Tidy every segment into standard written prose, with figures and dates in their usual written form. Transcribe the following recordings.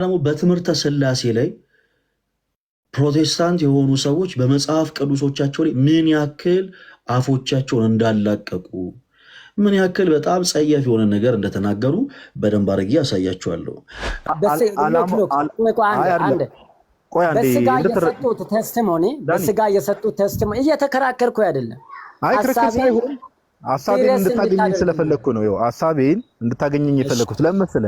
ደግሞ በትምህርተ ሥላሴ ላይ ፕሮቴስታንት የሆኑ ሰዎች በመጽሐፍ ቅዱሶቻቸው ላይ ምን ያክል አፎቻቸውን እንዳላቀቁ ምን ያክል በጣም ጸያፍ የሆነ ነገር እንደተናገሩ በደንብ አድርጌ ያሳያቸዋለሁ። በስጋ የሰጡት ቴስቲሞኒ እየተከራከርኩ አይደለም። ሐሳቤን እንድታገኘኝ ስለፈለኩ ነው። ሐሳቤን እንድታገኘኝ የፈለኩት ለምሳሌ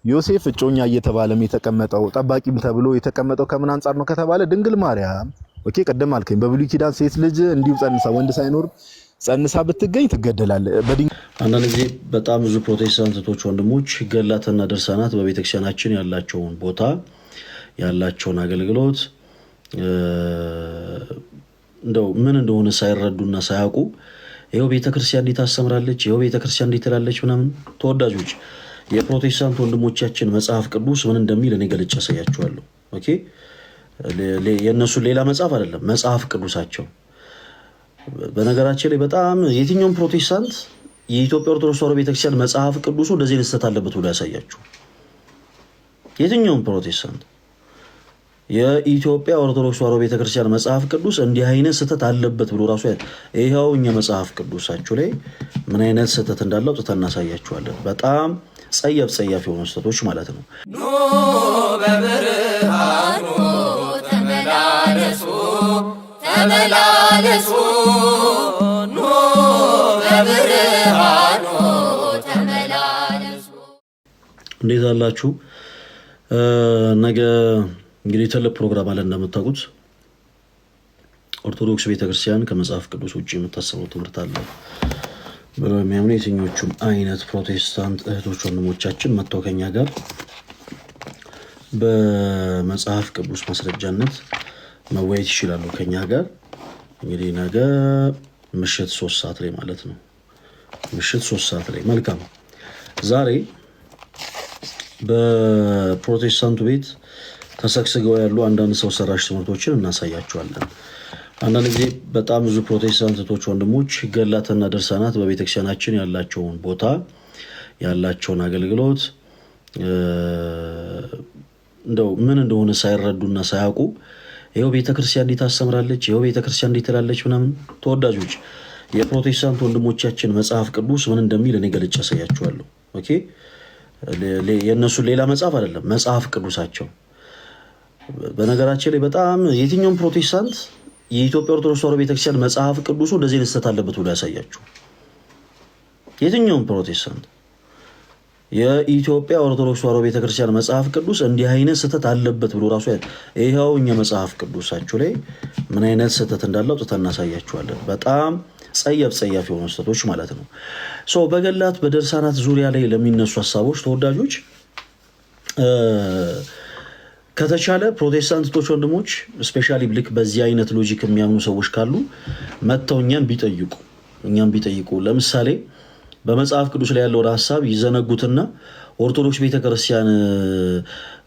ዮሴፍ እጮኛ እየተባለም የተቀመጠው ጠባቂም ተብሎ የተቀመጠው ከምን አንፃር ነው ከተባለ ድንግል ማርያም ኦኬ ቀደም አልከኝ በብሉይ ኪዳን ሴት ልጅ እንዲሁ ጸንሳ ወንድ ሳይኖር ጸንሳ ብትገኝ ትገደላለች። አንዳንድ ጊዜ በጣም ብዙ ፕሮቴስታንቶች ወንድሞች ገላትና ድርሳናት በቤተክርስቲያናችን ያላቸውን ቦታ ያላቸውን አገልግሎት እንደው ምን እንደሆነ ሳይረዱና ሳያውቁ ይሄው ቤተክርስቲያን እንዴት ታስተምራለች፣ ይሄው ቤተክርስቲያን እንዴት ትላለች ምናምን። ተወዳጆች የፕሮቴስታንት ወንድሞቻችን መጽሐፍ ቅዱስ ምን እንደሚል እኔ ገልጬ አሳያችኋለሁ። ኦኬ የነሱ ሌላ መጽሐፍ አይደለም መጽሐፍ ቅዱሳቸው። በነገራችን ላይ በጣም የትኛውም ፕሮቴስታንት የኢትዮጵያ ኦርቶዶክስ ተዋሕዶ ቤተክርስቲያን መጽሐፍ ቅዱሱ እንደዚህ ልስተት አለበት ብሎ ያሳያችሁ። የትኛውም ፕሮቴስታንት የኢትዮጵያ ኦርቶዶክስ ተዋሕዶ ቤተክርስቲያን መጽሐፍ ቅዱስ እንዲህ አይነት ስተት አለበት ብሎ ራሱ ይሄው እኛ መጽሐፍ ቅዱሳችሁ ላይ ምን አይነት ስተት እንዳለው አውጥተን እናሳያችኋለን። በጣም ጸያፍ የሆኑ ስተቶች ማለት ነው። ኑ በብርሃኑ ተመላለሱ ተመላለሱ ኑ በብርሃኑ ተመላለሱ። እንዴት አላችሁ? ነገ እንግዲህ ትልቅ ፕሮግራም አለ እንደምታውቁት። ኦርቶዶክስ ቤተክርስቲያን ከመጽሐፍ ቅዱስ ውጭ የምታሰበው ትምህርት አለ ብለው የሚያምኑ የትኞቹም አይነት ፕሮቴስታንት እህቶች ወንድሞቻችን መጥተው ከኛ ጋር በመጽሐፍ ቅዱስ ማስረጃነት መወያየት ይችላሉ ከኛ ጋር። እንግዲህ ነገ ምሽት 3 ሰዓት ላይ ማለት ነው። ምሽት 3 ሰዓት ላይ መልካም። ዛሬ በፕሮቴስታንቱ ቤት ተሰግስገው ያሉ አንዳንድ ሰው ሰራሽ ትምህርቶችን እናሳያቸዋለን። አንዳንድ ጊዜ በጣም ብዙ ፕሮቴስታንት እህቶች ወንድሞች ገላትና ድርሳናት በቤተክርስቲያናችን ያላቸውን ቦታ ያላቸውን አገልግሎት እንደው ምን እንደሆነ ሳይረዱና ሳያውቁ ይሄው ቤተክርስቲያን እንዴት ታስተምራለች፣ ይሄው ቤተክርስቲያን እንዴት ትላለች ምናምን። ተወዳጆች የፕሮቴስታንት ወንድሞቻችን መጽሐፍ ቅዱስ ምን እንደሚል እኔ ገልጬ አሳያችኋለሁ። ኦኬ የነሱ ሌላ መጽሐፍ አይደለም መጽሐፍ ቅዱሳቸው። በነገራችን ላይ በጣም የትኛውም ፕሮቴስታንት የኢትዮጵያ ኦርቶዶክስ ተዋሕዶ ቤተክርስቲያን መጽሐፍ ቅዱሱ እንደዚህ አይነት ስተት አለበት ብሎ ያሳያችሁ። የትኛውም ፕሮቴስታንት የኢትዮጵያ ኦርቶዶክስ ተዋሕዶ ቤተክርስቲያን መጽሐፍ ቅዱስ እንዲህ አይነት ስተት አለበት ብሎ ራሱ ይሄው እኛ መጽሐፍ ቅዱሳችሁ ላይ ምን አይነት ስተት እንዳለው አውጥተን እናሳያችኋለን። በጣም ጸያፍ የሆኑ ስተቶች ማለት ነው። በገላት በድርሳናት ዙሪያ ላይ ለሚነሱ ሀሳቦች ተወዳጆች ከተቻለ ፕሮቴስታንቶች ወንድሞች ስፔሻሊ ልክ በዚህ አይነት ሎጂክ የሚያምኑ ሰዎች ካሉ መጥተው እኛን ቢጠይቁ ለምሳሌ በመጽሐፍ ቅዱስ ላይ ያለውን ሀሳብ ይዘነጉትና ኦርቶዶክስ ቤተክርስቲያን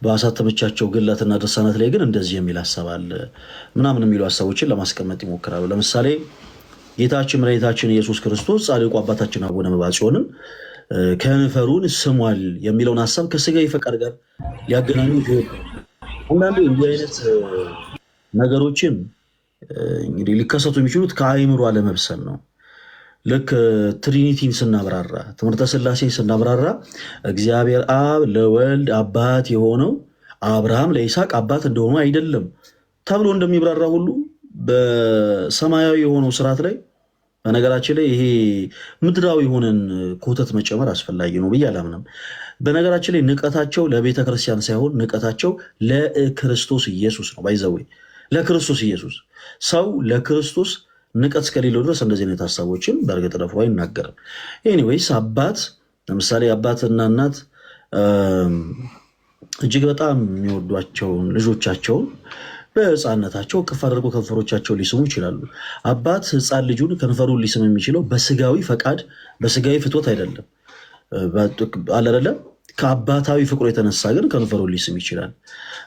በአሳተመቻቸው ገላትና ድርሳናት ላይ ግን እንደዚህ የሚል ሀሳብ አለ ምናምን የሚሉ ሀሳቦችን ለማስቀመጥ ይሞክራሉ። ለምሳሌ ጌታችን መድኃኒታችን ኢየሱስ ክርስቶስ ጻድቁ አባታችን አቡነ መብዓ ጽዮንን ከንፈሩን ስሟል የሚለውን ሀሳብ ከስጋዊ ፈቃድ ጋር ሊያገናኙ ይችላሉ። አንዳንዴ እንዲህ አይነት ነገሮችን እንግዲህ ሊከሰቱ የሚችሉት ከአእምሮ አለመብሰል ነው። ልክ ትሪኒቲን ስናብራራ ትምህርተ ሥላሴን ስናብራራ እግዚአብሔር አብ ለወልድ አባት የሆነው አብርሃም ለይስሐቅ አባት እንደሆኑ አይደለም ተብሎ እንደሚብራራ ሁሉ በሰማያዊ የሆነው ስርዓት ላይ በነገራችን ላይ ይሄ ምድራዊ የሆነን ኮተት መጨመር አስፈላጊ ነው ብዬ አላምንም። በነገራችን ላይ ንቀታቸው ለቤተ ክርስቲያን ሳይሆን ንቀታቸው ለክርስቶስ ኢየሱስ ነው። ባይዘዌ ለክርስቶስ ኢየሱስ ሰው ለክርስቶስ ንቀት እስከሌለው ድረስ እንደዚህ አይነት ሀሳቦችን በእርግጥ ደፍሮ አይናገርም። ኤኒዌይስ አባት ለምሳሌ አባትና እናት እጅግ በጣም የሚወዷቸውን ልጆቻቸውን በህፃነታቸው ቅፍ አድርጎ ከንፈሮቻቸው ሊስሙ ይችላሉ። አባት ህፃን ልጁን ከንፈሩን ሊስም የሚችለው በስጋዊ ፈቃድ በስጋዊ ፍትወት አይደለም አለደለም ከአባታዊ ፍቅሩ የተነሳ ግን ከንፈሩን ሊስም ይችላል።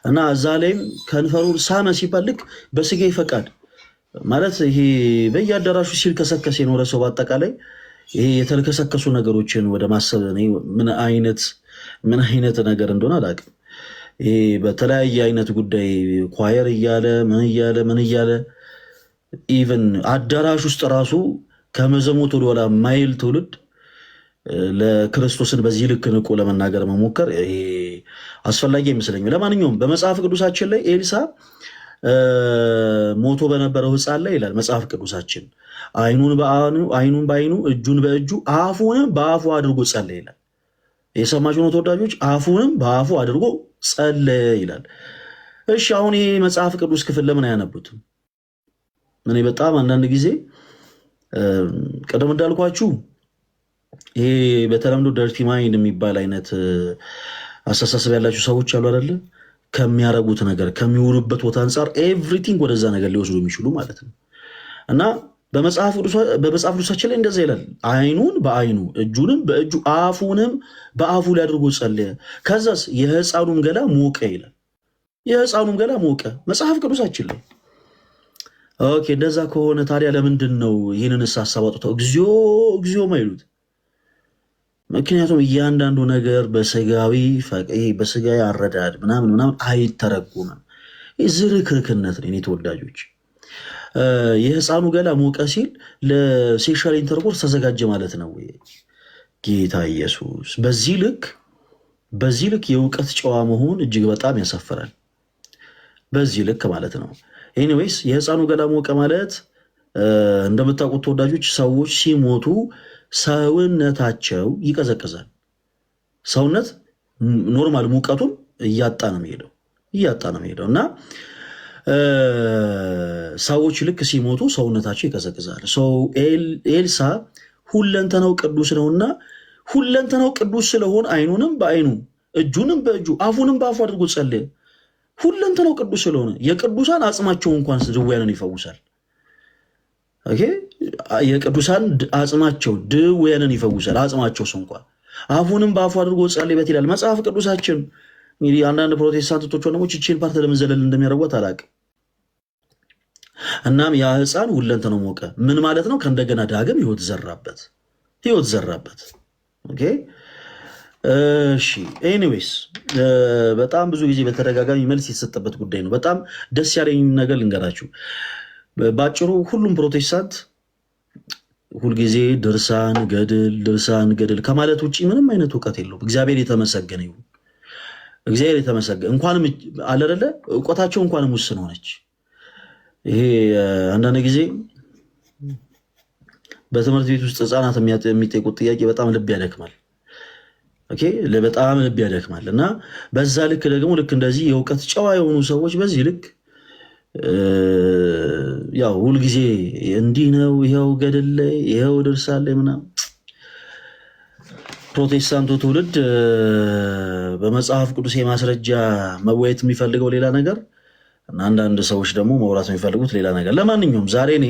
እና እዛ ላይም ከንፈሩን ሳመ ሲባል ልክ በስጋዊ ፈቃድ ማለት ይሄ በየአዳራሹ ሲልከሰከስ የኖረ ሰው በአጠቃላይ ይሄ የተልከሰከሱ ነገሮችን ወደ ማሰብ ምን አይነት ነገር እንደሆነ አላውቅም። በተለያየ አይነት ጉዳይ ኳየር እያለ ምን እያለ ኢቨን አዳራሽ ውስጥ ራሱ ከመዘሞት ወደኋላ ማይል ትውልድ ለክርስቶስን በዚህ ልክ ንቆ ለመናገር መሞከር አስፈላጊ አይመስለኝም። ለማንኛውም በመጽሐፍ ቅዱሳችን ላይ ኤልሳ ሞቶ በነበረው ሕፃን ላይ ይላል መጽሐፍ ቅዱሳችን አይኑን በአይኑ እጁን በእጁ አፉንም በአፉ አድርጎ ጸለየ ይላል። የሰማችሁ ነው ተወዳጆች? አፉንም በአፉ አድርጎ ጸለየ ይላል። እሺ አሁን ይሄ መጽሐፍ ቅዱስ ክፍል ለምን አያነቡትም? እኔ በጣም አንዳንድ ጊዜ ቀደም እንዳልኳችሁ ይሄ በተለምዶ ደርቲ ማይንድ የሚባል አይነት አስተሳሰብ ያላችሁ ሰዎች አሉ አይደለ? ከሚያረጉት ነገር ከሚውሉበት ቦታ አንጻር ኤቭሪቲንግ ወደዛ ነገር ሊወስዱ የሚችሉ ማለት ነው። እና በመጽሐፍ ቅዱሳችን ላይ እንደዛ ይላል። አይኑን በአይኑ እጁንም በእጁ አፉንም በአፉ ላይ አድርጎ ጸለየ። ከዛስ የሕፃኑም ገላ ሞቀ ይላል። የሕፃኑም ገላ ሞቀ መጽሐፍ ቅዱሳችን ላይ። ኦኬ እንደዛ ከሆነ ታዲያ ለምንድን ነው ይህንን ሀሳብ አውጥተው እግዚኦ ማይሉት? ምክንያቱም እያንዳንዱ ነገር በስጋዊ አረዳድ ምናምን አይተረጉምም። ዝርክርክነት ነው። እኔ ተወዳጆች የሕፃኑ ገላ ሞቀ ሲል ለሴክሹዋል ኢንተርኮርስ ተዘጋጀ ማለት ነው። ጌታ ኢየሱስ በዚህ ልክ የእውቀት ጨዋ መሆን እጅግ በጣም ያሳፍራል። በዚህ ልክ ማለት ነው። ኤኒዌይስ የሕፃኑ ገላ ሞቀ ማለት እንደምታውቁት ተወዳጆች ሰዎች ሲሞቱ ሰውነታቸው ይቀዘቅዛል። ሰውነት ኖርማል ሙቀቱን እያጣ ነው የሚሄደው እና ሰዎች ልክ ሲሞቱ ሰውነታቸው ይቀዘቅዛል። ኤልሳ ሁለንተናው ቅዱስ ነውና ሁለንተናው ቅዱስ ስለሆነ አይኑንም በአይኑ እጁንም በእጁ አፉንም በአፉ አድርጎ ጸለየ። ሁለንተናው ቅዱስ ስለሆነ የቅዱሳን አጽማቸው እንኳን ድውያንን ይፈውሳል። ኦኬ የቅዱሳን አጽማቸው ድውያንን ይፈውሳል። አጽማቸው እንኳን አፉንም በአፉ አድርጎ ጸለየበት ይላል መጽሐፍ ቅዱሳችን። እንግዲህ አንዳንድ ፕሮቴስታንቶች ወንድሞች እቺን ፓርት ለምን ዘለል እንደሚያደርጓት አላውቅም። እናም ያ ሕፃን ሁለንተናው ሞቀ ምን ማለት ነው? ከእንደገና ዳግም ህይወት ዘራበት። ኦኬ እሺ ኤኒዌይስ በጣም ብዙ ጊዜ በተደጋጋሚ መልስ የተሰጠበት ጉዳይ ነው። በጣም ደስ ያለኝ ነገር ልንገራችሁ። ባጭሩ ሁሉም ፕሮቴስታንት ሁልጊዜ ድርሳን ገድል ከማለት ውጭ ምንም አይነት እውቀት የለውም። እግዚአብሔር የተመሰገነ ይሁን። እንኳንም አለረለ እውቀታቸው እንኳንም ውስን ሆነች። ይሄ አንዳንድ ጊዜ በትምህርት ቤት ውስጥ ህፃናት የሚጠይቁት ጥያቄ በጣም ልብ ያደክማል። ኦኬ በጣም ልብ ያደክማል። እና በዛ ልክ ደግሞ ልክ እንደዚህ የእውቀት ጨዋ የሆኑ ሰዎች በዚህ ልክ ያው ሁልጊዜ እንዲህ ነው ይኸው ገድል ላይ ይኸው ድርሳን ላይ ምናምን። ፕሮቴስታንቱ ትውልድ በመጽሐፍ ቅዱስ የማስረጃ መወየት የሚፈልገው ሌላ ነገር እና አንዳንድ ሰዎች ደግሞ መውራት የሚፈልጉት ሌላ ነገር። ለማንኛውም ዛሬ እኔ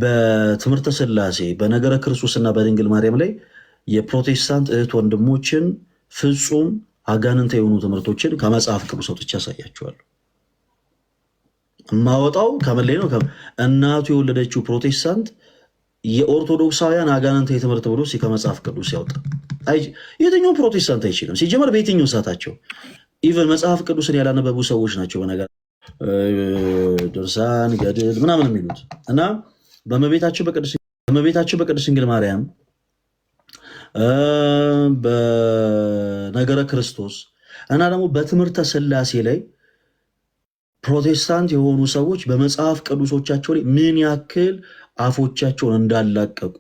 በትምህርተ ሥላሴ በነገረ ክርስቶስና በድንግል ማርያም ላይ የፕሮቴስታንት እህት ወንድሞችን ፍጹም አጋንንት የሆኑ ትምህርቶችን ከመጽሐፍ ቅዱስ አውጥቼ ያሳያቸዋለሁ። የማወጣው ከምን ላይ ነው? እናቱ የወለደችው ፕሮቴስታንት የኦርቶዶክሳውያን አጋንንት የትምህርት ብሎ ከመጽሐፍ ቅዱስ ያወጣ የትኛው ፕሮቴስታንት አይችልም። ሲጀመር በየትኛው ሰዓታቸው ኢቨን መጽሐፍ ቅዱስን ያላነበቡ ሰዎች ናቸው በነገር ድርሳን ገድል ምናምን የሚሉት እና በእመቤታችን በቅድስት ድንግል ማርያም በነገረ ክርስቶስ እና ደግሞ በትምህርተ ሥላሴ ላይ ፕሮቴስታንት የሆኑ ሰዎች በመጽሐፍ ቅዱሶቻቸው ላይ ምን ያክል አፎቻቸውን እንዳላቀቁ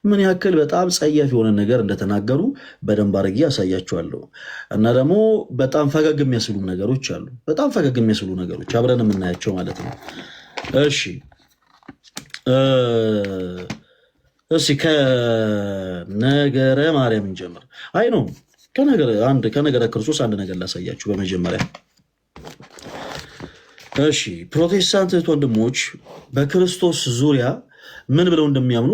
ምን ያክል በጣም ጸያፍ የሆነ ነገር እንደተናገሩ በደንብ አድርጌ ያሳያቸዋለሁ። እና ደግሞ በጣም ፈገግ የሚያስሉ ነገሮች አሉ። በጣም ፈገግ የሚያስሉ ነገሮች አብረን የምናያቸው ማለት ነው። እሺ ከነገረ ማርያም እንጀምር። አይ ነው ከነገረ ክርስቶስ አንድ ነገር ላሳያችሁ በመጀመሪያ። እሺ ፕሮቴስታንት እህት ወንድሞች በክርስቶስ ዙሪያ ምን ብለው እንደሚያምኑ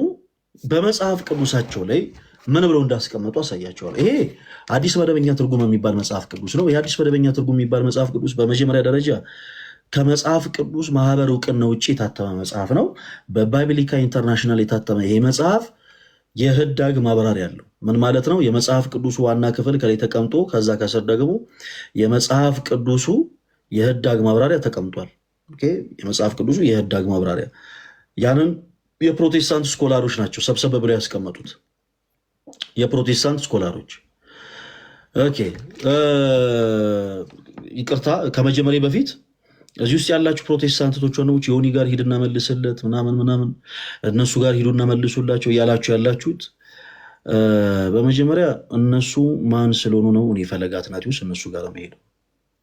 በመጽሐፍ ቅዱሳቸው ላይ ምን ብለው እንዳስቀመጡ አሳያቸዋለሁ። ይሄ አዲስ መደበኛ ትርጉም የሚባል መጽሐፍ ቅዱስ ነው። ይሄ አዲስ መደበኛ ትርጉም የሚባል መጽሐፍ ቅዱስ በመጀመሪያ ደረጃ ከመጽሐፍ ቅዱስ ማህበር እውቅና ውጭ የታተመ መጽሐፍ ነው። በባይብሊካ ኢንተርናሽናል የታተመ ይሄ መጽሐፍ የህዳግ ማብራሪያ አለው። ምን ማለት ነው? የመጽሐፍ ቅዱሱ ዋና ክፍል ከላይ ተቀምጦ ከዛ ከስር ደግሞ የመጽሐፍ ቅዱሱ የህዳግ ማብራሪያ ተቀምጧል። ኦኬ፣ የመጽሐፍ ቅዱሱ የህዳግ ማብራሪያ ያንን የፕሮቴስታንት ስኮላሮች ናቸው ሰብሰብ ብለው ያስቀመጡት። የፕሮቴስታንት ስኮላሮች ኦኬ። ይቅርታ ከመጀመሪያ በፊት እዚህ ውስጥ ያላችሁ ፕሮቴስታንቶች ወንድሞች ዮኒ ጋር ሂድና መልስለት ምናምን እነሱ ጋር ሂዱና መልሱላቸው እያላችሁ ያላችሁት በመጀመሪያ እነሱ ማን ስለሆኑ ነው እኔ ፈለገ አትናቴዎስ እነሱ ጋር መሄደው?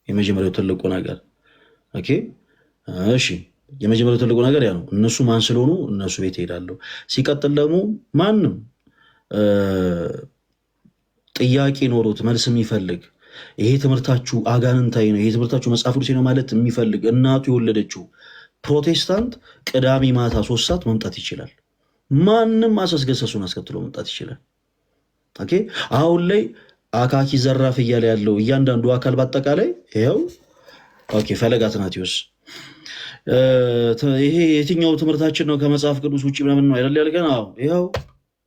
የመጀመሪያው ትልቁ ነገር ኦኬ። እሺ የመጀመሪያው ትልቁ ነገር ያ ነው። እነሱ ማን ስለሆኑ እነሱ ቤት ሄዳለሁ። ሲቀጥል ደግሞ ማንም ጥያቄ ኖሮት መልስ የሚፈልግ ይሄ ትምህርታችሁ አጋንንታዊ ነው፣ ይሄ ትምህርታችሁ መጽሐፍ ቅዱስ ነው ማለት የሚፈልግ እናቱ የወለደችው ፕሮቴስታንት ቅዳሜ ማታ 3 ሰዓት መምጣት ይችላል። ማንም አሰስገሰሱን አስከትሎ መምጣት ይችላል። ኦኬ አሁን ላይ አካኪ ዘራፍ እያለ ያለው እያንዳንዱ አካል በአጠቃላይ ይኸው ኦኬ ፈለገ አትናቴዎስ ይሄ የትኛው ትምህርታችን ነው ከመጽሐፍ ቅዱስ ውጭ ምናምን ነው አይደል ያልከን? አዎ ይኸው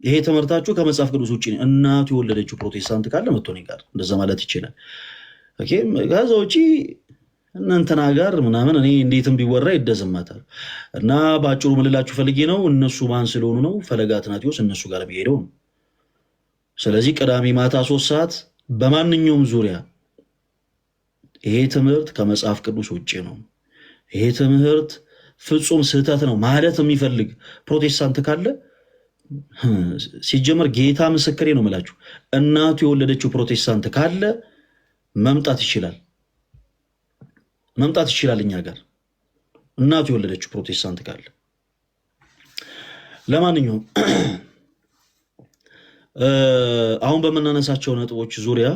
ይሄ ትምህርታችሁ ከመጽሐፍ ቅዱስ ውጭ ነው። እናቱ የወለደችው ፕሮቴስታንት ካለ መጥቶ እኔ ጋር እንደዛ ማለት ይችላል። ኦኬ ከዛ ውጭ እናንተና ጋር ምናምን እኔ እንዴትም ቢወራ ይደዘማታል። እና በአጭሩ ምልላችሁ ፈልጌ ነው እነሱ ማን ስለሆኑ ነው ፈለገ አትናቴዎስ እነሱ ጋር የሚሄደው ነው። ስለዚህ ቅዳሜ ማታ 3 ሰዓት በማንኛውም ዙሪያ ይሄ ትምህርት ከመጽሐፍ ቅዱስ ውጭ ነው፣ ይሄ ትምህርት ፍጹም ስህተት ነው ማለት የሚፈልግ ፕሮቴስታንት ካለ ሲጀመር ጌታ ምስክሬ ነው የምላችሁ እናቱ የወለደችው ፕሮቴስታንት ካለ መምጣት ይችላል እኛ ጋር እናቱ የወለደችው ፕሮቴስታንት ካለ። ለማንኛውም አሁን በምናነሳቸው ነጥቦች ዙሪያ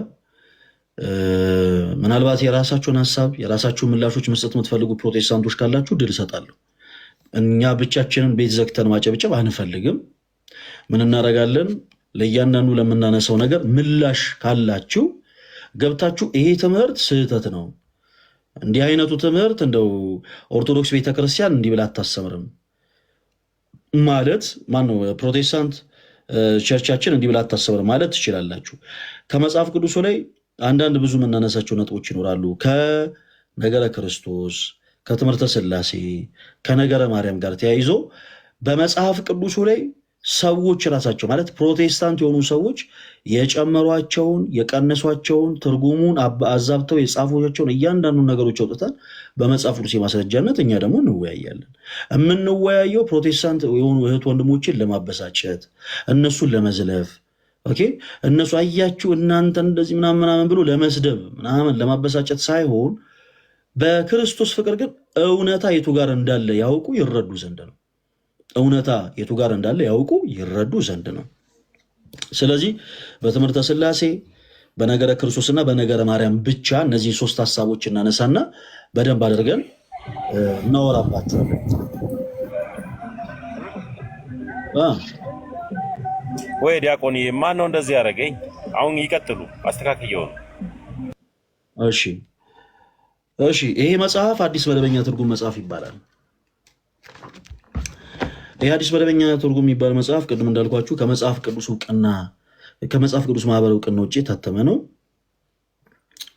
ምናልባት የራሳቸውን ሀሳብ የራሳቸውን ምላሾች መስጠት የምትፈልጉ ፕሮቴስታንቶች ካላችሁ ድል እሰጣለሁ። እኛ ብቻችንን ቤት ዘግተን ማጨብጨብ አንፈልግም። ምን እናደርጋለን? ለእያንዳንዱ ለምናነሳው ነገር ምላሽ ካላችሁ ገብታችሁ ይሄ ትምህርት ስህተት ነው፣ እንዲህ አይነቱ ትምህርት እንደው ኦርቶዶክስ ቤተክርስቲያን እንዲህ ብላ አታስተምርም ማለት ማነው ፕሮቴስታንት ቸርቻችን እንዲህ ብላ አታስተምርም ማለት ትችላላችሁ። ከመጽሐፍ ቅዱሱ ላይ አንዳንድ ብዙ የምናነሳቸው ነጥቦች ይኖራሉ። ከነገረ ክርስቶስ፣ ከትምህርተ ሥላሴ፣ ከነገረ ማርያም ጋር ተያይዞ በመጽሐፍ ቅዱሱ ላይ ሰዎች ራሳቸው ማለት ፕሮቴስታንት የሆኑ ሰዎች የጨመሯቸውን የቀነሷቸውን ትርጉሙን አዛብተው የጻፏቸውን እያንዳንዱ ነገሮች አውጥተን በመጽሐፍ ቅዱስ የማስረጃነት እኛ ደግሞ እንወያያለን። የምንወያየው ፕሮቴስታንት የሆኑ እህት ወንድሞችን ለማበሳጨት እነሱን ለመዝለፍ ኦኬ እነሱ አያችሁ እናንተ እንደዚህ ምናምን ብሎ ለመስደብ ምናምን ለማበሳጨት ሳይሆን በክርስቶስ ፍቅር ግን እውነታ የቱ ጋር እንዳለ ያውቁ ይረዱ ዘንድ ነው። እውነታ የቱ ጋር እንዳለ ያውቁ ይረዱ ዘንድ ነው። ስለዚህ በትምህርተ ሥላሴ በነገረ ክርስቶስና በነገረ ማርያም ብቻ እነዚህ 3 ሀሳቦች እናነሳና በደንብ አድርገን እናወራባቸዋለን። ወይ ዲያቆን ማን ነው እንደዚህ ያደረገኝ? አሁን ይቀጥሉ፣ አስተካክየው ነው። እሺ ይሄ መጽሐፍ አዲስ መደበኛ ትርጉም መጽሐፍ ይባላል። ይሄ አዲስ መደበኛ ትርጉም የሚባል መጽሐፍ ቅድም እንዳልኳችሁ ከመጽሐፍ ቅዱስ ማህበር እውቅና ውጭ የታተመ ነው።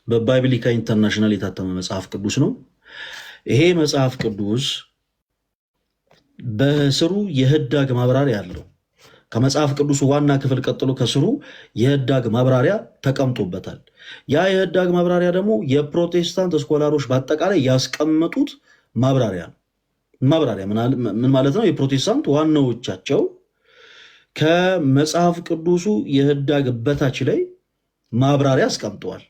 በባይብሊካ ኢንተርናሽናል የታተመ መጽሐፍ ቅዱስ ነው። ይሄ መጽሐፍ ቅዱስ በስሩ የህዳግ ማብራሪያ አለው። ከመጽሐፍ ቅዱሱ ዋና ክፍል ቀጥሎ ከስሩ የህዳግ ማብራሪያ ተቀምጦበታል። ያ የህዳግ ማብራሪያ ደግሞ የፕሮቴስታንት ስኮላሮች በአጠቃላይ ያስቀመጡት ማብራሪያ ነው። ማብራሪያ ምን ማለት ነው? የፕሮቴስታንት ዋናዎቻቸው ከመጽሐፍ ቅዱሱ የህዳግ በታች ላይ ማብራሪያ አስቀምጠዋል።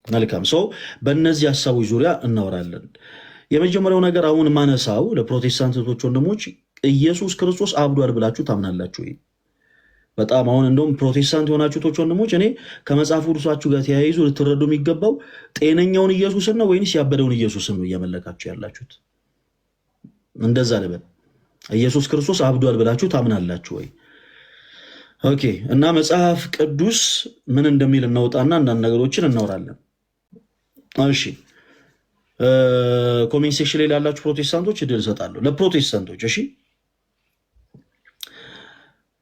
መልካም ሰው በእነዚህ ሀሳቦች ዙሪያ እናወራለን። የመጀመሪያው ነገር አሁን ማነሳው ለፕሮቴስታንት እህቶች ወንድሞች ኢየሱስ ክርስቶስ አብዷል ብላችሁ ታምናላችሁ ወይ? በጣም አሁን እንደውም ፕሮቴስታንት የሆናችሁ እህቶች ወንድሞች እኔ ከመጽሐፍ ቅዱሳችሁ ጋር ተያይዞ ልትረዱ የሚገባው ጤነኛውን ኢየሱስን ነው ወይንስ ያበደውን ኢየሱስን ነው እያመለካችሁ ያላችሁት? እንደዛ ልበል። ኢየሱስ ክርስቶስ አብዷል ብላችሁ ታምናላችሁ ወይ? ኦኬ እና መጽሐፍ ቅዱስ ምን እንደሚል እናውጣና አንዳንድ ነገሮችን እናወራለን። እሺ ኮሜንት ሴክሽን ላይ ላላችሁ ፕሮቴስታንቶች እድል እሰጣለሁ። ለፕሮቴስታንቶች እሺ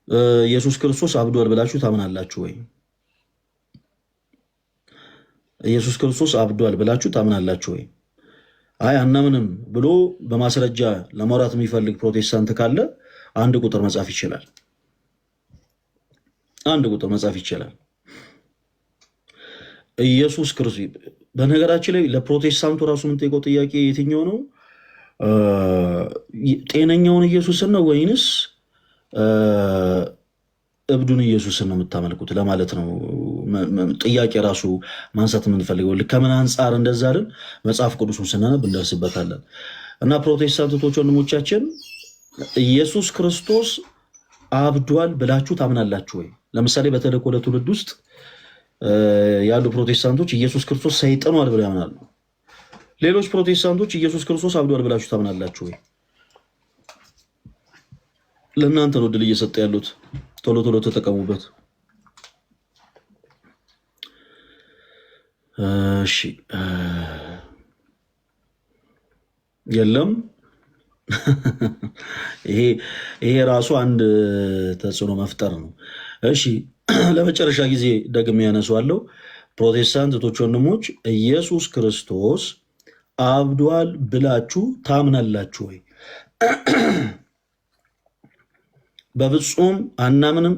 ኢየሱስ ክርስቶስ አብዷል ብላችሁ ታምናላችሁ ወይ? ኢየሱስ ክርስቶስ አብዷል ብላችሁ ታምናላችሁ ወይ? አይ አናምንም ብሎ በማስረጃ ለማውራት የሚፈልግ ፕሮቴስታንት ካለ አንድ ቁጥር መጻፍ ይችላል። አንድ ቁጥር መጻፍ ይችላል። ኢየሱስ ክርስቶስ በነገራችን ላይ ለፕሮቴስታንቱ ራሱ የምንጠይቀው ጥያቄ የትኛው ነው? ጤነኛውን ኢየሱስን ነው ወይንስ እብዱን ኢየሱስን ነው የምታመልኩት ለማለት ነው ጥያቄ ራሱ ማንሳት የምንፈልገው። ከምን አንጻር እንደዛ አይደል? መጽሐፍ ቅዱስን ስናነብ እንደርስበታለን። እና ፕሮቴስታንቶች ወንድሞቻችን ኢየሱስ ክርስቶስ አብዷል ብላችሁ ታምናላችሁ ወይ? ለምሳሌ በተልእኮ ለትውልድ ውስጥ ያሉ ፕሮቴስታንቶች ኢየሱስ ክርስቶስ ሰይጣኗል ብለው ያምናሉ። ሌሎች ፕሮቴስታንቶች ኢየሱስ ክርስቶስ አብዷል ብላችሁ ታምናላችሁ ወይ? ለእናንተ ነው ድል እየሰጠ ያሉት። ቶሎ ቶሎ ተጠቀሙበት። እሺ የለም ይሄ ራሱ አንድ ተጽዕኖ መፍጠር ነው። እሺ ለመጨረሻ ጊዜ ደግሜ ያነሳዋለሁ። ፕሮቴስታንት እህቶች ወንድሞች ኢየሱስ ክርስቶስ አብዷል ብላችሁ ታምናላችሁ ወይ? በፍጹም አናምንም፣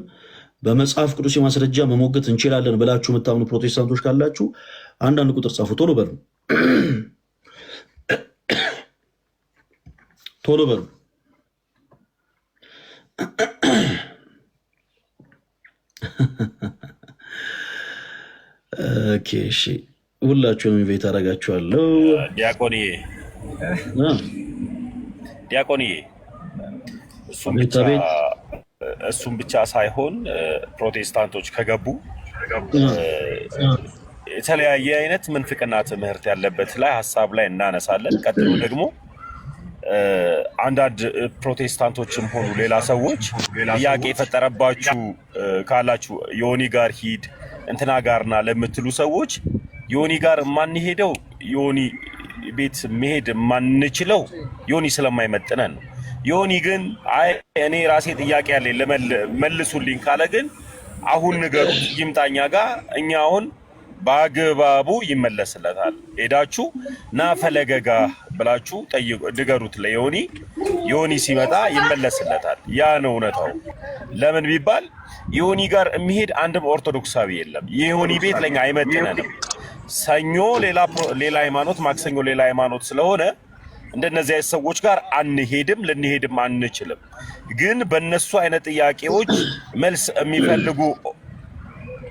በመጽሐፍ ቅዱስ የማስረጃ መሞገት እንችላለን ብላችሁ የምታምኑ ፕሮቴስታንቶች ካላችሁ አንዳንድ ቁጥር ጻፉ። ቶሎ በሉ ቶሎ በሉ። ኦኬ እሺ፣ ሁላችሁንም ኢንቫይት አደርጋችኋለሁ። ዲያቆንዬ እሱም ብቻ ሳይሆን ፕሮቴስታንቶች ከገቡ የተለያየ አይነት ምንፍቅና ትምህርት ያለበት ላይ ሀሳብ ላይ እናነሳለን። ቀጥሎ ደግሞ አንዳንድ ፕሮቴስታንቶችም ሆኑ ሌላ ሰዎች ጥያቄ የፈጠረባችሁ ካላችሁ ዮኒ ጋር ሂድ እንትና ጋርና ለምትሉ ሰዎች ዮኒ ጋር የማንሄደው ዮኒ ቤት መሄድ የማንችለው ዮኒ ስለማይመጥነን ነው። ዮኒ ግን አይ እኔ ራሴ ጥያቄ ያለኝ መልሱልኝ ካለ ግን አሁን ንገሩት ይምጣኛ ጋር እኛ አሁን በአግባቡ ይመለስለታል። ሄዳችሁ ና ፈለገጋ ብላችሁ ንገሩት ለዮኒ። ዮኒ ሲመጣ ይመለስለታል። ያ ነው እውነታው። ለምን ቢባል ዮኒ ጋር የሚሄድ አንድም ኦርቶዶክሳዊ የለም። የዮኒ ቤት ለኛ አይመጥነንም። ሰኞ ሌላ ሃይማኖት፣ ማክሰኞ ሌላ ሃይማኖት ስለሆነ እንደነዚህ አይነት ሰዎች ጋር አንሄድም፣ ልንሄድም አንችልም። ግን በእነሱ አይነት ጥያቄዎች መልስ የሚፈልጉ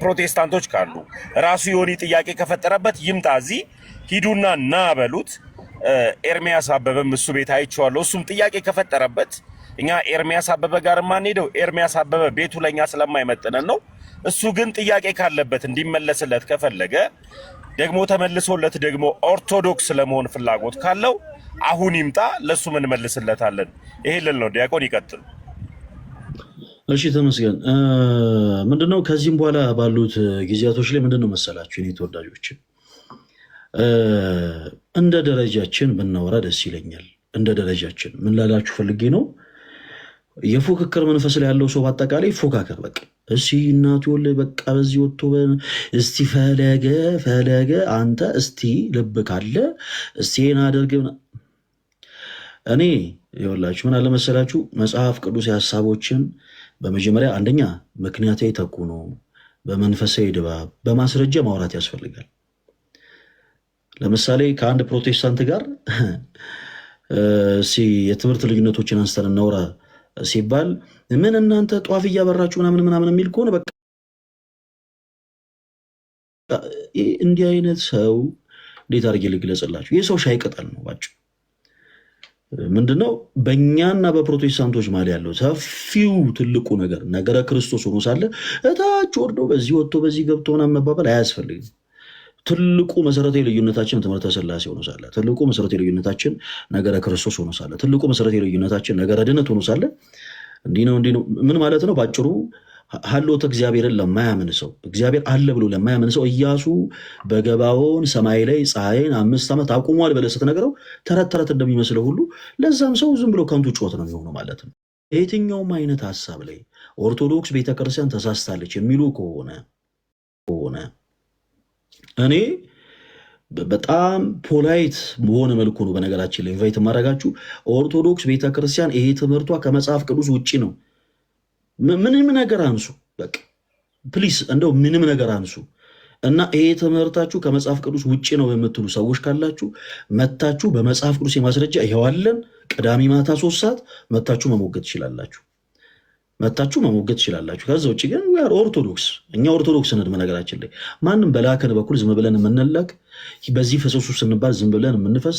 ፕሮቴስታንቶች ካሉ ራሱ ዮኒ ጥያቄ ከፈጠረበት ይምጣ፣ እዚህ ሂዱና ና በሉት። ኤርሚያስ አበበም እሱ ቤት አይቼዋለሁ። እሱም ጥያቄ ከፈጠረበት እኛ ኤርሚያስ አበበ ጋር የማንሄደው ኤርሚያስ አበበ ቤቱ ለኛ ስለማይመጥነን ነው። እሱ ግን ጥያቄ ካለበት እንዲመለስለት ከፈለገ ደግሞ ተመልሶለት ደግሞ ኦርቶዶክስ ለመሆን ፍላጎት ካለው አሁን ይምጣ፣ ለሱ ምን መልስለታለን። ይሄ ልል ነው። ዲያቆን ይቀጥል። እሺ ተመስገን። ምንድነው ከዚህም በኋላ ባሉት ጊዜያቶች ላይ ምንድነው መሰላችሁ እኔ ተወዳጆች እንደ ደረጃችን ብናወራ ደስ ይለኛል። እንደ ደረጃችን ምን ላላችሁ ፈልጌ ነው፣ የፉክክር መንፈስ ላይ ያለው ሰው በአጠቃላይ ፎካከር። በቃ እስቲ እናቱ ወለ በቃ በዚህ ወጥቶ እስቲ ፈለገ አንተ እስቲ ልብ ካለ እስቲ አድርግ። እኔ ይኸውላችሁ ምን አለ መሰላችሁ መጽሐፍ ቅዱስ ሐሳቦችን በመጀመሪያ አንደኛ ምክንያታዊ ተኩኖ በመንፈሳዊ ድባብ በማስረጃ ማውራት ያስፈልጋል። ለምሳሌ ከአንድ ፕሮቴስታንት ጋር የትምህርት ልዩነቶችን አንስተን እናውራ ሲባል ምን እናንተ ጧፍ እያበራችሁ ምናምን የሚል ከሆነ በቃ እንዲህ አይነት ሰው እንዴት አድርጌ ልግለጽላችሁ? ይህ ሰው ሻይ ቅጠል ነው ባጭ። ምንድነው በእኛና በፕሮቴስታንቶች ማለት ያለው ሰፊው ትልቁ ነገረ ክርስቶስ ሆኖ ሳለ እታች ወርዶ በዚህ ወጥቶ በዚህ ገብቶ ምናምን መባባል አያስፈልግም። ትልቁ መሰረታዊ ልዩነታችን ትምህርተ ሥላሴ ሆኖ ሳለ፣ ትልቁ መሰረታዊ ልዩነታችን ነገረ ክርስቶስ ሆኖ ሳለ፣ ትልቁ መሰረታዊ ልዩነታችን ነገረ ድነት ሆኖ ሳለ እንዲህ ነው ምን ማለት ነው? ባጭሩ ሀሎተ እግዚአብሔርን ለማያምን ሰው እግዚአብሔር አለ ብሎ ለማያምን ሰው ኢያሱ በገባዖን ሰማይ ላይ ፀሐይን 5 ዓመት አቁሟል ብለህ ስትነግረው ተረት ተረት እንደሚመስለው ሁሉ ለዛም ሰው ዝም ብሎ ከንቱ ጩኸት ነው የሚሆነው ማለት ነው። የትኛውም አይነት ሀሳብ ላይ ኦርቶዶክስ ቤተክርስቲያን ተሳስታለች የሚሉ ከሆነ እኔ በጣም ፖላይት በሆነ መልኩ ነው በነገራችን ላይ ኢንቫይት ማድረጋችሁ። ኦርቶዶክስ ቤተክርስቲያን ይሄ ትምህርቷ ከመጽሐፍ ቅዱስ ውጪ ነው። ምንም ነገር አንሱ፣ በቃ ፕሊስ፣ እንደው ምንም ነገር አንሱ እና ይሄ ትምህርታችሁ ከመጽሐፍ ቅዱስ ውጪ ነው የምትሉ ሰዎች ካላችሁ መታችሁ በመጽሐፍ ቅዱስ የማስረጃ ይሄዋለን ቅዳሜ ማታ 3 ሰዓት መታችሁ መሞገት ትችላላችሁ። ከዛ ውጪ ግን ኦርቶዶክስ እኛ ኦርቶዶክስ ነን። በነገራችን ላይ ማንም በላከን በኩል ዝም ብለን የምንላክ በዚህ ፈሰሱ ስንባል ዝም ብለን የምንፈስ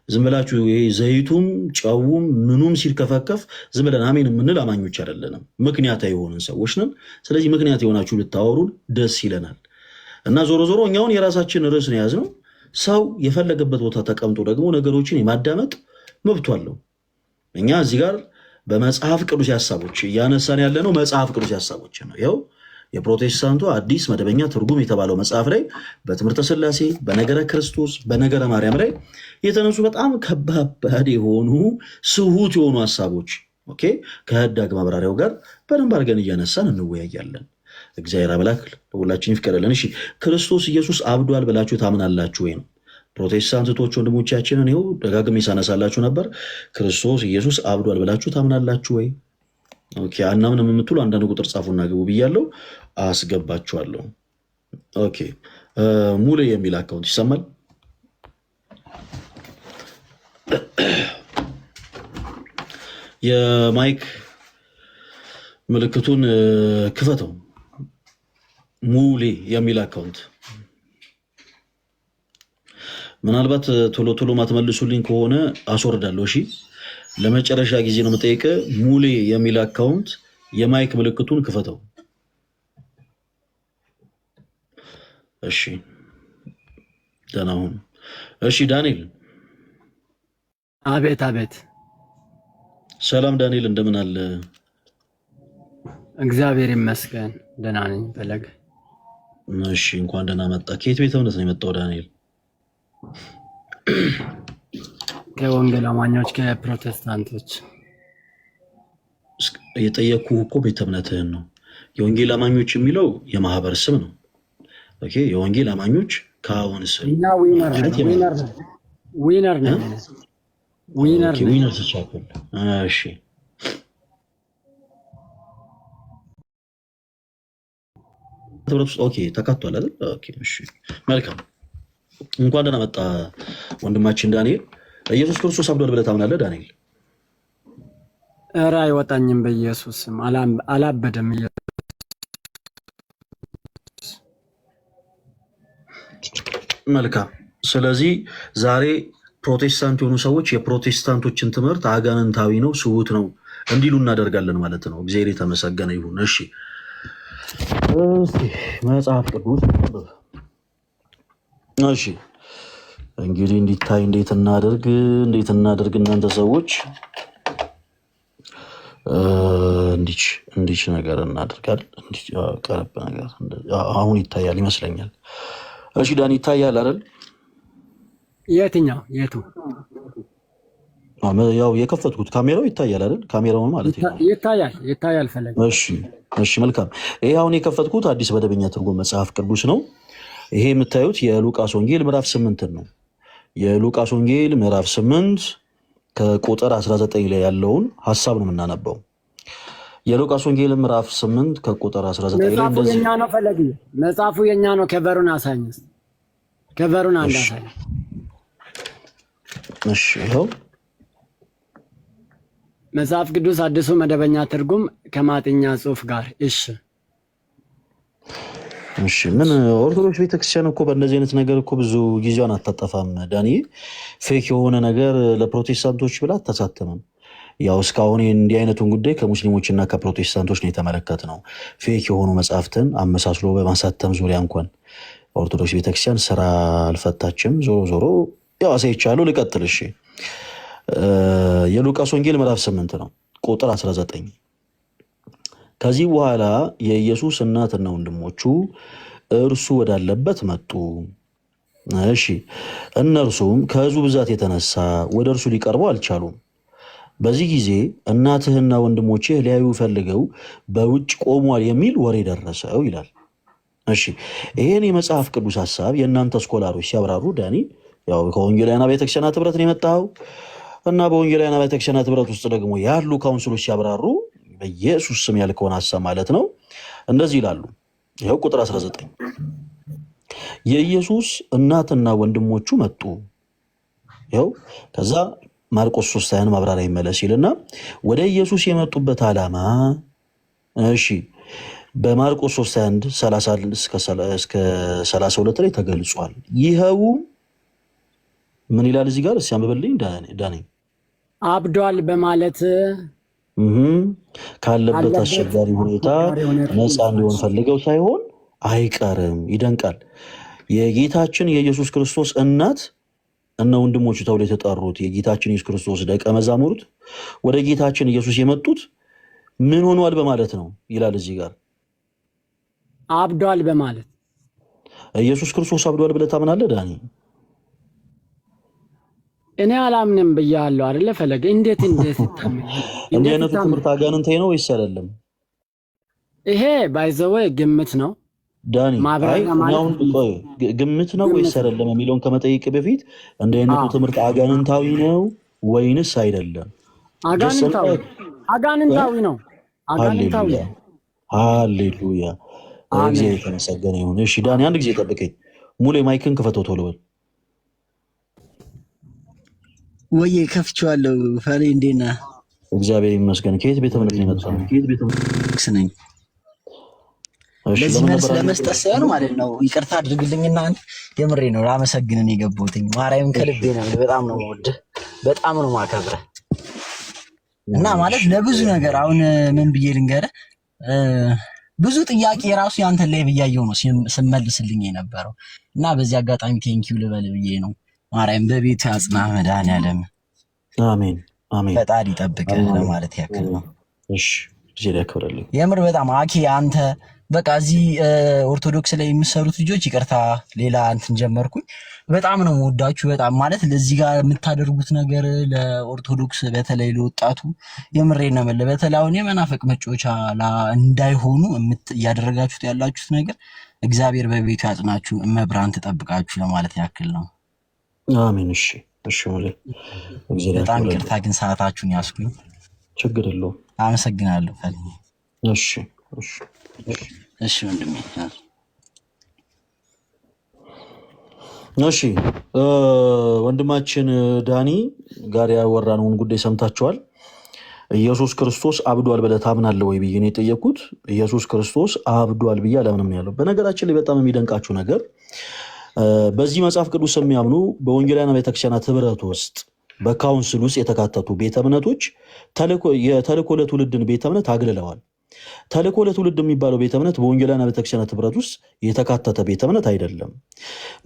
ዝም ብላችሁ ዘይቱም ጨውም ምኑም ሲርከፈከፍ ዝም ብለን አሜን የምንል አማኞች አይደለንም። ምክንያታዊ የሆንን ሰዎች ነን። ስለዚህ ምክንያት የሆናችሁ ልታወሩን ደስ ይለናል። እና ዞሮ ዞሮ እኛውን የራሳችን ርዕስ ነው የያዝነው። ሰው የፈለገበት ቦታ ተቀምጦ ደግሞ ነገሮችን የማዳመጥ መብቱ አለው። እኛ እዚህ ጋር በመጽሐፍ ቅዱስ ሐሳቦች እያነሳን ያለ ነው። መጽሐፍ ቅዱስ ሐሳቦች ነው። ይኸው የፕሮቴስታንቱ አዲስ መደበኛ ትርጉም የተባለው መጽሐፍ ላይ በትምህርተ ሥላሴ፣ በነገረ ክርስቶስ፣ በነገረ ማርያም ላይ የተነሱ በጣም ከባድ የሆኑ ስሁት የሆኑ ሐሳቦች ከህዳግ ማብራሪያው ጋር በደንብ አድርገን እያነሳን እንወያያለን። እግዚአብሔር አምላክ ሁላችን ይፍቀደልን። እሺ ክርስቶስ ኢየሱስ አብዷል ብላችሁ ታምናላችሁ ወይ ነው? ፕሮቴስታንቶች ወንድሞቻችንን ይኸው ደጋግሜ ሳነሳላችሁ ነበር። ክርስቶስ ኢየሱስ አብዷል ብላችሁ ታምናላችሁ ወይ? ኦኬ አናምንም የምትሉ አንዳንድ ቁጥር ጻፉና ግቡ ብያለሁ፣ አስገባችኋለሁ። ኦኬ ሙሌ የሚል አካውንት ይሰማል? የማይክ ምልክቱን ክፈተው። ሙሌ የሚል አካውንት ምናልባት ቶሎ ቶሎ ማትመልሱልኝ ከሆነ አስወርዳለሁ። እሺ ለመጨረሻ ጊዜ ነው የምጠይቀው። ሙሌ የሚል አካውንት የማይክ ምልክቱን ክፈተው። እሺ ደህና ሁን። እሺ ዳንኤል። አቤት አቤት። ሰላም ዳንኤል፣ እንደምን አለ? እግዚአብሔር ይመስገን ደህና ነኝ። ፈለገ እሺ እንኳን ደህና መጣ። ከየት ቤተ እምነት ነው የመጣው ዳንኤል? ከወንጌል አማኞች ከፕሮቴስታንቶች። የጠየኩህ እኮ ቤተ እምነትህን ነው። የወንጌል አማኞች የሚለው የማህበር ስም ነው። ኦኬ የወንጌል አማኞች ከአሁን ስም እና ዊነር ተቻኩል። እሺ ኦኬ ተካቷል አይደል? ኦኬ እሺ መልካም። እንኳን ደህና መጣ ወንድማችን ዳንኤል። ኢየሱስ ክርስቶስ አብዷል ብለህ ታምናለህ ዳንኤል? ኧረ አይወጣኝም በኢየሱስ ስም። አላበደም ኢየሱስ። መልካም። ስለዚህ ዛሬ ፕሮቴስታንት የሆኑ ሰዎች የፕሮቴስታንቶችን ትምህርት አጋንንታዊ ነው፣ ስሁት ነው እንዲሉ እናደርጋለን ማለት ነው። እግዚአብሔር የተመሰገነ ይሁን። እሺ መጽሐፍ ቅዱስ እሺ እንግዲህ እንዲታይ እንዴት እናደርግ እናንተ ሰዎች እንዲች ነገር እናደርጋለን። ቀረብ ነገር አሁን ይታያል ይመስለኛል። እሺ ዳን ይታያል አይደል? የቱ? ያው የከፈትኩት ካሜራው ይታያል አይደል? ካሜራው ማለት ይታያል ፈለገ። እሺ መልካም። ይሄ አሁን የከፈትኩት አዲስ መደበኛ ትርጉም መጽሐፍ ቅዱስ ነው። ይሄ የምታዩት የሉቃስ ወንጌል ምዕራፍ 8 ነው። የሉቃስ ወንጌል ምዕራፍ 8 ከቁጥር 19 ላይ ያለውን ሐሳብ ነው የምናነበው። የሉቃስ ወንጌል ምዕራፍ 8 ከቁጥር 19 ላይ እንደዚህ የኛ ነው ፈለገ። መጽሐፉ የኛ ነው። ከበሩን አሳኝ። ከበሩን አሳኝ። እሺ ይኸው መጽሐፍ ቅዱስ አዲሱ መደበኛ ትርጉም ከማጥኛ ጽሑፍ ጋር። እሺ ምን ኦርቶዶክስ ቤተክርስቲያን እኮ በእንደዚህ አይነት ነገር እኮ ብዙ ጊዜዋን አታጠፋም ዳኒ። ፌክ የሆነ ነገር ለፕሮቴስታንቶች ብላ አታሳትምም። ያው እስካሁን እንዲህ አይነቱን ጉዳይ ከሙስሊሞችና ከፕሮቴስታንቶች ነው የተመለከትነው። ፌክ የሆኑ መጽሐፍትን አመሳስሎ በማሳተም ዙሪያ እንኳን ኦርቶዶክስ ቤተክርስቲያን ስራ አልፈታችም። ዞሮ ያው አሳይቻለሁ። ልቀጥል። እሺ የሉቃስ ወንጌል ምዕራፍ 8 ነው ቁጥር 19። ከዚህ በኋላ የኢየሱስ እናትና ወንድሞቹ እርሱ ወዳለበት መጡ። እሺ እነርሱም ከሕዝቡ ብዛት የተነሳ ወደ እርሱ ሊቀርቡ አልቻሉም። በዚህ ጊዜ እናትህና ወንድሞችህ ሊያዩ ፈልገው በውጭ ቆሟል የሚል ወሬ ደረሰው ይላል። እሺ ይሄን የመጽሐፍ ቅዱስ ሐሳብ የእናንተ ስኮላሮች ሲያብራሩ ዳኒ ያው ከወንጌላውያን አብያተ ክርስቲያናት ህብረት ነው የመጣው እና በወንጌላውያን አብያተ ክርስቲያናት ህብረት ውስጥ ደግሞ ያሉ ካውንስሎች ሲያብራሩ በኢየሱስ ስም ያልከውን ሐሳብ ማለት ነው እንደዚህ ይላሉ። ይሄው ቁጥር 19 የኢየሱስ እናትና ወንድሞቹ መጡ። ይሄው ከዛ ማርቆስ 3 ማብራሪያ ይመለስ ይልና ወደ ኢየሱስ የመጡበት ዓላማ እሺ በማርቆስ 3:30 እስከ 32 ላይ ተገልጿል። ይሄው ምን ይላል እዚህ ጋር እስኪ አንብበልኝ ዳኒ። አብዷል በማለት ካለበት አስቸጋሪ ሁኔታ ነፃ እንዲሆን ፈልገው ሳይሆን አይቀርም። ይደንቃል። የጌታችን የኢየሱስ ክርስቶስ እናት እና ወንድሞቹ ተብለው የተጠሩት የጌታችን ኢየሱስ ክርስቶስ ደቀ መዛሙርት ወደ ጌታችን ኢየሱስ የመጡት ምን ሆኗል በማለት ነው ይላል እዚህ ጋር አብዷል በማለት። ኢየሱስ ክርስቶስ አብዷል ብለህ ታምናለህ ዳኒ? እኔ አላምንም ብያለሁ አይደለ ፈለገ። እንዴት ይታመናል? እንዲህ አይነቱ ትምህርት አጋንንታዊ ነው ወይስ አይደለም? ይሄ ባይዘው ግምት ነው ዳኒ። ግምት ነው ወይስ አይደለም የሚለውን ከመጠየቅ በፊት እንዲህ አይነቱ ትምህርት አጋንንታዊ ነው ወይንስ አይደለም? አጋንንታዊ ነው። አጋንንታዊ። ሃሌሉያ እግዚአብሔር የተመሰገነ ይሁን። እሺ ዳኒ አንድ ጊዜ ጠብቀኝ። ሙሌ ማይክን ክፈተው ቶሎ በል። ወይ ከፍቼዋለሁ። ፈሪ እንዴት ነህ? እግዚአብሔር ይመስገን። ከየት ቤተ እምነት ነው የመጣው? ነኝ። ለዚህ መልስ ለመስጠት ሳይሆን ማለት ነው ይቅርታ አድርግልኝና የምሬ ነው ላመሰግንን የገባሁትኝ ማርያምን ከልቤ ነው። በጣም ነው የምወድህ፣ በጣም ነው የማከብረህ እና ማለት ለብዙ ነገር አሁን ምን ብዬ ልንገርህ ብዙ ጥያቄ ራሱ ያንተ ላይ ብያየው ነው ስመልስልኝ የነበረው እና በዚህ አጋጣሚ ቴንኪው ልበል ብዬ ነው። ማርያም በቤቱ ያጽና መድኃኒዓለም አሜን አሜን። ፈጣሪ ይጠብቅህ ለማለት ያክል ነው። እሺ እዚህ ላይ አክብረልኝ። የምር በጣም አኪ አንተ በቃ እዚህ ኦርቶዶክስ ላይ የሚሰሩት ልጆች ይቅርታ ሌላ እንትን ጀመርኩኝ። በጣም ነው የምወዳችሁ። በጣም ማለት ለዚህ ጋር የምታደርጉት ነገር ለኦርቶዶክስ በተለይ ለወጣቱ የምሬን ነው የምልህ። በተለይ አሁን የመናፍቅ መጮቻ እንዳይሆኑ እያደረጋችሁት ያላችሁት ነገር እግዚአብሔር በቤቱ ያጽናችሁ፣ እመብርሃን ትጠብቃችሁ ለማለት ያክል ነው። አሜን። እሺ እሺ ማለት በጣም ይቅርታ ግን ሰዓታችሁን ያስኩኝ። ችግር የለውም። አመሰግናለሁ። እሺ እሺ እሺ ወንድሜ። እሺ ወንድማችን ዳኒ ጋር ያወራነውን ጉዳይ ሰምታችኋል። ኢየሱስ ክርስቶስ አብዷል ብለህ ታምናለህ ወይ ብዬ ነው የጠየኩት። ኢየሱስ ክርስቶስ አብዷል ብዬ አላምንም ያለው። በነገራችን ላይ በጣም የሚደንቃችሁ ነገር በዚህ መጽሐፍ ቅዱስ የሚያምኑ በወንጌላውያን ቤተክርስቲያናት ህብረት ውስጥ በካውንስል ውስጥ የተካተቱ ቤተ እምነቶች የተልእኮ ለትውልድን ቤተ እምነት አግልለዋል። ተልእኮ ለትውልድ የሚባለው ቤተ እምነት በወንጌላውያን ቤተክርስቲያናት ህብረት ውስጥ የተካተተ ቤተ እምነት አይደለም።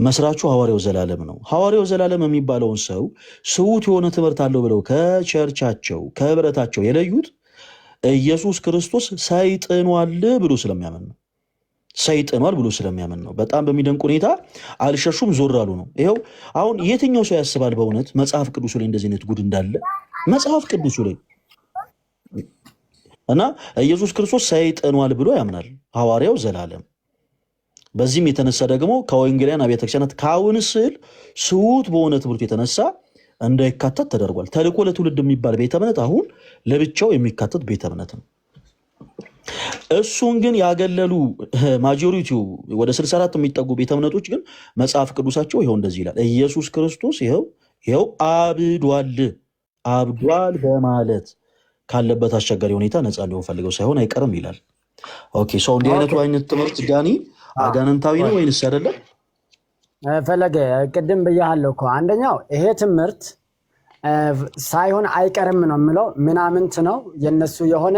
መስራቹ ሐዋርያው ዘላለም ነው። ሐዋርያው ዘላለም የሚባለውን ሰው ስውት የሆነ ትምህርት አለው ብለው ከቸርቻቸው ከህብረታቸው የለዩት ኢየሱስ ክርስቶስ ሰይጥኗል ብሎ ስለሚያምን ነው። ሰይጥኗል ብሎ ስለሚያምን ነው። በጣም በሚደንቅ ሁኔታ አልሸሹም፣ ዞር አሉ ነው። ይኸው አሁን የትኛው ሰው ያስባል በእውነት መጽሐፍ ቅዱሱ ላይ እንደዚህ አይነት ጉድ እንዳለ? መጽሐፍ ቅዱሱ ላይ እና ኢየሱስ ክርስቶስ ሰይጥኗል ብሎ ያምናል ሐዋርያው ዘላለም። በዚህም የተነሳ ደግሞ ከወንጌላውያን አብያተ ክርስቲያናት ካውንስል ስውት በሆነ ትምህርት የተነሳ እንዳይካተት ተደርጓል። ተልእኮ ለትውልድ የሚባል ቤተ እምነት አሁን ለብቻው የሚካተት ቤተ እምነት ነው። እሱን ግን ያገለሉ ማጆሪቲው ወደ 64 የሚጠጉ ቤተ እምነቶች ግን መጽሐፍ ቅዱሳቸው ይኸው እንደዚህ ይላል። ኢየሱስ ክርስቶስ ይኸው አብዷል በማለት ካለበት አስቸጋሪ ሁኔታ ነፃ ሊሆን ፈልገው ሳይሆን አይቀርም ይላል። ኦኬ ሰው እንዲህ አይነት ትምህርት ዳኒ አጋንንታዊ ነው ወይንስ አይደለም? ፈለገ ቅድም ብያለሁ እኮ አንደኛው ይሄ ትምህርት ሳይሆን አይቀርም ነው የምለው። ምናምንት ነው የነሱ የሆነ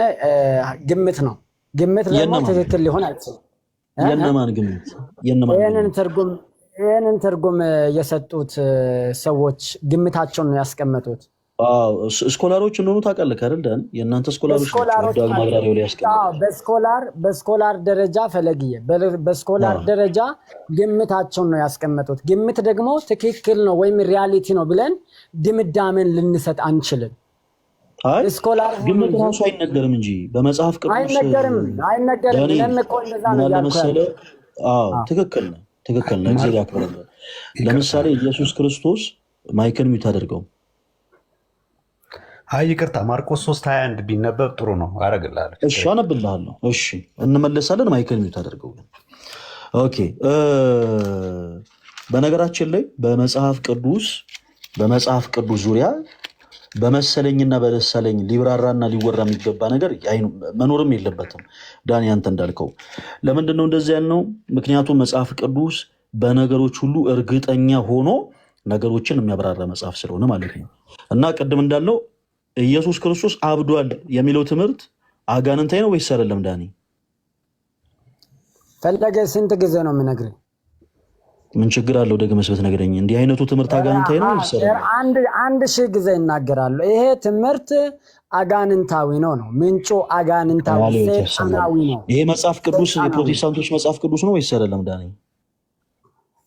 ግምት ነው። ግምት ደግሞ ትክክል ሊሆን አይችልም። የነማን ግምት? ይህንን ትርጉም የሰጡት ሰዎች ግምታቸውን ነው ያስቀመጡት። ስኮላሮች እንደሆኑ ታውቃለህ አይደል ዳን? የእናንተ ስኮላሮች ማብራሪያው ላይ ያስቀመጡት በስኮላር ደረጃ ፈለግዬ በስኮላር ደረጃ ግምታቸውን ነው ያስቀመጡት። ግምት ደግሞ ትክክል ነው ወይም ሪያሊቲ ነው ብለን ድምዳሜን ልንሰጥ አንችልም። አይ ስኮላር ግምት ራሱ አይነገርም እንጂ በመጽሐፍ ቅዱስ አይነገርም። ለምን እኮ እንደዛ ነው ያልኩህ። ትክክል ነው። እግዚአብሔር ያክብረን። ለምሳሌ ኢየሱስ ክርስቶስ ማይክን ሚውት አድርገው። አይ ይቅርታ፣ ማርቆስ 3:21 ቢነበብ ጥሩ ነው። አረግልሃለሁ። እሺ አነብልሃለሁ። እሺ እንመለሳለን። ማይክን ሚውት አድርገው። ኦኬ። በነገራችን ላይ በመጽሐፍ ቅዱስ ዙሪያ በመሰለኝና በደሳለኝ ሊብራራና ሊወራ የሚገባ ነገር መኖርም የለበትም። ዳኒ አንተ እንዳልከው ለምንድን ነው እንደዚህ ያልነው? ምክንያቱም መጽሐፍ ቅዱስ በነገሮች ሁሉ እርግጠኛ ሆኖ ነገሮችን የሚያብራራ መጽሐፍ ስለሆነ ማለት ነው። እና ቅድም እንዳልነው ኢየሱስ ክርስቶስ አብዷል የሚለው ትምህርት አጋንንታዊ ነው ወይስ አይደለም? ዳኒ ፈለገ ስንት ጊዜ ነው የምነግርህ? ምን ችግር አለው? ደግመህ ብትነግረኝ። እንዲህ አይነቱ ትምህርት አጋንንታዊ ነው ወይስ አይደለም? አንድ ሺህ ጊዜ ይናገራሉ። ይሄ ትምህርት አጋንንታዊ ነው። ምንጩ አጋንንታዊ ሰይጣናዊ ነው። ይሄ መጽሐፍ ቅዱስ የፕሮቴስታንቶች መጽሐፍ ቅዱስ ነው ወይስ አይደለም? ዳኒ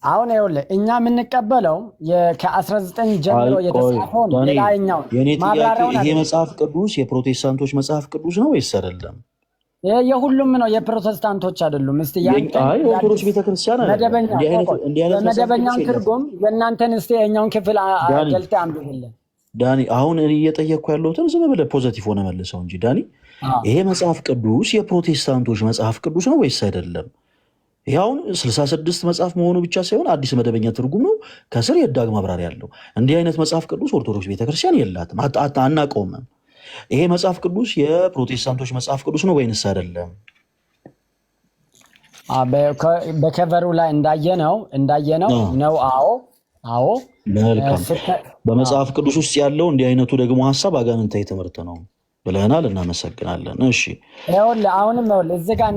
አሁን ይኸውልህ እኛ የምንቀበለው ከ19 ጀምሮ የተጻፈውን ሌላኛው ማብራሪያውን። ይሄ መጽሐፍ ቅዱስ የፕሮቴስታንቶች መጽሐፍ ቅዱስ ነው ወይስ አይደለም? የሁሉም ነው፣ የፕሮቴስታንቶች አይደሉም። እስቲ ኦርቶዶክስ ቤተክርስቲያን በመደበኛው ትርጉም የእናንተን እስቲ የኛውን ክፍል ገልጠህ አንብብልን ዳኒ። አሁን እኔ እየጠየቅኩ ያለሁትን ዝም ብለህ ፖዘቲቭ ሆነ መልሰው እንጂ ዳኒ፣ ይሄ መጽሐፍ ቅዱስ የፕሮቴስታንቶች መጽሐፍ ቅዱስ ነው ወይስ አይደለም? ይኸውን 66 መጽሐፍ መሆኑ ብቻ ሳይሆን አዲስ መደበኛ ትርጉም ነው። ከስር የዳግ ማብራሪያ ያለው እንዲህ አይነት መጽሐፍ ቅዱስ ኦርቶዶክስ ቤተክርስቲያን የላትም፣ አናውቀውም። ይሄ መጽሐፍ ቅዱስ የፕሮቴስታንቶች መጽሐፍ ቅዱስ ነው ወይንስ አይደለም? በከቨሩ ላይ እንዳየነው ነው። አዎ። መልካም። በመጽሐፍ ቅዱስ ውስጥ ያለው እንዲህ አይነቱ ደግሞ ሀሳብ አጋንንታዊ ትምህርት ነው ብለናል። እናመሰግናለን። እሺ አሁንም እዚህ ጋር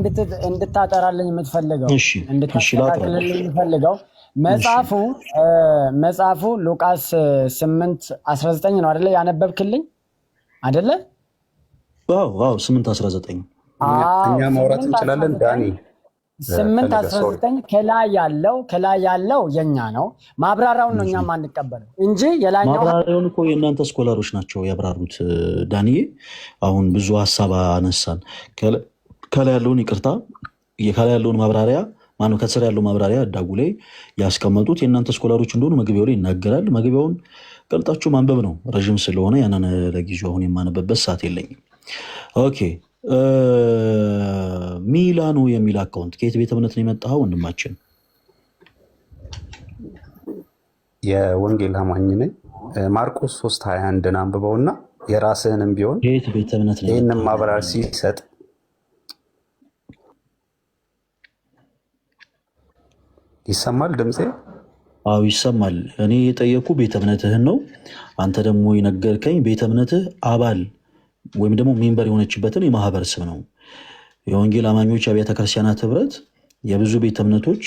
እንድታጠራልኝ የምትፈልገው እንድታጠራልኝ የምትፈልገው መጽሐፉ ሉቃስ 8:19 ነው አይደለ? ያነበብክልኝ አይደለ? ዋው 8:19 እኛ ማውራት እንችላለን ዳኒ። 8:19 ከላይ ያለው የኛ ነው። ማብራሪያውን ነው እኛ ማንቀበለው እንጂ የላኛው ማብራሪያውን እኮ የእናንተ ስኮላሮች ናቸው ያብራሩት። ዳንዬ አሁን ብዙ ሀሳብ አነሳን። ከላይ ያለውን ይቅርታ፣ ከላይ ያለውን ማብራሪያ ማነው ከስር ያለው ማብራሪያ ዳጉ ላይ ያስቀመጡት የእናንተ ስኮላሮች እንደሆኑ መግቢያው ላይ ይናገራል። መግቢያውን ቀልጣችሁ ማንበብ ነው፣ ረዥም ስለሆነ ያንን ለጊዜው አሁን የማነበበት ሰዓት የለኝም። ኦኬ። ሚላኑ የሚል አካውንት ከየት ቤተ እምነት ነው የመጣኸው ወንድማችን? የወንጌል አማኝ ነኝ። ማርቆስ 3:21 አንብበውና የራስህንም ቢሆን ከየት ቤተ እምነት ነው ይህንም ማብራሪያ ሲሰጥ ይሰማል ድምፄ? አዎ ይሰማል። እኔ የጠየኩ ቤተ እምነትህን ነው። አንተ ደግሞ የነገርከኝ ቤተ እምነትህ አባል ወይም ደግሞ ሜምበር የሆነችበትን የማህበር ስም ነው። የወንጌል አማኞች አብያተ ክርስቲያናት ህብረት የብዙ ቤተ እምነቶች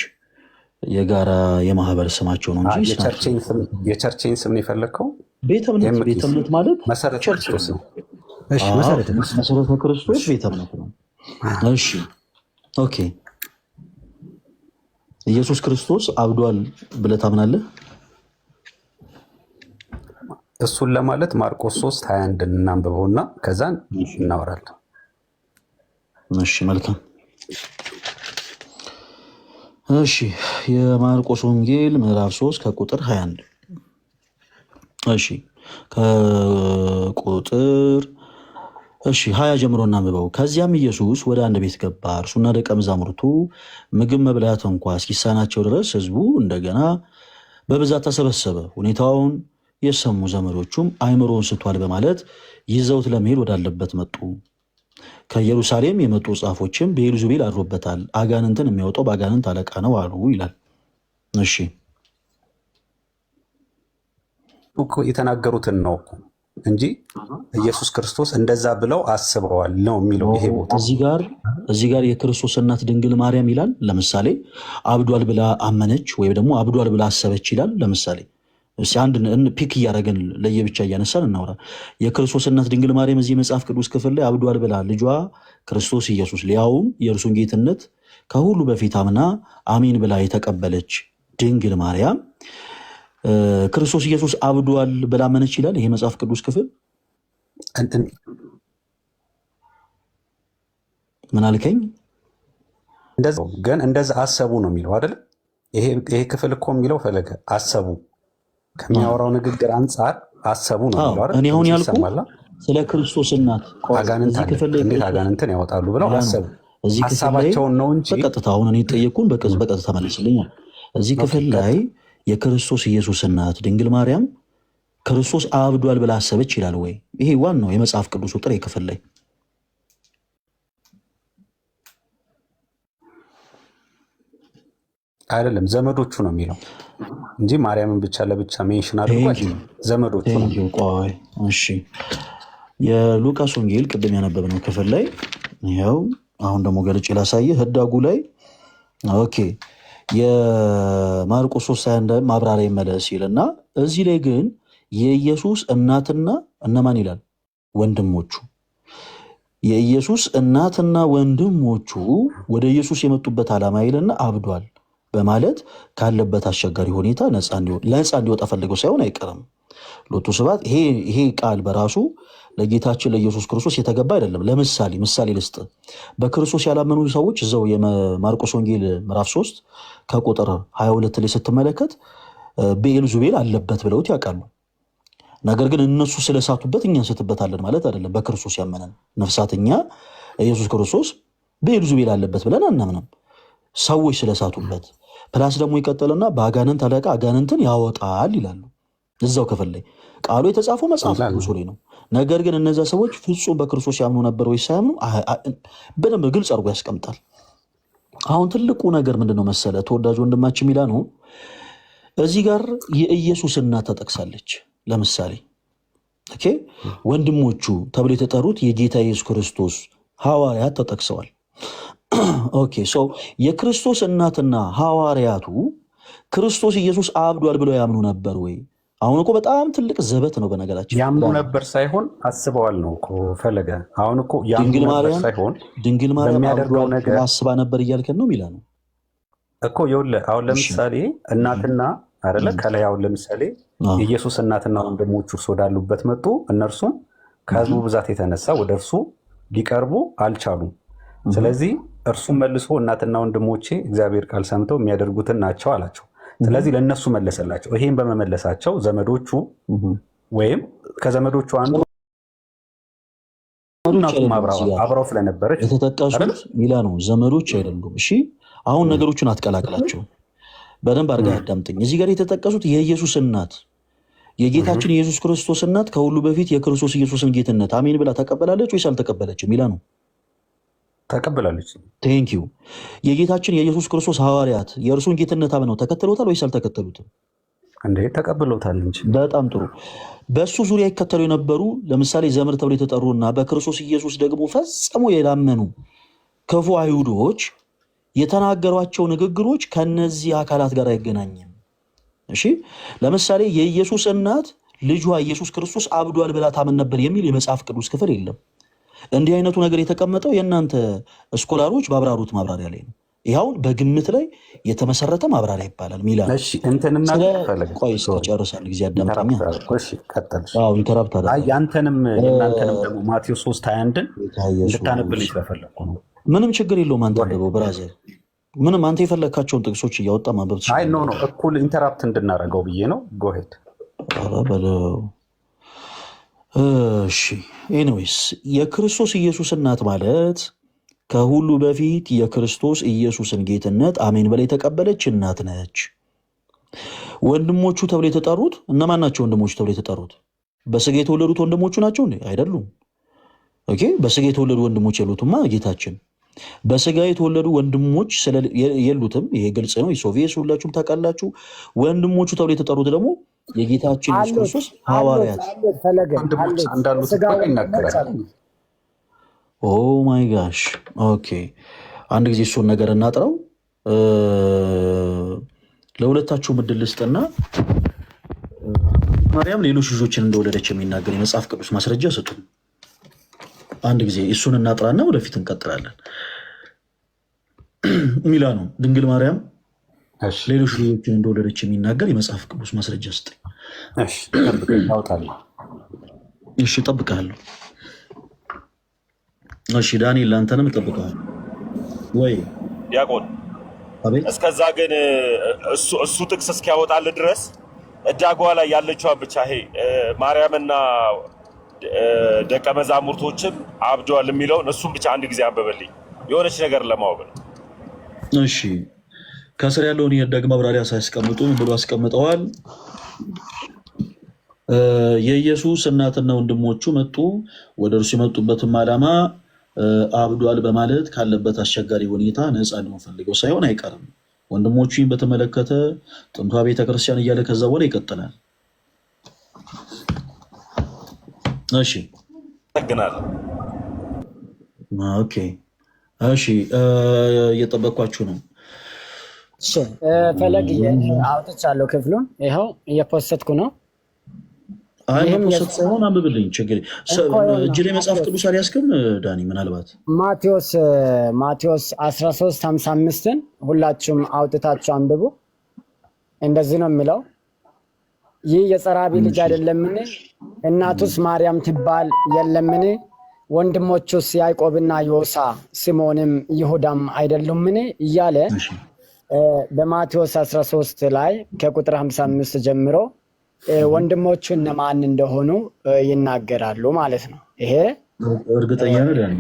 የጋራ የማህበር ስማቸው ነው እንጂ የቸርቼን ስም ነው የፈለግከው? ቤተ እምነት ማለት መሰረተ ክርስቶስ ነው። መሰረተ ክርስቶስ ቤተ እምነት ነው። እሺ ኦኬ። ኢየሱስ ክርስቶስ አብዷል ብለህ ታምናለህ? እሱን ለማለት ማርቆስ 3:21 እናንብበውና ከዛን እናወራለን። እሺ መልካም። እሺ የማርቆስ ወንጌል ምዕራፍ 3 ከቁጥር 21። እሺ ከቁጥር 20 ጀምሮ እናንብበው። ከዚያም ኢየሱስ ወደ አንድ ቤት ገባ። እርሱና ደቀ መዛሙርቱ ምግብ መብላት እንኳ እስኪሳናቸው ድረስ ህዝቡ እንደገና በብዛት ተሰበሰበ። ሁኔታውን የሰሙ ዘመዶቹም አእምሮውን ስቷል በማለት ይዘውት ለመሄድ ወዳለበት መጡ። ከኢየሩሳሌም የመጡ ጻፎችም ብዔልዜቡል አድሮበታል፣ አጋንንትን የሚያወጣው በአጋንንት አለቃ ነው አሉ ይላል። እሺ የተናገሩትን ነው እንጂ ኢየሱስ ክርስቶስ እንደዛ ብለው አስበዋል ነው የሚለው። ይሄ ቦታ እዚህ ጋር የክርስቶስ እናት ድንግል ማርያም ይላል። ለምሳሌ አብዷል ብላ አመነች ወይም ደግሞ አብዷል ብላ አሰበች ይላል። ለምሳሌ አንድ ፒክ እያደረግን ለየብቻ እያነሳን እናውራ። የክርስቶስ እናት ድንግል ማርያም እዚህ መጽሐፍ ቅዱስ ክፍል ላይ አብዷል ብላ ልጇ ክርስቶስ ኢየሱስ ሊያውም የእርሱን ጌትነት ከሁሉ በፊት አምና አሜን ብላ የተቀበለች ድንግል ማርያም ክርስቶስ ኢየሱስ አብዷል ብላ አመነች ይላል ይሄ መጽሐፍ ቅዱስ ክፍል። ምን አልከኝ? ግን እንደዛ አሰቡ ነው የሚለው አይደል? ይሄ ክፍል እኮ የሚለው ፈለገ አሰቡ ከሚያወራው ንግግር አንጻር አሰቡ ነው የሚለው አይደል? እኔ አሁን ያልኩ ስለ ክርስቶስ እናት አጋንንትን ያወጣሉ ብለው አሰቡ። እዚህ ክፍል ላይ ነው እንጂ በቀጥታ አሁን እኔ ጠየቁን በቀጥታ መልስልኛል። እዚህ ክፍል ላይ የክርስቶስ ኢየሱስ እናት ድንግል ማርያም ክርስቶስ አብዷል ብላ አሰበች ይላል ወይ? ይሄ ዋናው የመጽሐፍ ቅዱስ ጥሬ ክፍል ላይ አይደለም፣ ዘመዶቹ ነው የሚለው እንጂ ማርያምን ብቻ ለብቻ ሜንሽን አድርጓል። ዘመዶቹ ነው። ቆይ እሺ፣ የሉቃስ ወንጌል ቅድም ያነበብነው ክፍል ላይ ይኸው አሁን ደግሞ ገልጬ ላሳየህ። ህዳጉ ላይ ኦኬ የማርቆስ 3:21 ማብራሪያ ይመለስ ይልና እዚህ ላይ ግን የኢየሱስ እናትና እነማን ይላል? ወንድሞቹ። የኢየሱስ እናትና ወንድሞቹ ወደ ኢየሱስ የመጡበት ዓላማ ይልና አብዷል በማለት ካለበት አስቸጋሪ ሁኔታ ነፃ እንዲወጣ ፈልገው ሳይሆን አይቀርም። ሎቱ ስብሐት። ይሄ ቃል በራሱ ለጌታችን ለኢየሱስ ክርስቶስ የተገባ አይደለም። ምሳሌ ልስጥ። በክርስቶስ ያላመኑ ሰዎች እዛው የማርቆስ ወንጌል ምዕራፍ 3 ከቁጥር 22 ላይ ስትመለከት ብዔልዜቡል አለበት ብለውት ያውቃሉ። ነገር ግን እነሱ ስለሳቱበት እኛ እንስትበታለን ማለት አይደለም። በክርስቶስ ያመነን ነፍሳት እኛ ኢየሱስ ክርስቶስ ብዔልዜቡል አለበት ብለን አናምንም፣ ሰዎች ስለሳቱበት። ፕላስ ደግሞ ይቀጥልና በአጋንንት አለቃ አጋንንትን ያወጣል ይላሉ። እዛው ክፍል ላይ ቃሉ የተጻፈው መጽሐፍ ቅዱስ ላይ ነው። ነገር ግን እነዛ ሰዎች ፍጹም በክርስቶስ ያምኑ ነበር ወይ ሳያምኑ በደንብ ግልጽ አድርጎ ያስቀምጣል። አሁን ትልቁ ነገር ምንድነው መሰለ ተወዳጅ ወንድማችን ሚላ ነው። እዚህ ጋር የኢየሱስ እናት ተጠቅሳለች። ለምሳሌ ኦኬ ወንድሞቹ ተብሎ የተጠሩት የጌታ ኢየሱስ ክርስቶስ ሐዋርያት ተጠቅሰዋል። ኦኬ ሶ የክርስቶስ እናትና ሐዋርያቱ ክርስቶስ ኢየሱስ አብዷል ብለው ያምኑ ነበር ወይ? አሁን እኮ በጣም ትልቅ ዘበት ነው። በነገራችን ያምኑ ነበር ሳይሆን አስበዋል ነው እኮ ፈለገ። አሁን እኮ ያምኑ ነበር ሳይሆን ድንግል ማርያም የሚያደርገው ነገር አስባ ነበር እያልከን ነው ሚላ ነው እኮ። ይኸውልህ አሁን ለምሳሌ እናትና አይደለ ከላይ አሁን ለምሳሌ የኢየሱስ እናትና ወንድሞቹ እርሱ ወዳሉበት መጡ። እነርሱም ከሕዝቡ ብዛት የተነሳ ወደ እርሱ ሊቀርቡ አልቻሉም። ስለዚህ እርሱም መልሶ እናትና ወንድሞቼ እግዚአብሔር ቃል ሰምተው የሚያደርጉትን ናቸው አላቸው። ስለዚህ ለእነሱ መለሰላቸው። ይሄን በመመለሳቸው ዘመዶቹ ወይም ከዘመዶቹ አንዱ አብረው ስለነበረች የተጠቀሱት ሚላ ነው፣ ዘመዶች አይደሉም። እሺ አሁን ነገሮቹን አትቀላቅላቸው፣ በደንብ አድርገህ አዳምጠኝ። እዚህ ጋር የተጠቀሱት የኢየሱስ እናት የጌታችን የኢየሱስ ክርስቶስ እናት ከሁሉ በፊት የክርስቶስ ኢየሱስን ጌትነት አሜን ብላ ተቀበላለች ወይስ አልተቀበለችም? ሚላ ነው ተቀበላለች። ቴንኪዩ። የጌታችን የኢየሱስ ክርስቶስ ሐዋርያት የእርሱን ጌትነት አምነው ተከተሉታል ወይስ አልተከተሉትም? እንዴ ተቀብለውታል እንጂ። በጣም ጥሩ። በእሱ ዙሪያ ይከተሉ የነበሩ ለምሳሌ ዘመድ ተብሎ የተጠሩና በክርስቶስ ኢየሱስ ደግሞ ፈጽሞ የላመኑ ክፉ አይሁዶች የተናገሯቸው ንግግሮች ከነዚህ አካላት ጋር አይገናኝም። እሺ ለምሳሌ የኢየሱስ እናት ልጇ ኢየሱስ ክርስቶስ አብዷል ብላ ታምን ነበር የሚል የመጽሐፍ ቅዱስ ክፍል የለም። እንዲህ አይነቱ ነገር የተቀመጠው የእናንተ ስኮላሮች ባብራሩት ማብራሪያ ላይ ነው። ይኸውን በግምት ላይ የተመሰረተ ማብራሪያ ይባላል። ሚላ ቆይ ጨርሳል ጊዜ አዳምጠኛ። ኢንተራፕት ያንተንም የእናንተንም ደግሞ ማቴዎስ 3:21 እንድታነብልኝ ስለፈለግኩ ነው። ምንም ችግር የለውም። አንተ አንብበው ብራዘር። ምንም አንተ የፈለግካቸውን ጥቅሶች እያወጣ ማንበብ ትችላለህ። ኖ እኩል ኢንተራፕት እንድናደርገው ብዬ ነው። ጎሄድ በለው። እሺ ኤኒዌይስ የክርስቶስ ኢየሱስ እናት ማለት ከሁሉ በፊት የክርስቶስ ኢየሱስን ጌትነት አሜን በላይ የተቀበለች እናት ነች። ወንድሞቹ ተብሎ የተጠሩት እነማን ናቸው? ወንድሞቹ ተብሎ የተጠሩት በስጋ የተወለዱት ወንድሞቹ ናቸው እንዴ? አይደሉም። ኦኬ በስጋ የተወለዱ ወንድሞች የሉትማ ጌታችን በስጋ የተወለዱ ወንድሞች የሉትም። ይሄ ግልጽ ነው። ሶቪየስ ሁላችሁም ታውቃላችሁ። ወንድሞቹ ተብሎ የተጠሩት ደግሞ የጌታችን ኢየሱስ ክርስቶስ ሐዋርያት እንዳሉት ይናገራል። ኦ ማይ ጋሽ ኦኬ፣ አንድ ጊዜ እሱን ነገር እናጥረው። ለሁለታችሁ ምድል ልስጥና ማርያም ሌሎች ልጆችን እንደወለደች የሚናገር የመጽሐፍ ቅዱስ ማስረጃ ስጡ። አንድ ጊዜ እሱን እናጥራና ወደፊት እንቀጥላለን። ሚላ ነው ድንግል ማርያም ሌሎች ልጆችን እንደወለደች የሚናገር የመጽሐፍ ቅዱስ ማስረጃ ስጥ። እሺ እጠብቅሃለሁ። እሺ ዳንኤል ለአንተንም እጠብቅሃለሁ ወይ ዲያቆን። አቤት። እስከዛ ግን እሱ ጥቅስ እስኪያወጣልህ ድረስ እዳጓ ላይ ያለችዋን ብቻ ይሄ ማርያምና ደቀ መዛሙርቶችም አብደዋል የሚለውን እሱም ብቻ አንድ ጊዜ አንበበልኝ የሆነች ነገር ለማወቅ ነው። እሺ ከስር ያለውን የህዳግ ማብራሪያ ሳያስቀምጡ ብሎ አስቀምጠዋል። የኢየሱስ እናትና ወንድሞቹ መጡ፣ ወደ እርሱ የመጡበትም ዓላማ አብዷል በማለት ካለበት አስቸጋሪ ሁኔታ ነፃ እንዲሆን ፈልገው ሳይሆን አይቀርም። ወንድሞቹን በተመለከተ ጥንቷ ቤተክርስቲያን እያለ ከዛ በኋላ ይቀጥላል። እሺ አመሰግናለሁ። ኦኬ እሺ እየጠበቅኳችሁ ነው። ፈለግ አውጥቻለሁ ክፍሉን ይኸው እየፖስትኩ ነው። አይ መፖስት ሳይሆን አንብብልኝ ችግር እጅ ላይ መጽሐፍ ቅዱስ አልያዝክም ዳኒ? ምናልባት ማቴዎስ 13:55ን ሁላችሁም አውጥታችሁ አንብቡ። እንደዚህ ነው የሚለው፣ ይህ የጸራቢ ልጅ አይደለምን? እናቱስ ማርያም ትባል የለምን? ወንድሞቹስ ያዕቆብና ዮሳ ስምዖንም ይሁዳም አይደሉምን? እያለ በማቴዎስ 13 ላይ ከቁጥር 55 ጀምሮ ወንድሞቹ እነማን እንደሆኑ ይናገራሉ ማለት ነው። ይሄ እርግጠኛ ነህ ዳኒ?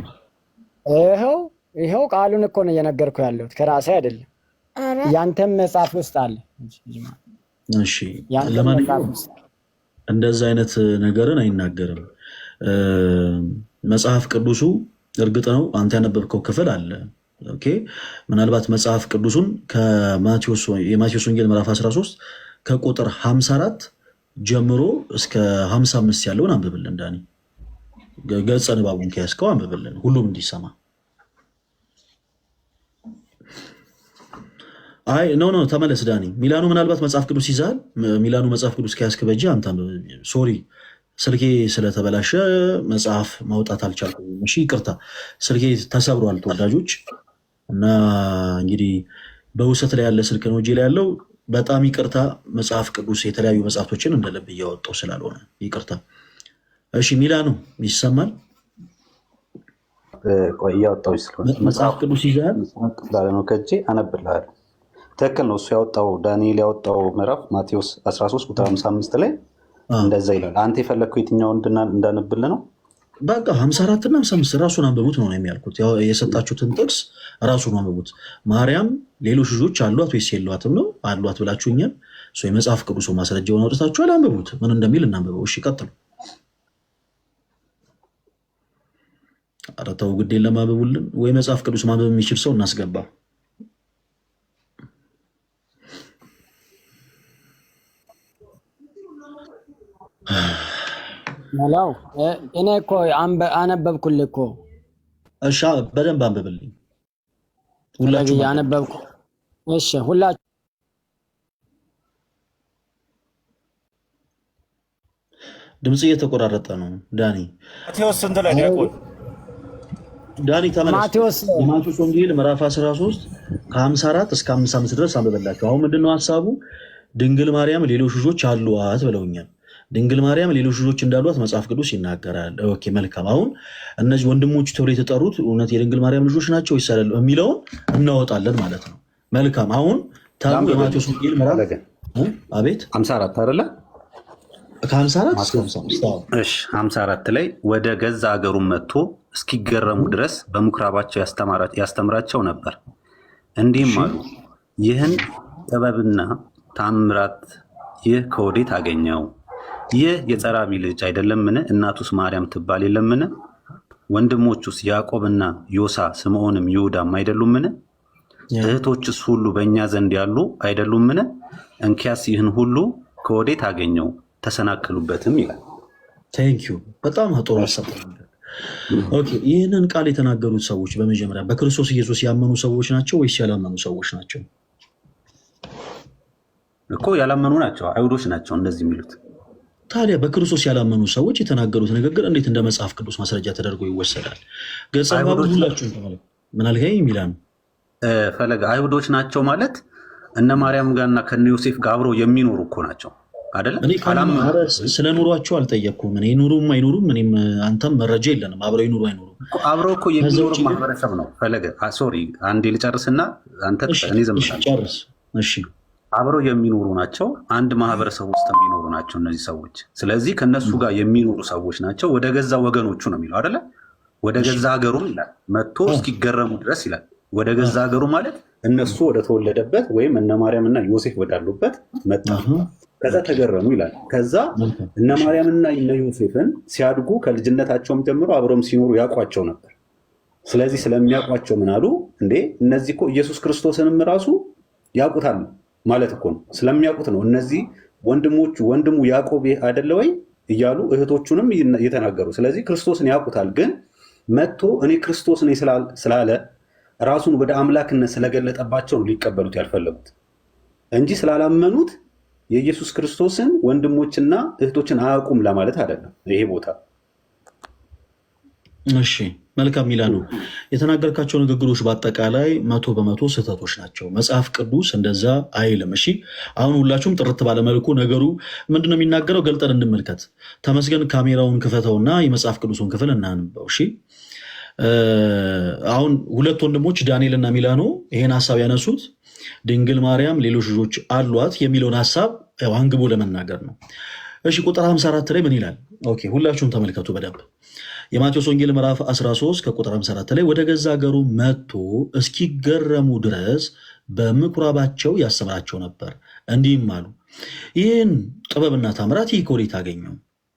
ይኸው ቃሉን እኮ ነው እየነገርኩ ያለሁት ከራሴ አይደለም። ያንተም መጽሐፍ ውስጥ አለ። እሺ ለማንኛውም እንደዛ አይነት ነገርን አይናገርም መጽሐፍ ቅዱሱ። እርግጥ ነው አንተ ያነበብከው ክፍል አለ። ኦኬ ምናልባት መጽሐፍ ቅዱሱን የማቴዎስ ወንጌል ምዕራፍ 13 ከቁጥር 54 ጀምሮ እስከ 55 ያለውን አንብብልን ዳኒ። ገጸ ንባቡን ከያዝከው አንብብልን ሁሉም እንዲሰማ። አይ ኖ ተመለስ ዳኒ። ሚላኑ ምናልባት መጽሐፍ ቅዱስ ይዛል። ሚላኑ መጽሐፍ ቅዱስ ከያዝክ በእጅ አንተ ሶሪ ስልኬ ስለተበላሸ መጽሐፍ ማውጣት አልቻልኩም። እሺ ይቅርታ፣ ስልኬ ተሰብሯል ተወዳጆች። እና እንግዲህ በውሰት ላይ ያለ ስልክ ነው እጄ ላይ ያለው። በጣም ይቅርታ። መጽሐፍ ቅዱስ የተለያዩ መጽሐፍቶችን እንደ ልብ እያወጣው ስላልሆነ ይቅርታ። እሺ ሚላኑ ይሰማል? እያወጣው ስለሆነ መጽሐፍ ቅዱስ ይዛል ነው ከእጄ አነብልሃለሁ። ትክክል ነው። እሱ ያወጣው ዳንኤል ያወጣው ምዕራፍ ማቴዎስ 13 ቁጥር 55 ላይ እንደዛ ይላል። አንተ የፈለግከው የትኛውን እንዳነብልህ ነው? በቃ 54 እና 55 ራሱን አንብቡት ነው የሚያልኩት። የሰጣችሁትን ጥቅስ ራሱን አንብቡት። ማርያም ሌሎች ልጆች አሏት ወይስ የሏትም ነው? አሏት ብላችሁኛል። የመጽሐፍ ቅዱሱ ማስረጃውን አውጥታችኋል፣ አንብቡት። ምን እንደሚል እናንብበው። እሺ ቀጥሉ። ኧረ ተው ግድ የለም አንብቡልን። ወይ መጽሐፍ ቅዱስ ማንበብ የሚችል ሰው እናስገባ። መላው እኔ እኮ አነበብኩልህ እኮ። እሺ በደንብ አንብብልኝ ሁላችሁ አነበብኩ። እሺ ሁላችሁ ድምጽ እየተቆራረጠ ነው ዳኒ። ማቴዎስ ስንት ላይ ዲያቆን ዳኒ? ተመለስ። ማቴዎስ ወንጌል ምዕራፍ 13 ከ54 እስከ 55 ድረስ አንብበላችሁ። አሁን ምንድነው ሀሳቡ? ድንግል ማርያም ሌሎች ልጆች አሏት ብለውኛል። ድንግል ማርያም ሌሎች ልጆች እንዳሏት መጽሐፍ ቅዱስ ይናገራል። ኦኬ መልካም። አሁን እነዚህ ወንድሞቹ ተብሎ የተጠሩት እውነት የድንግል ማርያም ልጆች ናቸው ወይስ አይደለም የሚለውን እናወጣለን ማለት ነው። መልካም። አሁን ታሙ የማቴዎስ ወንጌል ምዕራፍ አቤት 54 አይደለ? ከ54 እስከ 55 እሺ 54 ላይ ወደ ገዛ አገሩን መጥቶ እስኪገረሙ ድረስ በምኩራባቸው ያስተምራቸው ነበር። እንዲህም አሉ፣ ይህን ጥበብና ታምራት ይህ ከወዴት አገኘው? ይህ የጸራቢ ልጅ አይደለምን? እናቱስ ማርያም ትባል የለምን? ወንድሞቹስ ያዕቆብና ዮሳ ስምዖንም ይሁዳም አይደሉምን? እህቶችስ ሁሉ በእኛ ዘንድ ያሉ አይደሉምን? እንኪያስ ይህን ሁሉ ከወዴት አገኘው? ተሰናክሉበትም ይላል። ቴንኪዩ። በጣም ጥሩ ሀሳብ። ኦኬ ይህንን ቃል የተናገሩት ሰዎች በመጀመሪያ በክርስቶስ ኢየሱስ ያመኑ ሰዎች ናቸው ወይስ ያላመኑ ሰዎች ናቸው? እኮ ያላመኑ ናቸው፣ አይሁዶች ናቸው እንደዚህ የሚሉት። ታዲያ በክርስቶስ ያላመኑ ሰዎች የተናገሩት ንግግር እንዴት እንደ መጽሐፍ ቅዱስ ማስረጃ ተደርጎ ይወሰዳል? ገጸ ሁላችሁ ምን አልከኝ? ሚላን ፈለገ አይሁዶች ናቸው ማለት እነ ማርያም ጋርና ከነ ዮሴፍ ጋር አብረው የሚኖሩ እኮ ናቸው። አይደለ? ስለ ኑሯቸው አልጠየቅኩም። እኔ ኑሩም አይኑሩም እኔም አንተም መረጃ የለንም። አብረው ይኑሩ አይኑሩ አብረው እኮ የሚኖር ማህበረሰብ ነው። ፈለገ ሶሪ አንዴ ልጨርስና አንተ እኔ ጨርስ። እሺ አብረው የሚኖሩ ናቸው። አንድ ማህበረሰብ ውስጥ የሚኖሩ ናቸው እነዚህ ሰዎች። ስለዚህ ከነሱ ጋር የሚኖሩ ሰዎች ናቸው። ወደ ገዛ ወገኖቹ ነው የሚለው አይደለ? ወደ ገዛ ሀገሩም ይላል መጥቶ እስኪገረሙ ድረስ ይላል። ወደ ገዛ ሀገሩ ማለት እነሱ ወደ ተወለደበት ወይም እነ ማርያም እና ዮሴፍ ወዳሉበት መጣ። ከዛ ተገረሙ ይላል። ከዛ እነ ማርያምና እነ ዮሴፍን ሲያድጉ ከልጅነታቸውም ጀምሮ አብረውም ሲኖሩ ያውቋቸው ነበር። ስለዚህ ስለሚያውቋቸው ምን አሉ? እንዴ እነዚህ እኮ ኢየሱስ ክርስቶስንም ራሱ ያውቁታል ማለት እኮ ነው። ስለሚያውቁት ነው እነዚህ ወንድሙ ያዕቆብ አይደለ ወይ እያሉ እህቶቹንም እየተናገሩ። ስለዚህ ክርስቶስን ያውቁታል። ግን መጥቶ እኔ ክርስቶስ ነኝ ስላለ ራሱን ወደ አምላክነት ስለገለጠባቸው ነው ሊቀበሉት ያልፈለጉት እንጂ ስላላመኑት የኢየሱስ ክርስቶስን ወንድሞችና እህቶችን አያውቁም ለማለት አይደለም ይሄ ቦታ። እሺ መልካም ሚላኑ፣ የተናገርካቸው ንግግሮች በአጠቃላይ 100% ስህተቶች ናቸው። መጽሐፍ ቅዱስ እንደዛ አይልም። እሺ አሁን ሁላችሁም ጥርት ባለመልኩ ነገሩ ምንድነው የሚናገረው ገልጠን እንመልከት። ተመስገን ካሜራውን ክፈተውና የመጽሐፍ ቅዱሱን ክፍል እናንበው። እሺ አሁን ሁለት ወንድሞች ዳንኤል እና ሚላኖ ይሄን ሀሳብ ያነሱት ድንግል ማርያም ሌሎች ልጆች አሏት የሚለውን ሀሳብ አንግቦ ለመናገር ነው። እሺ ቁጥር 54 ላይ ምን ይላል? ኦኬ ሁላችሁም ተመልከቱ በደንብ። የማቴዎስ ወንጌል ምዕራፍ 13 ከቁጥር 54 ላይ ወደ ገዛ ሀገሩ መጥቶ እስኪገረሙ ድረስ በምኩራባቸው ያስተምራቸው ነበር፣ እንዲህም አሉ፣ ይህን ጥበብና ታምራት ይህ ከወዴት አገኘው?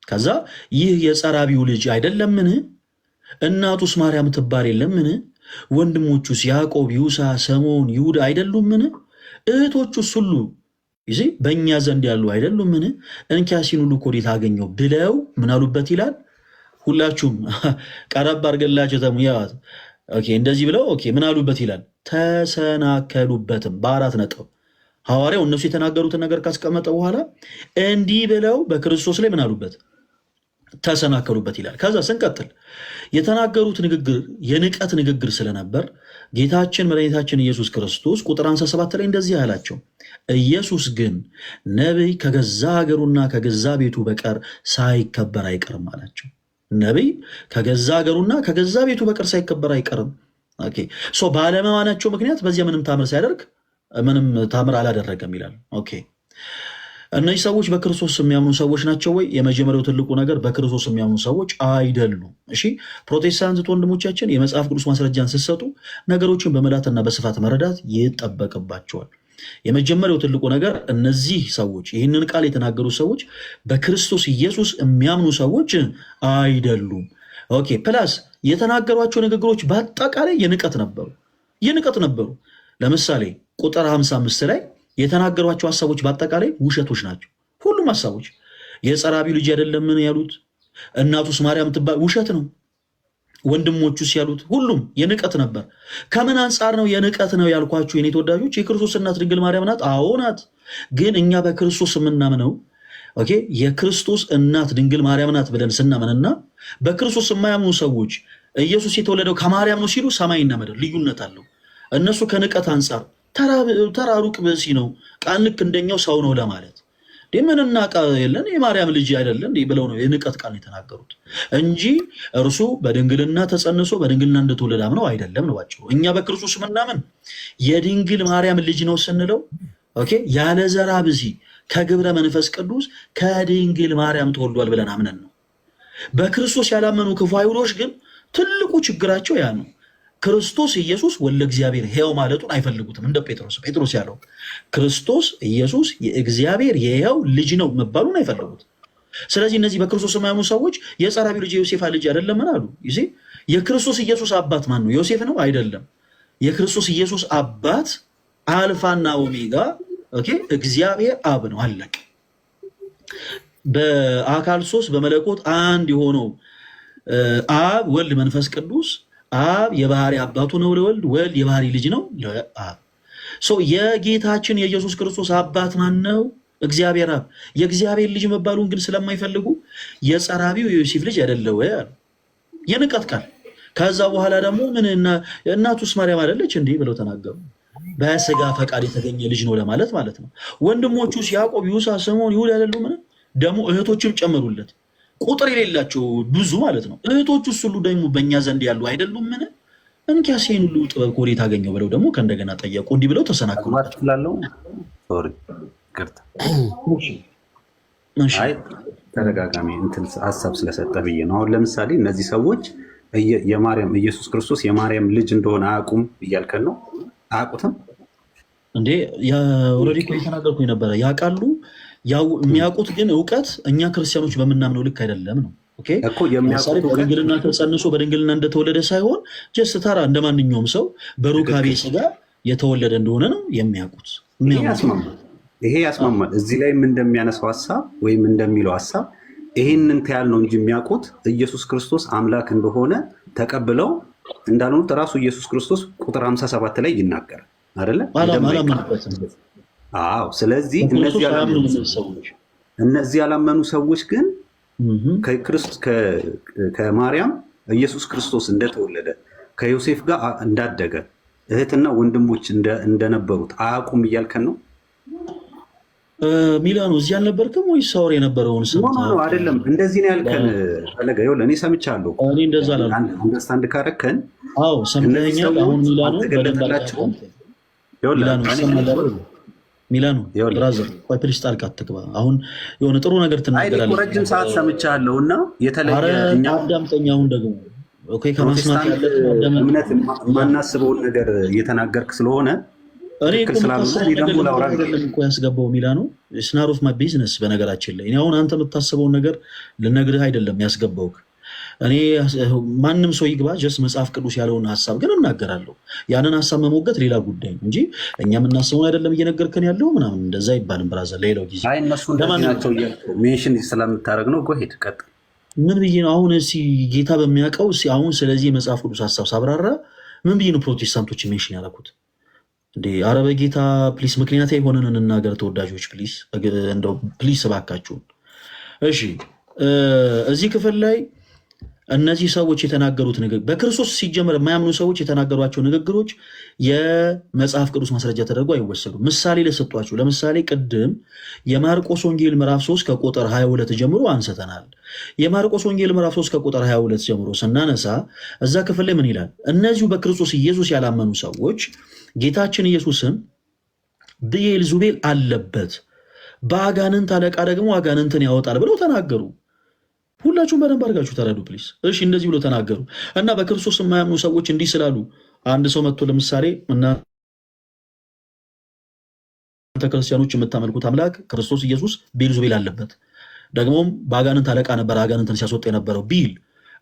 ከዛ ይህ የጸራቢው ልጅ አይደለምን? እናቱስ ማርያም ትባል የለምን? ወንድሞቹስ ያዕቆብ፣ ይሁዳ፣ ስምዖን፣ ይሁዳ አይደሉምን? እህቶቹስ ሁሉ በእኛ ዘንድ ያሉ አይደሉምን? እንኪያሲን ሁሉ ከወዴት አገኘው ብለው ምን አሉበት ይላል። ሁላችሁም ቀረብ አድርገላቸው ተሙያት። እንደዚህ ብለው ምን አሉበት ይላል። ተሰናከሉበትም። በአራት ነጥብ ሐዋርያው እነሱ የተናገሩትን ነገር ካስቀመጠ በኋላ እንዲህ ብለው በክርስቶስ ላይ ምን አሉበት? ተሰናከሉበት ይላል። ከዛ ስንቀጥል የተናገሩት ንግግር የንቀት ንግግር ስለነበር ጌታችን መድኃኒታችን ኢየሱስ ክርስቶስ ቁጥር 57 ላይ እንደዚህ አላቸው፣ ኢየሱስ ግን ነቢይ ከገዛ ሀገሩና ከገዛ ቤቱ በቀር ሳይከበር አይቀርም አላቸው። ነቢይ ከገዛ ሀገሩና ከገዛ ቤቱ በቀር ሳይከበር አይቀርም። ባለመማናቸው ምክንያት በዚያ ምንም ታምር ሲያደርግ ምንም ታምር አላደረገም ይላል። እነዚህ ሰዎች በክርስቶስ የሚያምኑ ሰዎች ናቸው ወይ? የመጀመሪያው ትልቁ ነገር በክርስቶስ የሚያምኑ ሰዎች አይደሉም። እሺ ፕሮቴስታንት ወንድሞቻችን የመጽሐፍ ቅዱስ ማስረጃን ስትሰጡ ነገሮችን በመላትና በስፋት መረዳት ይጠበቅባቸዋል። የመጀመሪያው ትልቁ ነገር እነዚህ ሰዎች ይህንን ቃል የተናገሩ ሰዎች በክርስቶስ ኢየሱስ የሚያምኑ ሰዎች አይደሉም። ፕላስ የተናገሯቸው ንግግሮች በአጠቃላይ የንቀት ነበሩ። ለምሳሌ ቁጥር 55 ላይ የተናገሯቸው ሀሳቦች በአጠቃላይ ውሸቶች ናቸው። ሁሉም ሀሳቦች የጸራቢው ልጅ አይደለምን ያሉት፣ እናቱስ ማርያም ትባል ውሸት ነው። ወንድሞቹስ ያሉት ሁሉም የንቀት ነበር። ከምን አንጻር ነው የንቀት ነው ያልኳችሁ የኔ ተወዳጆች? የክርስቶስ እናት ድንግል ማርያም ናት። አዎ ናት። ግን እኛ በክርስቶስ የምናምነው የክርስቶስ እናት ድንግል ማርያም ናት ብለን ስናምንና በክርስቶስ የማያምኑ ሰዎች ኢየሱስ የተወለደው ከማርያም ነው ሲሉ ሰማይና ምድር ልዩነት አለው። እነሱ ከንቀት አንጻር ተራሩቅ ብእሲ ነው ቃል ልክ እንደኛው ሰው ነው ለማለት ምን እናቃ የለን የማርያም ልጅ አይደለም ብለው ነው የንቀት ቃል የተናገሩት እንጂ እርሱ በድንግልና ተጸንሶ በድንግልና እንደተወለደ አምነው አይደለም ነው ባጭሩ። እኛ በክርስቶስ ምናምን የድንግል ማርያም ልጅ ነው ስንለው ያለ ዘራ ብእሲ ከግብረ መንፈስ ቅዱስ ከድንግል ማርያም ተወልዷል ብለን አምነን ነው። በክርስቶስ ያላመኑ ክፉ አይሁዶች ግን ትልቁ ችግራቸው ያ ነው። ክርስቶስ ኢየሱስ ወልደ እግዚአብሔር ሕያው ማለቱን አይፈልጉትም። እንደ ጴጥሮስ ያለው ክርስቶስ ኢየሱስ የእግዚአብሔር የሕያው ልጅ ነው መባሉን አይፈልጉት። ስለዚህ እነዚህ በክርስቶስ የማያምኑ ሰዎች የጸራቢው ልጅ የዮሴፍ ልጅ አይደለም አሉ። የክርስቶስ ኢየሱስ አባት ማን ነው? ዮሴፍ ነው? አይደለም። የክርስቶስ ኢየሱስ አባት አልፋና ኦሜጋ እግዚአብሔር አብ ነው። አለቅ በአካል ሶስት በመለኮት አንድ የሆነው አብ ወልድ መንፈስ ቅዱስ አብ የባህሪ አባቱ ነው ለወልድ፣ ወልድ የባህሪ ልጅ ነው ለአብ። የጌታችን የኢየሱስ ክርስቶስ አባት ማን ነው? እግዚአብሔር አብ። የእግዚአብሔር ልጅ መባሉን ግን ስለማይፈልጉ የጸራቢው የዮሴፍ ልጅ አይደለ ወይ አሉ። የንቀት ቃል። ከዛ በኋላ ደግሞ ምን እናቱስ ማርያም አይደለች እንዲህ ብለው ተናገሩ። በስጋ ፈቃድ የተገኘ ልጅ ነው ለማለት ማለት ነው። ወንድሞቹስ ያዕቆብ፣ ይሁዳ፣ ስምዖን፣ ይሁዳ አይደሉምን? ደግሞ እህቶችም ጨመሩለት፣ ቁጥር የሌላቸው ብዙ ማለት ነው። እህቶቹስ ሁሉ ደግሞ በእኛ ዘንድ ያሉ አይደሉምን? እንኪያስ ይህን ሁሉ ጥበብ ከወዴት አገኘው ብለው ደግሞ ከእንደገና ጠየቁ። እንዲህ ብለው ተሰናክሉበት። ተደጋጋሚ እንትን ሀሳብ ስለሰጠ ብዬ ነው። አሁን ለምሳሌ እነዚህ ሰዎች የማርያም ኢየሱስ ክርስቶስ የማርያም ልጅ እንደሆነ አያውቁም እያልከን ነው? አያውቁትም እንዴ? ኦልሬዲ እኮ የተናገርኩኝ ነበረ። ያውቃሉ። የሚያውቁት ግን እውቀት እኛ ክርስቲያኖች በምናምነው ልክ አይደለም ነው እኮ ለምሳሌ በድንግልና ተጸንሶ በድንግልና እንደተወለደ ሳይሆን ጀስት ተራ እንደ ማንኛውም ሰው በሩካቤ ስጋ የተወለደ እንደሆነ ነው የሚያውቁት። ይሄ ያስማማል። እዚህ ላይም እንደሚያነሳው ሀሳብ ወይም እንደሚለው ሀሳብ ይህንን ያህል ነው እንጂ የሚያውቁት ኢየሱስ ክርስቶስ አምላክ እንደሆነ ተቀብለው እንዳልሆኑት ራሱ ኢየሱስ ክርስቶስ ቁጥር 57 ላይ ይናገራል አይደለ? አዎ። ስለዚህ እነዚህ ያላመኑ ሰዎች ግን ከማርያም ኢየሱስ ክርስቶስ እንደተወለደ ከዮሴፍ ጋር እንዳደገ እህትና ወንድሞች እንደነበሩት አያውቁም እያልከን ነው? ሚላኑ እዚህ አልነበርክም ወይስ ሳወር የነበረውን ነው? አይደለም፣ እንደዚህ ነው ያልከን። ፈለገ ይኸውልህ፣ እኔ ሰምቻለሁ። እኔ እንደዛ አንደርስታንድ ካረከን አዎ ሰምተኸኛል። አሁን ሚላኑ ተገለጠላቸው። ሚላኑ ብራዘር ቆይ ፕሊስ ጣልቃ አትግባ። አሁን የሆነ ጥሩ ነገር ትናገራለህ። ረጅም ሰዓት ሰምቻለሁ እና የተለየ አዳምጠኝ። አሁን ደግሞ ከመስማት ያለ እምነት የማናስበውን ነገር እየተናገርክ ስለሆነ እኔ እኮ ያስገባው ሚላኑ ስናር ኦፍ ማይ ቢዝነስ። በነገራችን ላይ እኔ አሁን አንተ የምታስበውን ነገር ልነግርህ አይደለም ያስገባው። እኔ ማንም ሰው ይግባ ጀስት መጽሐፍ ቅዱስ ያለውን ሀሳብ ግን እናገራለሁ። ያንን ሀሳብ መሞገት ሌላ ጉዳይ ነው እንጂ እኛ የምናስበውን አይደለም እየነገርከን ያለው ምናምን እንደዛ አይባልም። ብራዘር ሌላው ጊዜ እነሱ ናቸው ሜንሽን ስለምታደርግ ነው። ጎሄድ ቀጥል። ምን ብዬ ነው አሁን ጌታ በሚያውቀው አሁን ስለዚህ የመጽሐፍ ቅዱስ ሀሳብ ሳብራራ ምን ብዬ ነው ፕሮቴስታንቶች ሜንሽን ያደረኩት? እንዴ አረ በጌታ ፕሊስ ምክንያት የሆነን እንናገር ተወዳጆች፣ ፕሊስ እንደው ፕሊስ እባካችሁን። እሺ እዚህ ክፍል ላይ እነዚህ ሰዎች የተናገሩት ንግግር በክርስቶስ ሲጀመር የማያምኑ ሰዎች የተናገሯቸው ንግግሮች የመጽሐፍ ቅዱስ ማስረጃ ተደርጎ አይወሰዱም። ምሳሌ ለሰጧቸው ለምሳሌ ቅድም የማርቆስ ወንጌል ምዕራፍ 3 ከቁጥር 22 ጀምሮ አንስተናል። የማርቆስ ወንጌል ምዕራፍ 3 ከቁጥር 22 ጀምሮ ስናነሳ እዛ ክፍል ላይ ምን ይላል? እነዚሁ በክርስቶስ ኢየሱስ ያላመኑ ሰዎች ጌታችን ኢየሱስም ብዔልዜቡል አለበት፣ በአጋንንት አለቃ ደግሞ አጋንንትን ያወጣል ብለው ተናገሩ። ሁላችሁም በደንብ አድርጋችሁ ተረዱ ፕሊስ። እሺ እንደዚህ ብሎ ተናገሩ እና በክርስቶስ የማያምኑ ሰዎች እንዲህ ስላሉ አንድ ሰው መጥቶ ለምሳሌ እናንተ ክርስቲያኖች የምታመልኩት አምላክ ክርስቶስ ኢየሱስ ብዔልዜቡል አለበት ደግሞም በአጋንንት አለቃ ነበር አጋንንትን ሲያስወጣ የነበረው ቢል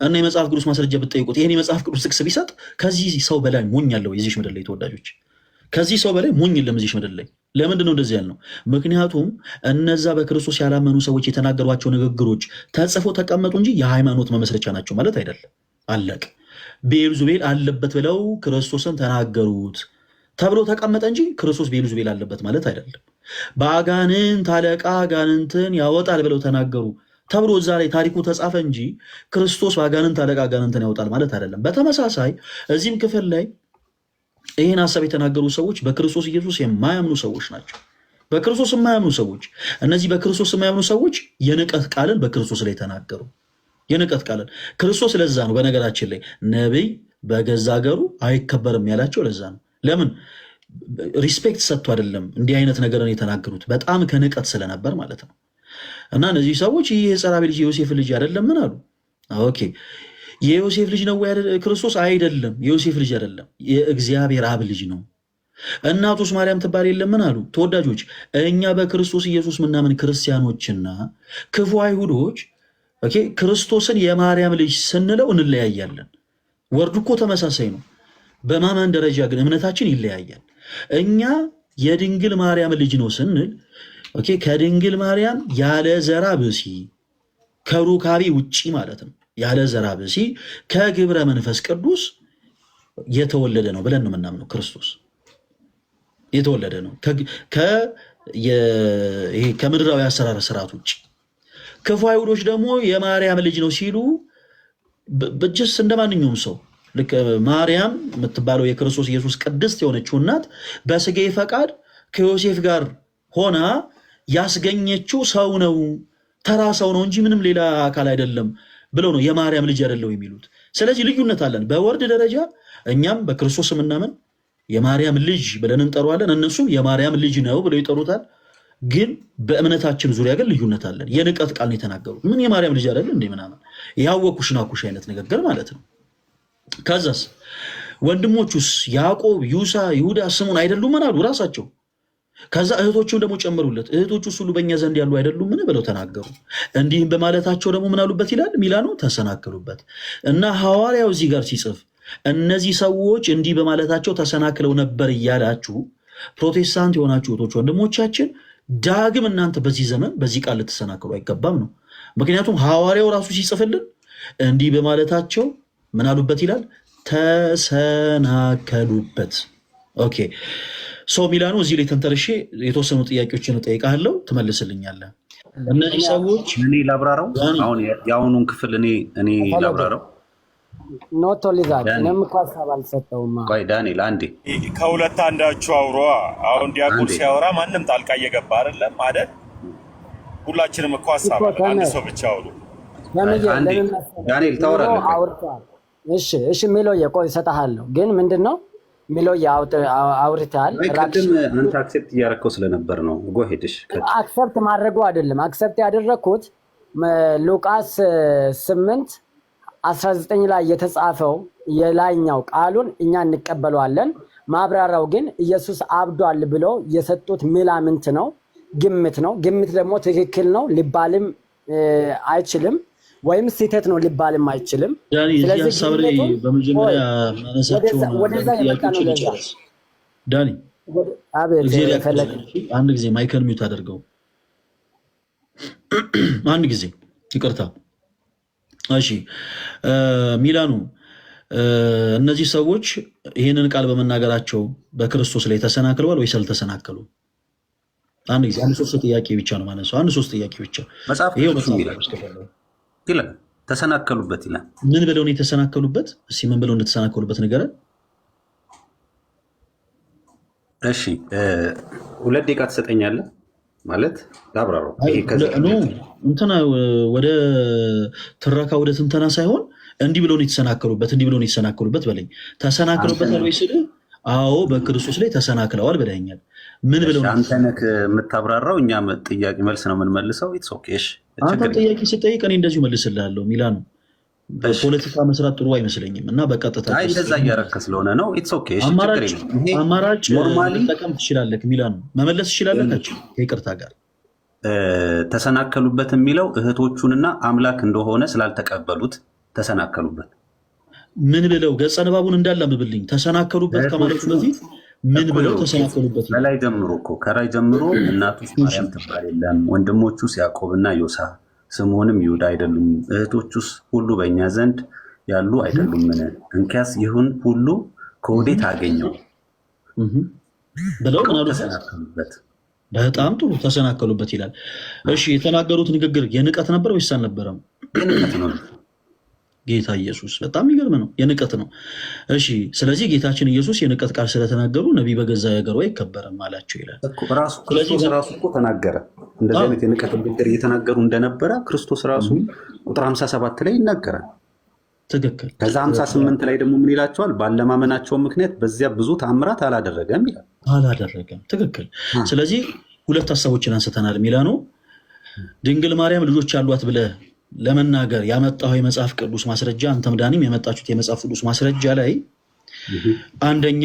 እና የመጽሐፍ ቅዱስ ማስረጃ ብትጠይቁት ይህን የመጽሐፍ ቅዱስ ጥቅስ ቢሰጥ ከዚህ ሰው በላይ ሞኝ ያለው የዚች ምድር ላይ ተወዳጆች፣ ከዚህ ሰው በላይ ሞኝ የለም እዚች ምድር ላይ። ለምንድን ነው እንደዚህ ያልነው? ምክንያቱም እነዛ በክርስቶስ ያላመኑ ሰዎች የተናገሯቸው ንግግሮች ተጽፎ ተቀመጡ እንጂ የሃይማኖት መመስረቻ ናቸው ማለት አይደለም። አለቅ ብዔልዜቡል አለበት ብለው ክርስቶስን ተናገሩት ተብሎ ተቀመጠ እንጂ ክርስቶስ ብዔልዜቡል አለበት ማለት አይደለም። በአጋንንት አለቃ አጋንንትን ያወጣል ብለው ተናገሩ ተብሎ እዛ ላይ ታሪኩ ተጻፈ እንጂ ክርስቶስ በአጋንንት አለቃ አጋንንትን ያወጣል ማለት አይደለም። በተመሳሳይ እዚህም ክፍል ላይ ይህን ሀሳብ የተናገሩ ሰዎች በክርስቶስ ኢየሱስ የማያምኑ ሰዎች ናቸው። በክርስቶስ የማያምኑ ሰዎች እነዚህ በክርስቶስ የማያምኑ ሰዎች የንቀት ቃልን በክርስቶስ ላይ ተናገሩ። የንቀት ቃልን ክርስቶስ ለዛ ነው በነገራችን ላይ ነቢይ በገዛ ሀገሩ አይከበርም ያላቸው ለዛ ነው። ለምን ሪስፔክት ሰጥቶ አይደለም እንዲህ አይነት ነገርን የተናገሩት፣ በጣም ከንቀት ስለነበር ማለት ነው። እና እነዚህ ሰዎች ይህ የጸራቢ ልጅ የዮሴፍ ልጅ አይደለም ምን አሉ? ኦኬ የዮሴፍ ልጅ ነው ክርስቶስ? አይደለም የዮሴፍ ልጅ አይደለም፣ የእግዚአብሔር አብ ልጅ ነው። እናቱስ ማርያም ትባል የለም ምን አሉ? ተወዳጆች እኛ በክርስቶስ ኢየሱስ ምናምን ክርስቲያኖችና ክፉ አይሁዶች ክርስቶስን የማርያም ልጅ ስንለው እንለያያለን። ወርዱ እኮ ተመሳሳይ ነው። በማመን ደረጃ ግን እምነታችን ይለያያል። እኛ የድንግል ማርያም ልጅ ነው ስንል ከድንግል ማርያም ያለ ዘራ ብሲ ከሩካቤ ውጪ ማለት ነው። ያለ ዘራ ብሲ ከግብረ መንፈስ ቅዱስ የተወለደ ነው ብለን ነው የምናምነው። ክርስቶስ የተወለደ ነው ከምድራዊ አሰራር ስርዓት ውጭ። ክፉ አይሁዶች ደግሞ የማርያም ልጅ ነው ሲሉ በጀስ እንደ ማንኛውም ሰው ልክ ማርያም የምትባለው የክርስቶስ ኢየሱስ ቅድስት የሆነችው እናት በስጋዬ ፈቃድ ከዮሴፍ ጋር ሆና ያስገኘችው ሰው ነው፣ ተራ ሰው ነው እንጂ ምንም ሌላ አካል አይደለም ብለው ነው የማርያም ልጅ አይደለው የሚሉት። ስለዚህ ልዩነት አለን። በወርድ ደረጃ እኛም በክርስቶስ የምናምን የማርያም ልጅ ብለን እንጠራዋለን፣ እነሱም የማርያም ልጅ ነው ብለው ይጠሩታል። ግን በእምነታችን ዙሪያ ግን ልዩነት አለን። የንቀት ቃል ነው የተናገሩት። ምን የማርያም ልጅ አይደል እንዴ ምናምን ያወኩሽ ናኩሽ አይነት ንግግር ማለት ነው። ከዛስ ወንድሞቹስ ያዕቆብ፣ ዩሳ፣ ይሁዳ ስሙን አይደሉም ምን አሉ ራሳቸው። ከዛ እህቶቹም ደግሞ ጨመሩለት፣ እህቶቹስ ሁሉ በእኛ ዘንድ ያሉ አይደሉም ምን ብለው ተናገሩ። እንዲህም በማለታቸው ደግሞ ምን አሉበት ይላል ሚላኑ ተሰናክሉበት። እና ሐዋርያው እዚህ ጋር ሲጽፍ እነዚህ ሰዎች እንዲህ በማለታቸው ተሰናክለው ነበር እያላችሁ ፕሮቴስታንት የሆናችሁ እህቶች ወንድሞቻችን ዳግም እናንተ በዚህ ዘመን በዚህ ቃል ልትሰናክሉ አይገባም ነው። ምክንያቱም ሐዋርያው ራሱ ሲጽፍልን እንዲህ በማለታቸው ምን አሉበት ይላል ተሰናከሉበት። ኦኬ ሰው ሚላኑ እዚህ ላይ ተንተርሼ የተወሰኑ ጥያቄዎችን እጠይቃለሁ ትመልስልኛለህ። እነዚህ ሰዎች እኔ ላብራራው፣ አሁን የአሁኑን ክፍል እኔ ላብራራው። ኖቶ ሊዛት እኔም እኮ ሀሳብ አልሰጠውም። ቆይ ዳንኤል አንዴ ከሁለት አንዳችሁ አውሯ። አሁን ዲያቆን ሲያወራ ማንም ጣልቃ እየገባ አይደለም አይደል? ሁላችንም እኮ ሀሳብ አንድ ሰው ብቻ አውሩ። ዳንኤል ታወራለህ። እሺ ሚሎዬ ቆይ እሰጥሃለሁ። ግን ምንድነው ሚሎዬ አውርተሃል። ቅድም አንተ አክሴፕት እያደረከው ስለነበር ነው። ጎ ሄድሽ አክሰፕት ማድረጉ አይደለም። አክሰፕት ያደረኩት ሉቃስ 8:19 ላይ የተጻፈው የላይኛው ቃሉን እኛ እንቀበለዋለን። ማብራሪያው ግን ኢየሱስ አብዷል ብሎ የሰጡት ምላምንት ነው፣ ግምት ነው። ግምት ደግሞ ትክክል ነው ሊባልም አይችልም፣ ወይም ስህተት ነው ሊባልም አይችልም። ስለዚህ በመጀመሪያ ዳኒ አንድ ጊዜ ማይክል ሚውት አድርገው። አንድ ጊዜ ይቅርታ። እሺ ሚላኑ እነዚህ ሰዎች ይህንን ቃል በመናገራቸው በክርስቶስ ላይ ተሰናክለዋል ወይስ አልተሰናከሉም? አንድ ጊዜ አንድ ሶስት ጥያቄ ብቻ ነው ማለት ነው። አንድ ሶስት ጥያቄ ብቻ ይላል ተሰናከሉበት ይላል። ምን ብለው ነው የተሰናከሉበት? እስኪ ምን ብለው እንደተሰናከሉበት ንገረን። እሺ 2 ደቂቃ ትሰጠኛለህ ማለት ላብራራው። እንትና ወደ ትረካ ወደ ትንተና ሳይሆን እንዲህ ብለው ነው የተሰናከሉበት፣ እንዲህ ብለው ነው የተሰናከሉበት በለኝ። ተሰናክሉበታል ወይ ስልህ አዎ በክርስቶስ ላይ ተሰናክለዋል ብለኸኛል። ምን ብለው ነው አንተ ነህ የምታብራራው? እኛ ጥያቄ መልስ ነው የምንመልሰው። ኢትስ ኦኬ። እሺ አንተ ጥያቄ ስጠይቅ እኔ እንደዚሁ መልስልሃለሁ። ሚላኑ ፖለቲካ መስራት ጥሩ አይመስለኝም እና በቀጥታ አይ እንደዛ እያረከ ስለሆነ ነው። ኢትስ ኦኬ። እሺ አማራጭ መጠቀም ትችላለህ። ሚላኑ መመለስ ትችላለህ ከይቅርታ ጋር። ተሰናከሉበት የሚለው እህቶቹንና አምላክ እንደሆነ ስላልተቀበሉት ተሰናከሉበት። ምን ብለው ገጸ ንባቡን እንዳላምብልኝ ተሰናከሉበት ከማለቱ በፊት ምን ብለው ተሰናከሉበት? ከላይ ጀምሮ እኮ ከላይ ጀምሮ እናቱስ ማርያም ትባል የለም፣ ወንድሞቹስ ያዕቆብና ዮሳ ስምዖንም ይሁዳ አይደሉም? እህቶቹስ ሁሉ በእኛ ዘንድ ያሉ አይደሉምን? እንኪያስ ይሁን ሁሉ ከወዴት አገኘው ብለው ተሰናከሉበት። በጣም ጥሩ ተሰናከሉበት ይላል። እሺ የተናገሩት ንግግር የንቀት ነበር ወይስ አልነበረም? የንቀት ነው። ጌታ ኢየሱስ በጣም የሚገርም ነው። የንቀት ነው። እሺ ስለዚህ ጌታችን ኢየሱስ የንቀት ቃል ስለተናገሩ ነቢይ በገዛ ሀገሩ አይከበርም አላቸው ይላል። ክርስቶስ ራሱ እኮ ተናገረ። እንደዚህ አይነት የንቀት ንግግር እየተናገሩ እንደነበረ ክርስቶስ ራሱ ቁጥር 57 ላይ ይናገራል። ትክክል። ከዛ 58 ላይ ደግሞ ምን ይላቸዋል? ባለማመናቸው ምክንያት በዚያ ብዙ ተአምራት አላደረገም ይላል። አላደረገም። ትክክል። ስለዚህ ሁለት ሀሳቦችን አንስተናል። ሚላኖ ድንግል ማርያም ልጆች አሏት ብለህ ለመናገር ያመጣው የመጽሐፍ ቅዱስ ማስረጃ፣ አንተም ዳኒም የመጣችሁት የመጽሐፍ ቅዱስ ማስረጃ ላይ አንደኛ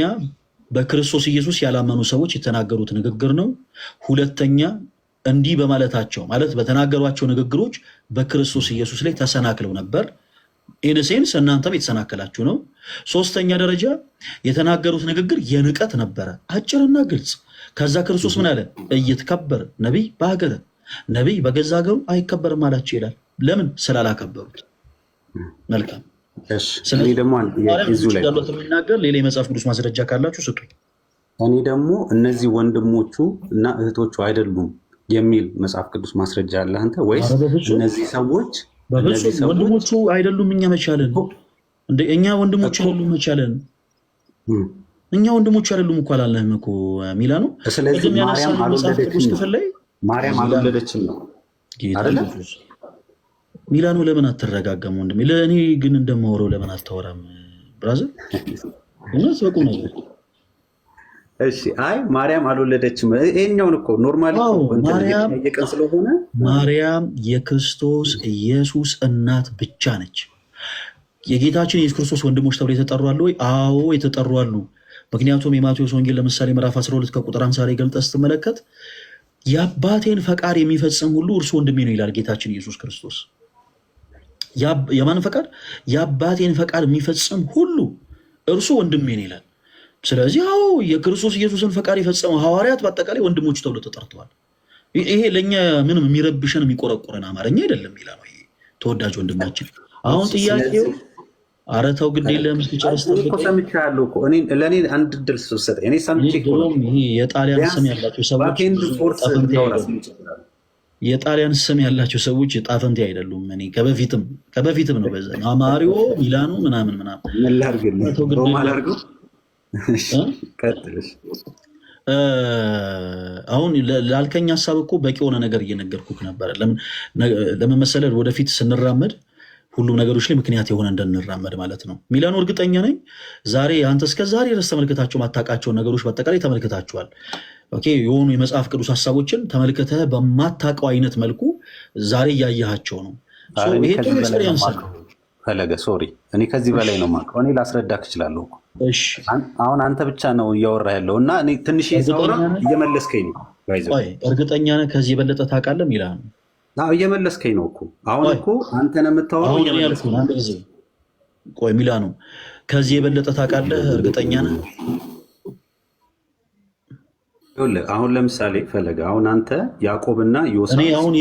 በክርስቶስ ኢየሱስ ያላመኑ ሰዎች የተናገሩት ንግግር ነው። ሁለተኛ እንዲህ በማለታቸው ማለት በተናገሯቸው ንግግሮች በክርስቶስ ኢየሱስ ላይ ተሰናክለው ነበር። ኢንሴንስ እናንተም የተሰናከላችሁ ነው። ሶስተኛ ደረጃ የተናገሩት ንግግር የንቀት ነበረ፣ አጭርና ግልጽ። ከዛ ክርስቶስ ምን አለ? እይትከበር ነቢይ በሀገረ፣ ነቢይ በገዛ ሀገሩ አይከበርም አላቸው ይላል። ለምን? ስላላከበሩት። መልካም። እኔ ደግሞ የሚናገር ሌላ የመጽሐፍ ቅዱስ ማስረጃ ካላችሁ ስጡኝ። እኔ ደግሞ እነዚህ ወንድሞቹ እና እህቶቹ አይደሉም የሚል መጽሐፍ ቅዱስ ማስረጃ አለ አንተ ወይስ እነዚህ ሰዎች ወንድሞቹ አይደሉም እኛ መቻለን? እንደ እኛ ወንድሞች አይደሉም መቻለን እኛ ወንድሞች አይደሉም እኮ አላለህም እኮ ሚላኑ። ስለዚህ ማርያም አልወለደችም ነው አይደለ? ሚላኑ ለምን አትረጋጋም ወንድሜ? ለእኔ ግን እንደማወራው ለምን አታወራም ብራዘር? እውነት በቁም ነገር እሺ። አይ ማርያም አልወለደችም። ይሄኛውን እኮ ኖርማሊ የቀን ስለሆነ ማርያም የክርስቶስ ኢየሱስ እናት ብቻ ነች። የጌታችን የኢየሱስ ክርስቶስ ወንድሞች ተብሎ የተጠሩ አሉ ወይ? አዎ የተጠሩ አሉ። ምክንያቱም የማቴዎስ ወንጌል ለምሳሌ ምዕራፍ 12 ከቁጥር 50 ላይ ገልጠህ ስትመለከት የአባቴን ፈቃድ የሚፈጽም ሁሉ እርሱ ወንድሜ ነው ይላል ጌታችን ኢየሱስ ክርስቶስ። የማን ፈቃድ? የአባቴን ፈቃድ የሚፈጽም ሁሉ እርሱ ወንድሜ ነው ይላል። ስለዚህ አዎ የክርስቶስ ኢየሱስን ፈቃድ የፈጸሙ ሐዋርያት በአጠቃላይ ወንድሞቹ ተብሎ ተጠርተዋል። ይሄ ለእኛ ምንም የሚረብሸን የሚቆረቆረን አማርኛ አይደለም ይላል ተወዳጅ ወንድማችን። አሁን ጥያቄው ኧረ ተው ግድ የለም እስኪጨርስ ሰምቻለሁ እኮ ለእኔ አንድ ድል ሰጠኝ። እኔ ሰምቼ ይሄ የጣሊያን ስም ያላቸው ሰዎች የጣሊያን ስም ያላቸው ሰዎች ጣፈንቴ አይደሉም። እኔ ከበፊትም ነው በዛ አማሪዮ ሚላኑ ምናምን አሁን ላልከኝ ሀሳብ እኮ በቂ የሆነ ነገር እየነገርኩህ ነበረ። ለምን መሰለህ ወደፊት ስንራመድ ሁሉም ነገሮች ላይ ምክንያት የሆነ እንድንራመድ ማለት ነው። ሚላኑ እርግጠኛ ነኝ ዛሬ አንተ እስከ ዛሬ ድረስ ተመልክታቸው ማታውቃቸውን ነገሮች በአጠቃላይ ተመልክታቸዋል። የሆኑ የመጽሐፍ ቅዱስ ሀሳቦችን ተመልክተህ በማታውቀው አይነት መልኩ ዛሬ እያየሃቸው ነው። ይሄ ጥሩ ኤክስፔሪየንስ ነው። ፈለገ ሶሪ፣ እኔ ከዚህ በላይ ነው የማውቀው። እኔ ላስረዳህ እችላለሁ። አሁን አንተ ብቻ ነው እያወራ ያለው እና እኔ ትንሽ ሳወራ እየመለስከኝ ነው። እርግጠኛ ነህ ከዚህ የበለጠ ታውቃለህ ሚላኑ? እየመለስከኝ ነው እኮ አሁን እኮ አንተ ነው የምታወራው። አንድ ጊዜ ቆይ ሚላኑ፣ ከዚህ የበለጠ ታውቃለህ እርግጠኛ ነህ? አሁን ለምሳሌ ፈለገ አሁን አንተ ያዕቆብና ዮሴፍ እኔ አሁን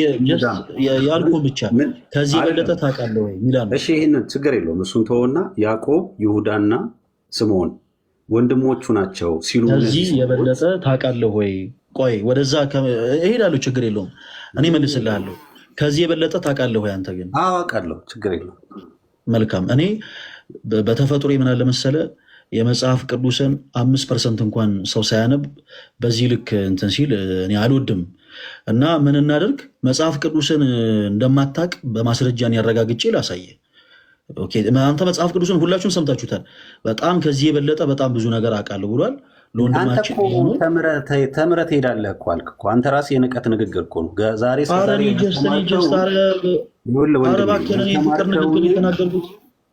ያልኩህ ብቻ ከዚህ የበለጠ ታውቃለህ ወይ ሚላኑ? እሺ ይሄንን ችግር የለውም እሱን ተወውና ያዕቆብ ይሁዳና ስምዖን ወንድሞቹ ናቸው ሲሉ ከዚህ የበለጠ ታውቃለህ ወይ? ቆይ ወደዛ እሄዳለሁ፣ ችግር የለውም እኔ መልስልሃለሁ። ከዚህ የበለጠ ታውቃለህ ወይ አንተ? ግን አውቃለሁ፣ ችግር የለውም። መልካም። እኔ በተፈጥሮ ምን አለ መሰለህ የመጽሐፍ ቅዱስን 5% እንኳን ሰው ሳያነብ በዚህ ልክ እንትን ሲል እኔ አልወድም። እና ምን እናደርግ መጽሐፍ ቅዱስን እንደማታውቅ በማስረጃን ያረጋግጬ ላሳየ። አንተ መጽሐፍ ቅዱስን ሁላችሁም ሰምታችሁታል። በጣም ከዚህ የበለጠ በጣም ብዙ ነገር አውቃለሁ ብሏል ለወንድማችን። ተምረህ ትሄዳለህ እኮ አልክ እኮ አንተ ራስህ የንቀት ንግግር እኮ ነው ዛሬ ፍቅር ንግግር የተናገርኩት።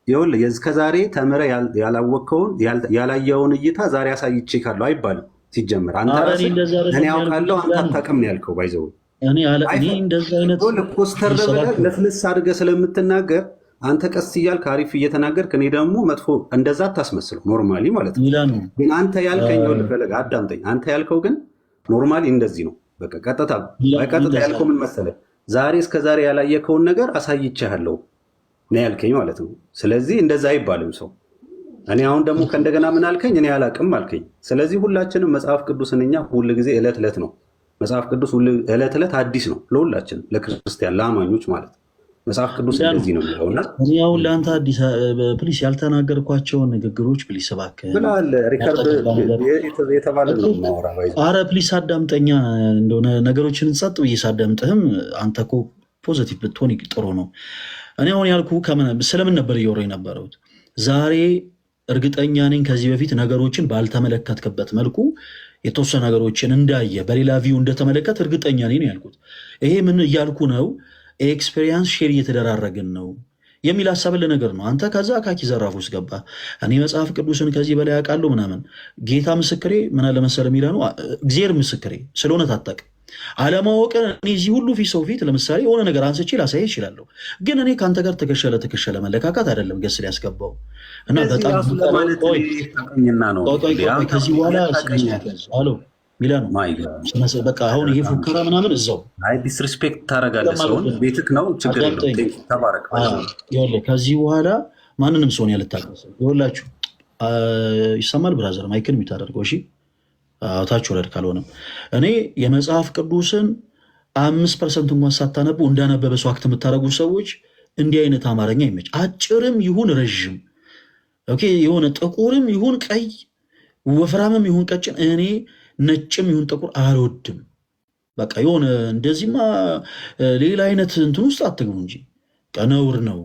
ይኸውልህ እስከዛሬ ተምረህ ያላወቅከውን ያላየኸውን እይታ ዛሬ አሳይቼ ካለው አይባልም። ሲጀምር አንተ ራስህ እኔ አውቃለሁ አንተ አታውቅም ነው ያልከው። ባይዘው ኮስተር ብለህ ለፍልስ አድርገህ ስለምትናገር አንተ ቀስ እያልክ አሪፍ እየተናገርክ እኔ ደግሞ መጥፎ እንደዛ አታስመስለው። ኖርማሊ ማለት ነው። ግን አንተ ያልከኝ ፈለገ አዳምጠኝ። አንተ ያልከው ግን ኖርማሊ እንደዚህ ነው። በቃ ቀጥታ ያልከው ምን መሰለህ ዛሬ እስከዛሬ ያላየከውን ነገር አሳይቼሃለሁ ነው ያልከኝ ማለት ነው። ስለዚህ እንደዛ አይባልም ሰው። እኔ አሁን ደግሞ ከእንደገና ምን አልከኝ? እኔ አላቅም አልከኝ። ስለዚህ ሁላችንም መጽሐፍ ቅዱስን እኛ ሁል ጊዜ ዕለት ዕለት ነው መጽሐፍ ቅዱስ ዕለት ዕለት አዲስ ነው ለሁላችን፣ ለክርስቲያን ለአማኞች ማለት ነው። መጽሐፍ ቅዱስ እንደዚህ ነው የሚለውና እኔ አሁን ለአንተ አዲስ ፕሊስ ያልተናገርኳቸውን ንግግሮች ፕሊስ እባክህ የተባለ ነው ማውራ። ኧረ ፕሊስ አዳምጠኛ እንደሆነ ነገሮችን ጸጥ ብዬ ሳዳምጥህም አንተ እኮ ፖዘቲቭ ብትሆን ጥሩ ነው። እኔ አሁን ያልኩ ስለምን ነበር እያወራሁ የነበረው? ዛሬ እርግጠኛ ነኝ ከዚህ በፊት ነገሮችን ባልተመለከትክበት መልኩ የተወሰኑ ነገሮችን እንዳየ በሌላ ቪው እንደተመለከት እርግጠኛ ነኝ ነው ያልኩት። ይሄ ምን እያልኩ ነው? ኤክስፔሪንስ ሼር እየተደራረግን ነው የሚል ሀሳብ ነገር ነው። አንተ ከዛ አካኪ ዘራፍ ውስጥ ገባ። እኔ መጽሐፍ ቅዱስን ከዚህ በላይ አውቃለሁ ምናምን። ጌታ ምስክሬ ምን አለ መሰለህ ሚላኑ፣ እግዚአብሔር ምስክሬ ስለሆነ ታጠቅ አለማወቅን እኔ እዚህ ሁሉ ፊት ሰው ፊት ለምሳሌ የሆነ ነገር አንስቼ ላሳይ ይችላለሁ። ግን እኔ ከአንተ ጋር ትከሻለ መለካካት አይደለም ገስ ሊያስገባው እና በጣም ከዚህ በኋላ አሎ ሚላኑ በቃ አሁን ይሄ ፉከራ ምናምን እዛው ዲስሪስፔክት ታደርጋለህ ሰውን። ቤትክ ነው ችግር የለውም። ተባረክ። ከዚህ በኋላ ማንንም ሰውን ያልታቀሰ ይኸውላችሁ ይሰማል። ብራዘር ማይክን የሚታደርገው እሺ ታች ወረድ ካልሆነም እኔ የመጽሐፍ ቅዱስን 5% እንኳን ሳታነቡ እንዳነበበ ሰው አክት የምታደርጉ ሰዎች እንዲህ አይነት አማርኛ ይመች። አጭርም ይሁን ረዥም ኦኬ የሆነ ጥቁርም ይሁን ቀይ ወፍራምም ይሁን ቀጭን እኔ ነጭም ይሁን ጥቁር አልወድም። በቃ የሆነ እንደዚህማ ሌላ አይነት እንትን ውስጥ አትግቡ እንጂ ቀነውር ነው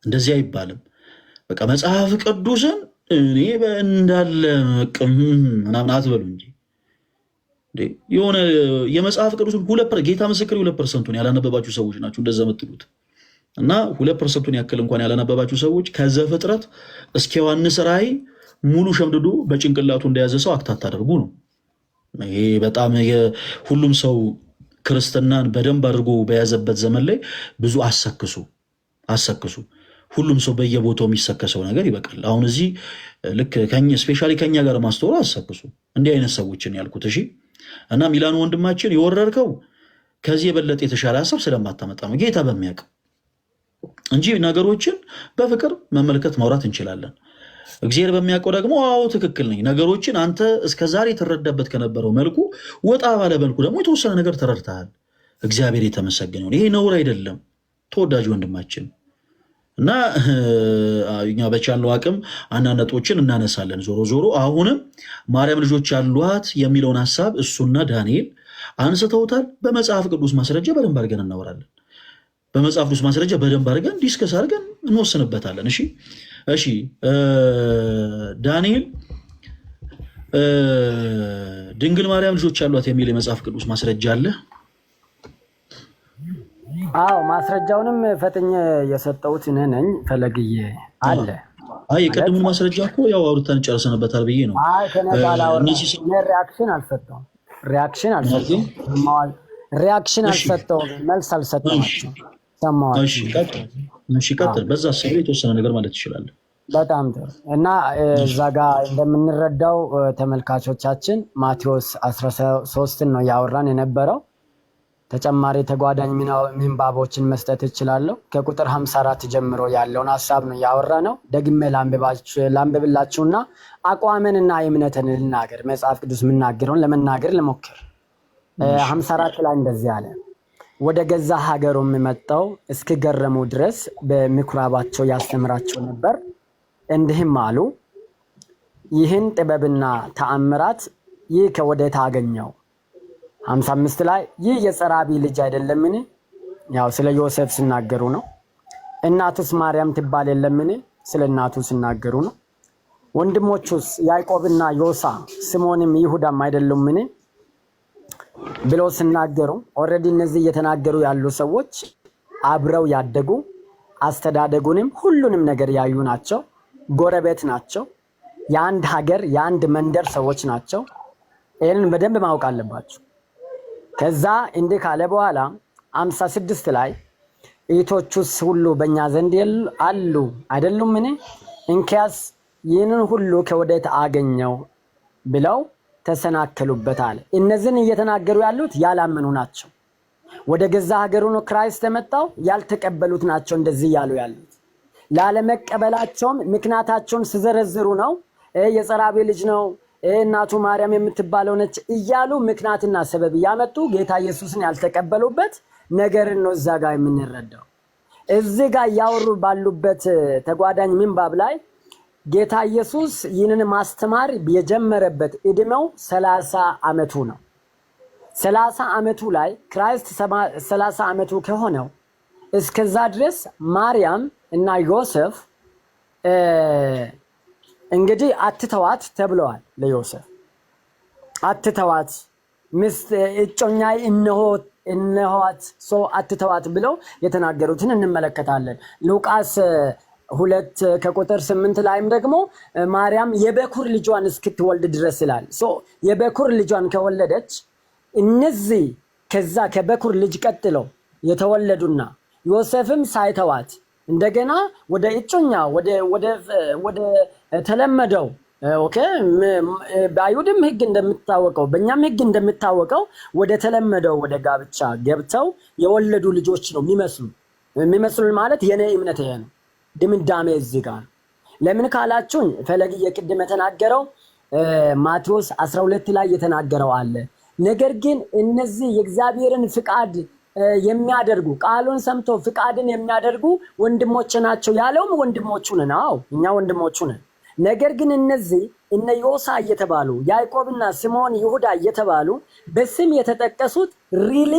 እንደዚህ አይባልም። በቃ መጽሐፍ ቅዱስን እኔ እንዳለ ምናምን አትበሉ እንጂ የሆነ የመጽሐፍ ቅዱስን ጌታ ምስክር 2%ን ያላነበባችሁ ሰዎች ናቸው እንደዛ የምትሉት እና 2%ን ያክል እንኳን ያላነበባችሁ ሰዎች ከዘፍጥረት እስከ ዮሐንስ ራእይ ሙሉ ሸምድዶ በጭንቅላቱ እንደያዘ ሰው አክት አታደርጉ ነው። ይሄ በጣም ሁሉም ሰው ክርስትናን በደንብ አድርጎ በያዘበት ዘመን ላይ ብዙ አሰክሱ ሁሉም ሰው በየቦታው የሚሰከሰው ነገር ይበቃል። አሁን እዚህ ልክ ስፔሻሊ ከኛ ጋር ማስተዋል አሰክሱ እንዲህ አይነት ሰዎችን ያልኩት። እሺ እና ሚላኑ ወንድማችን የወረድከው ከዚህ የበለጠ የተሻለ ሀሳብ ስለማታመጣ ነው ጌታ በሚያውቅ እንጂ ነገሮችን በፍቅር መመልከት ማውራት እንችላለን። እግዚአብሔር በሚያውቀው ደግሞ አዎ ትክክል ነኝ። ነገሮችን አንተ እስከዛሬ ተረዳበት ከነበረው መልኩ ወጣ ባለ መልኩ ደግሞ የተወሰነ ነገር ተረድተሃል። እግዚአብሔር የተመሰገነ ይሁን። ይሄ ነውር አይደለም ተወዳጅ ወንድማችን እና እኛ በቻልነው አቅም አንዳንድ ነጥቦችን እናነሳለን። ዞሮ ዞሮ አሁንም ማርያም ልጆች ያሏት የሚለውን ሐሳብ እሱና ዳንኤል አንስተውታል። በመጽሐፍ ቅዱስ ማስረጃ በደንብ አድርገን እናወራለን። በመጽሐፍ ቅዱስ ማስረጃ በደንብ አድርገን ዲስከስ አድርገን እንወስንበታለን። እሺ ዳንኤል ድንግል ማርያም ልጆች ያሏት የሚል የመጽሐፍ ቅዱስ ማስረጃ አለ? አዎ ማስረጃውንም ፈጥኜ የሰጠሁት እኔ ነኝ። ፈለግዬ አለ። የቀድሙን ማስረጃ እኮ ያው አውርተን ጨርሰንበታል ብዬ ነው። ሪያክሽን አልሰጠሁም፣ መልስ አልሰጠኋቸው። ቀጥል። በዛ ሀሳብ የተወሰነ ነገር ማለት ይችላል። በጣም ጥሩ እና እዛ ጋር እንደምንረዳው ተመልካቾቻችን ማቴዎስ 13 ነው ያወራን የነበረው። ተጨማሪ ተጓዳኝ ምንባቦችን መስጠት እችላለሁ። ከቁጥር 54 ጀምሮ ያለውን ሀሳብ ነው ያወራ ነው። ደግሜ ላንብብላችሁና አቋምንና እምነትን ልናገር፣ መጽሐፍ ቅዱስ የምናገረውን ለመናገር ልሞክር። 54 ላይ እንደዚህ አለ። ወደ ገዛ ሀገሩም መጥተው እስኪገረሙ ድረስ በምኩራባቸው ያስተምራቸው ነበር። እንዲህም አሉ፣ ይህን ጥበብና ተአምራት ይህ ከወዴት አገኘው? 55 ላይ ይህ የጸራቢ ልጅ አይደለምን? ያው ስለ ዮሴፍ ሲናገሩ ነው። እናቱስ ማርያም ትባል የለምን? ስለ እናቱ ሲናገሩ ነው። ወንድሞቹስ ያዕቆብና ዮሳ ስምዖንም ይሁዳም አይደሉምን? ብለው ሲናገሩ ኦልሬዲ እነዚህ እየተናገሩ ያሉ ሰዎች አብረው ያደጉ አስተዳደጉንም ሁሉንም ነገር ያዩ ናቸው። ጎረቤት ናቸው። የአንድ ሀገር የአንድ መንደር ሰዎች ናቸው። ይህንን በደንብ ማወቅ አለባቸው። ከዛ እንዲህ ካለ በኋላ 56 ላይ እህቶቹስ ሁሉ በእኛ ዘንድ አሉ አይደሉምን? እንኪያስ ይህንን ሁሉ ከወዴት አገኘው ብለው ተሰናከሉበት አለ። እነዚህን እየተናገሩ ያሉት ያላመኑ ናቸው። ወደ ገዛ ሀገሩ ነው ክራይስት የመጣው። ያልተቀበሉት ናቸው እንደዚህ እያሉ ያሉት። ላለመቀበላቸውም ምክንያታቸውን ሲዘረዝሩ ነው። የጸራቢ ልጅ ነው፣ እናቱ ማርያም የምትባለው ነች እያሉ ምክንያትና ሰበብ እያመጡ ጌታ ኢየሱስን ያልተቀበሉበት ነገርን ነው እዛ ጋር የምንረዳው። እዚህ ጋር እያወሩ ባሉበት ተጓዳኝ ምንባብ ላይ ጌታ ኢየሱስ ይህንን ማስተማር የጀመረበት ዕድሜው 30 ዓመቱ ነው። 30 ዓመቱ ላይ ክራይስት 30 ዓመቱ ከሆነው እስከዛ ድረስ ማርያም እና ዮሴፍ እንግዲህ አትተዋት ተብለዋል። ለዮሴፍ አትተዋት፣ ሚስት እጮኛ እነሆት ሰው አትተዋት ብለው የተናገሩትን እንመለከታለን። ሉቃስ 2 ከቁጥር 8 ላይም ደግሞ ማርያም የበኩር ልጇን እስክትወልድ ድረስ ይላል። የበኩር ልጇን ከወለደች እነዚህ ከዛ ከበኩር ልጅ ቀጥለው የተወለዱና ዮሴፍም ሳይተዋት እንደገና ወደ እጮኛ ወደ ተለመደው ኦኬ በአይሁድም ሕግ እንደምታወቀው በእኛም ሕግ እንደምታወቀው ወደ ተለመደው ወደ ጋብቻ ገብተው የወለዱ ልጆች ነው የሚመስሉ ማለት የኔ እምነት ይሄ ነው። ድምዳሜ እዚህ ጋር ለምን ካላችሁኝ ፈለግ የቅድም የተናገረው ማቴዎስ 12 ላይ የተናገረው አለ። ነገር ግን እነዚህ የእግዚአብሔርን ፍቃድ የሚያደርጉ ቃሉን ሰምቶ ፍቃድን የሚያደርጉ ወንድሞች ናቸው ያለውም ወንድሞቹ ነን። አዎ እኛ ወንድሞቹ ነን። ነገር ግን እነዚህ እነ ዮሳ እየተባሉ ያዕቆብና ስምዖን ይሁዳ እየተባሉ በስም የተጠቀሱት ሪሊ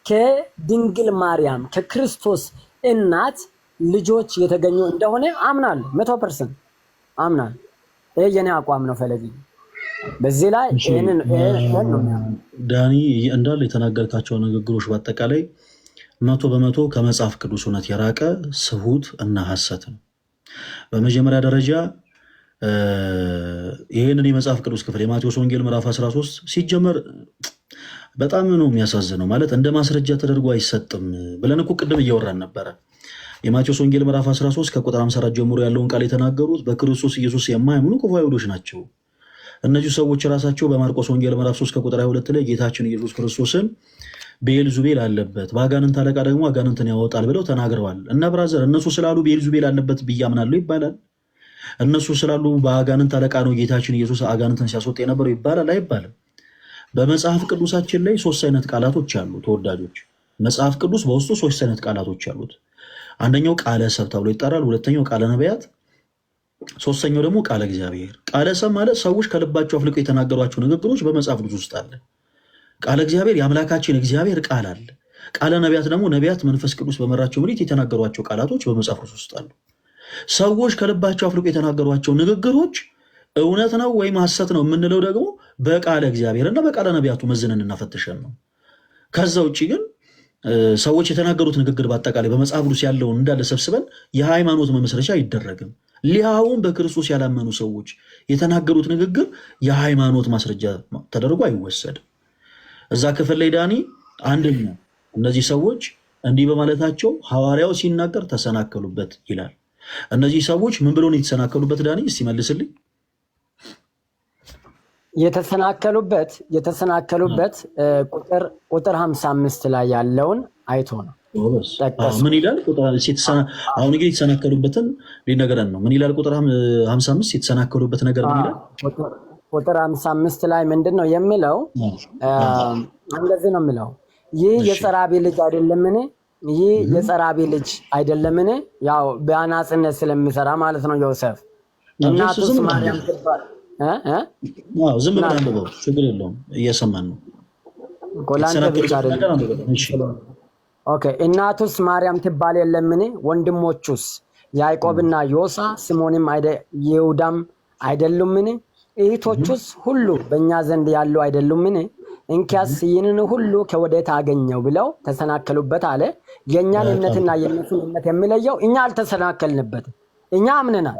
ከድንግል ማርያም ከክርስቶስ እናት ልጆች የተገኙ እንደሆነ አምናለሁ። 100% አምናለሁ። ይሄ የኔ አቋም ነው። ፈለጊ በዚህ ላይ ዳኒ እንዳለ የተናገርካቸው ንግግሮች በአጠቃላይ 100% ከመጽሐፍ ቅዱስ እውነት የራቀ ስሁት እና ሐሰት ነው። በመጀመሪያ ደረጃ ይህንን የመጽሐፍ ቅዱስ ክፍል የማቴዎስ ወንጌል ምዕራፍ 13 ሲጀመር በጣም ነው የሚያሳዝነው። ማለት እንደ ማስረጃ ተደርጎ አይሰጥም ብለን እኮ ቅድም እያወራን ነበረ። የማቴዎስ ወንጌል ምዕራፍ 13 ከቁጥር 54 ጀምሮ ያለውን ቃል የተናገሩት በክርስቶስ ኢየሱስ የማያምኑ ክፉ አይሁዶች ናቸው። እነዚህ ሰዎች ራሳቸው በማርቆስ ወንጌል ምዕራፍ 3 ከቁጥር 22 ላይ ጌታችን ኢየሱስ ክርስቶስን ቤልዙቤል አለበት በአጋንንት አለቃ ደግሞ አጋንንትን ያወጣል ብለው ተናግረዋል። እና ብራዘር እነሱ ስላሉ ቤልዙቤል አለበት ብዬ አምናለሁ ይባላል? እነሱ ስላሉ በአጋንንት አለቃ ነው ጌታችን ኢየሱስ አጋንንትን ሲያስወጣ የነበረው ይባላል? አይባልም። በመጽሐፍ ቅዱሳችን ላይ 3 አይነት ቃላቶች አሉ። ተወዳጆች መጽሐፍ ቅዱስ በውስጡ 3 አይነት ቃላቶች አሉት። አንደኛው ቃለ ሰብ ተብሎ ይጠራል። ሁለተኛው ቃለ ነቢያት፣ ሶስተኛው ደግሞ ቃለ እግዚአብሔር። ቃለ ሰብ ማለት ሰዎች ከልባቸው አፍልቀው የተናገሯቸው ንግግሮች በመጽሐፍ ቅዱስ ውስጥ አለ። ቃለ እግዚአብሔር የአምላካችን እግዚአብሔር ቃል አለ። ቃለ ነቢያት ደግሞ ነቢያት መንፈስ ቅዱስ በመራቸው ምሪት የተናገሯቸው ቃላቶች በመጽሐፍ ቅዱስ ውስጥ አሉ። ሰዎች ከልባቸው አፍልቀው የተናገሯቸው ንግግሮች እውነት ነው ወይም ሐሰት ነው የምንለው ደግሞ በቃለ እግዚአብሔር እና በቃለ ነቢያቱ መዝነን እናፈትሸን ነው። ከዛ ውጭ ግን ሰዎች የተናገሩት ንግግር በአጠቃላይ በመጽሐፍ ቅዱስ ያለውን እንዳለ ሰብስበን የሃይማኖት መመስረቻ አይደረግም። ሊያውም በክርስቶስ ያላመኑ ሰዎች የተናገሩት ንግግር የሃይማኖት ማስረጃ ተደርጎ አይወሰድም። እዛ ክፍል ላይ ዳኒ አንደኛ እነዚህ ሰዎች እንዲህ በማለታቸው ሐዋርያው ሲናገር ተሰናከሉበት ይላል። እነዚህ ሰዎች ምን ብሎ ነው የተሰናከሉበት? ዳኒ እስቲ መልስልኝ። የተሰናከሉበት ቁጥር 55 ላይ ያለውን አይቶ ነው። ምን ይላል? አሁን እንግዲህ የተሰናከሉበትን ሊነገረን ነው። ምን ይላል? ቁጥር 55 የተሰናከሉበት ነገር ምን ይላል? ቁጥር 55 ላይ ምንድን ነው የሚለው? እንደዚህ ነው የሚለው፣ ይህ የጸራቢ ልጅ አይደለምን? ይህ የጸራቢ ልጅ አይደለምን? ያው በአናጽነት ስለሚሰራ ማለት ነው ዮሴፍ። እናቱስ ማርያም ትባል። ዝም ብለህ አንብበው፣ ችግር የለውም እየሰማን ነው። እናቱስ ማርያም ትባል የለምን? ወንድሞቹስ ያዕቆብና ዮሳ ስምዖንም ይሁዳም አይደሉምን? እህቶቹስ ሁሉ በእኛ ዘንድ ያሉ አይደሉምን? እንኪያስ ይህንን ሁሉ ከወዴት አገኘው ብለው ተሰናከሉበት አለ። የእኛን እምነትና የእነሱን እምነት የሚለየው እኛ አልተሰናከልንበትም፣ እኛ አምነናል።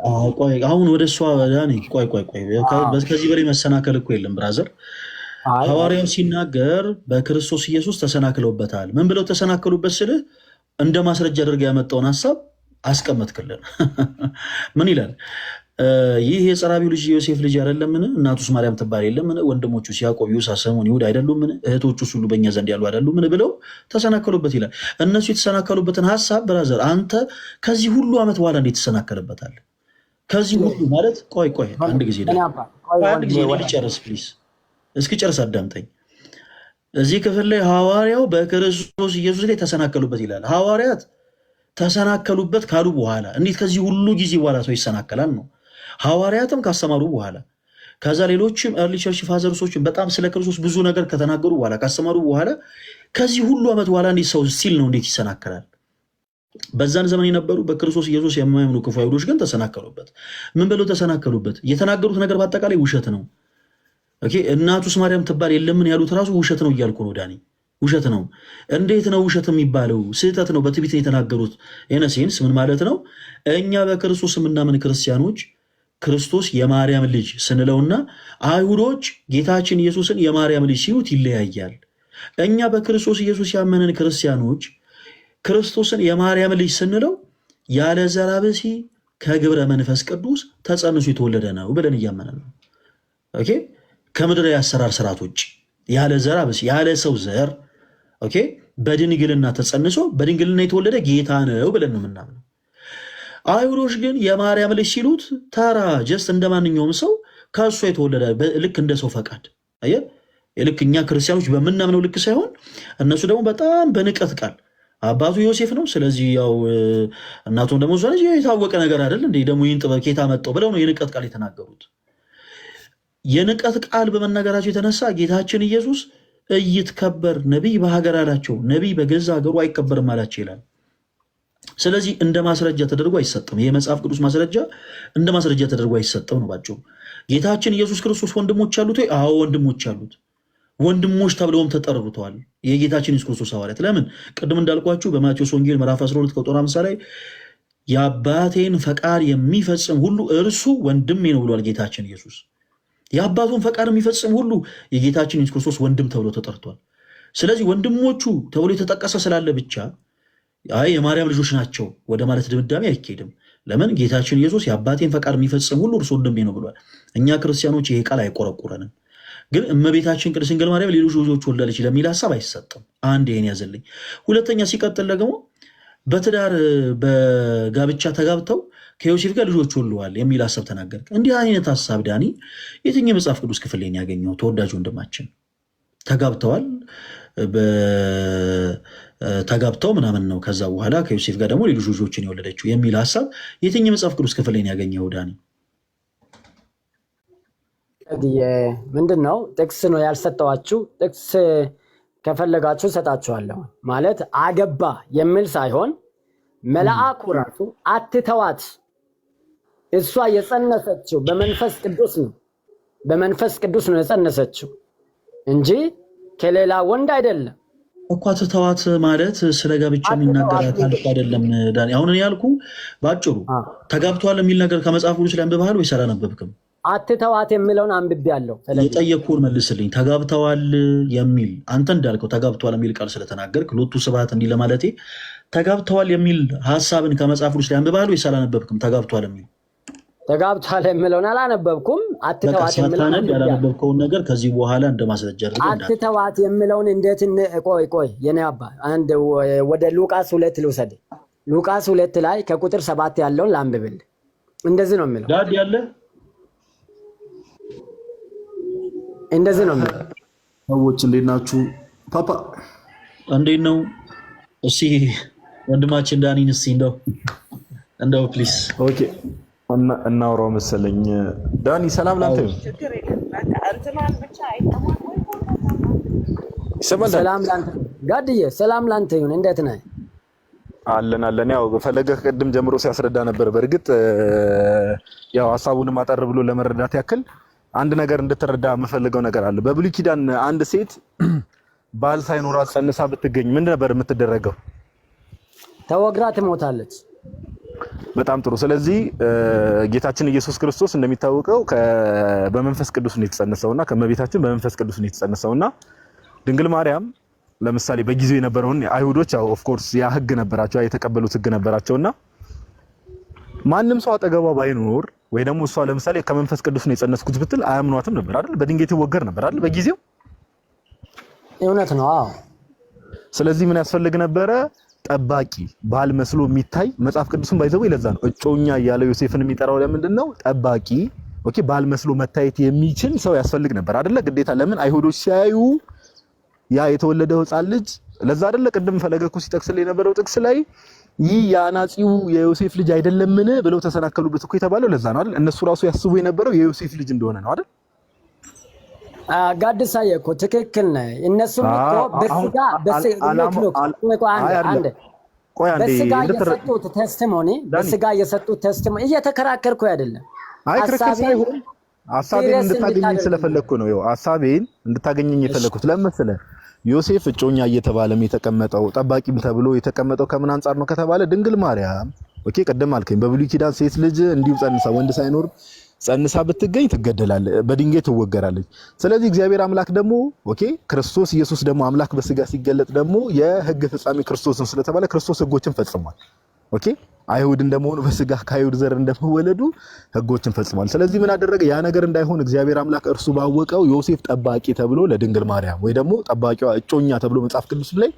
አሁን ወደ እሷ ዳኒ ቆይ ከዚህ በላይ መሰናከል እኮ የለም ብራዘር። ሐዋርያው ሲናገር በክርስቶስ ኢየሱስ ተሰናክለውበታል። ምን ብለው ተሰናከሉበት ስልህ እንደ ማስረጃ አድርገህ ያመጣውን ሀሳብ አስቀመጥክልን። ምን ይላል? ይህ የጸራቢው ልጅ ዮሴፍ ልጅ አይደለምን? እናቱስ ማርያም ትባል የለምን? ወንድሞቹስ ያዕቆብ፣ ዮሳ፣ ስምዖን፣ ይሁዳ አይደሉምን? እህቶቹስ ሁሉ በእኛ ዘንድ ያሉ አይደሉምን? ብለው ተሰናከሉበት ይላል። እነሱ የተሰናከሉበትን ሀሳብ ብራዘር አንተ ከዚህ ሁሉ ዓመት በኋላ እንዴት ትሰናከልበታል? ከዚህ ሁሉ ማለት ቆይ አንድ ጊዜ ልጨርስ ፕሊዝ፣ እስኪ ጨርስ አዳምጠኝ። እዚህ ክፍል ላይ ሐዋርያው በክርስቶስ ኢየሱስ ላይ ተሰናከሉበት ይላል። ሐዋርያት ተሰናከሉበት ካሉ በኋላ እንዴት ከዚህ ሁሉ ጊዜ በኋላ ሰው ይሰናከላል ነው? ሐዋርያትም ካስተማሩ በኋላ ከዛ ሌሎችም ኤርሊ ቸርች ፋዘርሶችን በጣም ስለ ክርስቶስ ብዙ ነገር ከተናገሩ በኋላ ካስተማሩ በኋላ ከዚህ ሁሉ ዓመት በኋላ እንዴት ሰው ሲል ነው እንዴት ይሰናከላል? በዛን ዘመን የነበሩ በክርስቶስ ኢየሱስ የማያምኑ ክፉ አይሁዶች ግን ተሰናከሉበት። ምን ብለው ተሰናከሉበት? የተናገሩት ነገር በአጠቃላይ ውሸት ነው። እናቱስ ማርያም ትባል የለምን ያሉት ራሱ ውሸት ነው እያልኩ ነው ዳኒ፣ ውሸት ነው። እንዴት ነው ውሸት የሚባለው? ስህተት ነው። በትዕቢት የተናገሩት ኤነሴንስ ምን ማለት ነው? እኛ በክርስቶስ የምናምን ክርስቲያኖች ክርስቶስ የማርያም ልጅ ስንለውና አይሁዶች ጌታችን ኢየሱስን የማርያም ልጅ ሲሉት ይለያያል። እኛ በክርስቶስ ኢየሱስ ያመንን ክርስቲያኖች ክርስቶስን የማርያም ልጅ ስንለው ያለ ዘር ብእሲ ከግብረ መንፈስ ቅዱስ ተጸንሶ የተወለደ ነው ብለን እያመንን ነው። ከምድራዊ አሰራር ስርዓት ውጭ ያለ ዘር ብእሲ ያለ ሰው ዘር በድንግልና ተጸንሶ በድንግልና የተወለደ ጌታ ነው ብለን ነው የምናምነው። አይሁዶች ግን የማርያም ልጅ ሲሉት ተራ ጀስት እንደ ማንኛውም ሰው ከእሷ የተወለደ ልክ እንደ ሰው ፈቃድ ልክ እኛ ክርስቲያኖች በምናምነው ልክ ሳይሆን እነሱ ደግሞ በጣም በንቀት ቃል አባቱ ዮሴፍ ነው፣ ስለዚህ ያው እናቱም ደግሞ እሷ ነች፣ የታወቀ ነገር አይደል እንዴ ደግሞ ይህን ጥበብ ኬታ መጣው ብለው ነው የንቀት ቃል የተናገሩት። የንቀት ቃል በመናገራቸው የተነሳ ጌታችን ኢየሱስ እይትከበር ነቢይ በሀገር አላቸው፣ ነቢይ በገዛ ሀገሩ አይከበርም አላቸው ይላል። ስለዚህ እንደ ማስረጃ ተደርጎ አይሰጥም። ይህ መጽሐፍ ቅዱስ ማስረጃ እንደ ማስረጃ ተደርጎ አይሰጥም ነው ባጭሩ። ጌታችን ኢየሱስ ክርስቶስ ወንድሞች አሉት ወይ? አዎ ወንድሞች አሉት። ወንድሞች ተብለውም ተጠርተዋል የጌታችን ኢየሱስ ክርስቶስ ሐዋርያት። ለምን? ቅድም እንዳልኳችሁ በማቴዎስ ወንጌል ምዕራፍ 12 ከቁጥር 50 ላይ የአባቴን ፈቃድ የሚፈጽም ሁሉ እርሱ ወንድሜ ነው ብሏል ጌታችን ኢየሱስ። የአባቱን ፈቃድ የሚፈጽም ሁሉ የጌታችን ኢየሱስ ክርስቶስ ወንድም ተብሎ ተጠርቷል። ስለዚህ ወንድሞቹ ተብሎ የተጠቀሰ ስላለ ብቻ አይ የማርያም ልጆች ናቸው ወደ ማለት ድምዳሜ አይኬድም። ለምን? ጌታችን ኢየሱስ የአባቴን ፈቃድ የሚፈጽም ሁሉ እርሱ ወንድሜ ነው ብሏል። እኛ ክርስቲያኖች ይሄ ቃል አይቆረቁረንም። ግን እመቤታችን ቅድስት ድንግል ማርያም ሌሎች ልጆች ወለደች ለሚል ሀሳብ አይሰጥም። አንድ ይሄን ያዘልኝ። ሁለተኛ ሲቀጥል ደግሞ በትዳር በጋብቻ ተጋብተው ከዮሴፍ ጋር ልጆች ወልደዋል የሚል ሀሳብ ተናገር። እንዲህ አይነት ሀሳብ ዳኒ የትኛው መጽሐፍ ቅዱስ ክፍል ላይ ያገኘው? ተወዳጅ ወንድማችን ተጋብተዋል ተጋብተው ምናምን ነው ከዛ በኋላ ከዮሴፍ ጋር ደግሞ ሌሎች ልጆችን የወለደችው የሚል ሀሳብ የትኛው መጽሐፍ ቅዱስ ክፍል ላይ ያገኘው ዳኒ? ምንድን ነው ጥቅስ ነው ያልሰጠዋችሁ? ጥቅስ ከፈለጋችሁ ሰጣችኋለሁ። ማለት አገባ የሚል ሳይሆን መልአኩ ራሱ አትተዋት፣ እሷ የጸነሰችው በመንፈስ ቅዱስ ነው፣ በመንፈስ ቅዱስ ነው የጸነሰችው እንጂ ከሌላ ወንድ አይደለም እኮ። አትተዋት ማለት ስለ ጋብቻ የሚናገር አካል አይደለም ዳኒ። አሁን ያልኩ ባጭሩ ተጋብተዋል የሚል ነገር ከመጽሐፍ ቅዱስ ላይ አንብበሃል ወይስ አላነበብክም? አትተዋት የሚለውን አንብቤያለሁ። የጠየቅኩህን መልስልኝ። ተጋብተዋል የሚል አንተ እንዳልከው ተጋብተዋል የሚል ቃል ስለተናገርክ ሎቱ ስብሐት እንዲህ ለማለቴ ተጋብተዋል የሚል ሀሳብን ከመጽሐፍ ቅዱስ ላይ አንብበሃል ወይስ አላነበብክም? ተጋብተዋል የሚል ተጋብተዋል የሚለውን አላነበብኩም። አትተዋት የሚለውን ያላነበብከውን ነገር ከዚህ በኋላ እንደ ማስረጃ አድርገህ አትተዋት የሚለውን እንዴት ቆይ የኔ አባ አንድ ወደ ሉቃስ 2 ልውሰድ። ሉቃስ 2 ላይ ከቁጥር 7 ያለውን ላንብብል። እንደዚህ ነው የሚለው ዳድ ያለ እንደዚህ ነው የሚለው። ሰዎች እንዴት ናችሁ? ፓፓ እንዴት ነው? እሺ ወንድማችን ዳኒን እስኪ እንደው ፕሊስ ኦኬ እናውራው መሰለኝ። ዳኒ ሰላም ላንተ ይሁን። ሰላም ላንተ ጋድዬ፣ ሰላም ላንተ ይሁን። እንዴት ነህ? አለን። ያው ፈለገ ቅድም ጀምሮ ሲያስረዳ ነበር። በእርግጥ ያው ሐሳቡንም አጠር ብሎ ለመረዳት ያክል አንድ ነገር እንድትረዳ የምፈልገው ነገር አለ። በብሉይ ኪዳን አንድ ሴት ባል ሳይኖራት ጸንሳ ብትገኝ ምን ነበር የምትደረገው? ተወግራ ትሞታለች። በጣም ጥሩ። ስለዚህ ጌታችን ኢየሱስ ክርስቶስ እንደሚታወቀው በመንፈስ ቅዱስ ነው የተጸነሰውና ከመቤታችን በመንፈስ ቅዱስ ነው የተጸነሰውና ድንግል ማርያም ለምሳሌ በጊዜው የነበረውን አይሁዶች ያው ኦፍ ኮርስ ያ ህግ ነበራቸው፣ የተቀበሉት ህግ ነበራቸውና ማንም ሰው አጠገቧ ባይኖር ወይ ደግሞ እሷ ለምሳሌ ከመንፈስ ቅዱስ ነው የጸነስኩት ብትል አያምኗትም ነበር አይደል? በድንጋይ ትወገር ነበር አይደል? በጊዜው እውነት ነው። አዎ። ስለዚህ ምን ያስፈልግ ነበረ? ጠባቂ ባል መስሎ የሚታይ መጽሐፍ ቅዱስን ባይዘው ይለዛ ነው እጮኛ እያለ ዮሴፍን የሚጠራው ለምንድን ነው? ጠባቂ ኦኬ፣ ባል መስሎ መታየት የሚችል ሰው ያስፈልግ ነበር አይደለ? ግዴታ። ለምን? አይሁዶች ሲያዩ ያ የተወለደው ሕፃን ልጅ ለዛ አይደለ? ቅድም ፈለገኩ ሲጠቅስልኝ የነበረው ጥቅስ ላይ ይህ የአናጺው የዮሴፍ ልጅ አይደለምን ብለው ተሰናከሉበት እኮ የተባለው ለዛ ነው አይደል? እነሱ ራሱ ያስቡ የነበረው የዮሴፍ ልጅ እንደሆነ ነው አይደል? ጋድሳዬ እኮ ትክክል ነህ። እነሱም እኮ በስጋ የሰጡት ቴስቲሞኒ እየተከራከርኩ አይደለም። አይ ክርክር ሳይሆን ሐሳቤን እንድታገኘኝ ስለፈለኩ ነው። ይኸው ሐሳቤን እንድታገኘኝ የፈለኩት ለምን መሰለህ? ዮሴፍ እጮኛ እየተባለም የተቀመጠው ጠባቂም ተብሎ የተቀመጠው ከምን አንፃር ነው ከተባለ ድንግል ማርያም ኦኬ፣ ቀደም አልከኝ በብሉይ ኪዳን ሴት ልጅ እንዲሁ ጸንሳ ወንድ ሳይኖር ጸንሳ ብትገኝ ትገደላለች፣ በድንጋይ ትወገራለች። ስለዚህ እግዚአብሔር አምላክ ደግሞ ኦኬ ክርስቶስ ኢየሱስ ደግሞ አምላክ በስጋ ሲገለጥ ደግሞ የሕግ ፍጻሜ ክርስቶስ ነው ስለተባለ ክርስቶስ ሕጎችን ፈጽሟል። ኦኬ አይሁድ እንደመሆኑ በስጋ ከአይሁድ ዘር እንደመወለዱ ሕጎችን ፈጽሟል። ስለዚህ ምን አደረገ? ያ ነገር እንዳይሆን እግዚአብሔር አምላክ እርሱ ባወቀው ዮሴፍ ጠባቂ ተብሎ ለድንግል ማርያም ወይ ደግሞ ጠባቂዋ እጮኛ ተብሎ መጽሐፍ ቅዱስ ላይ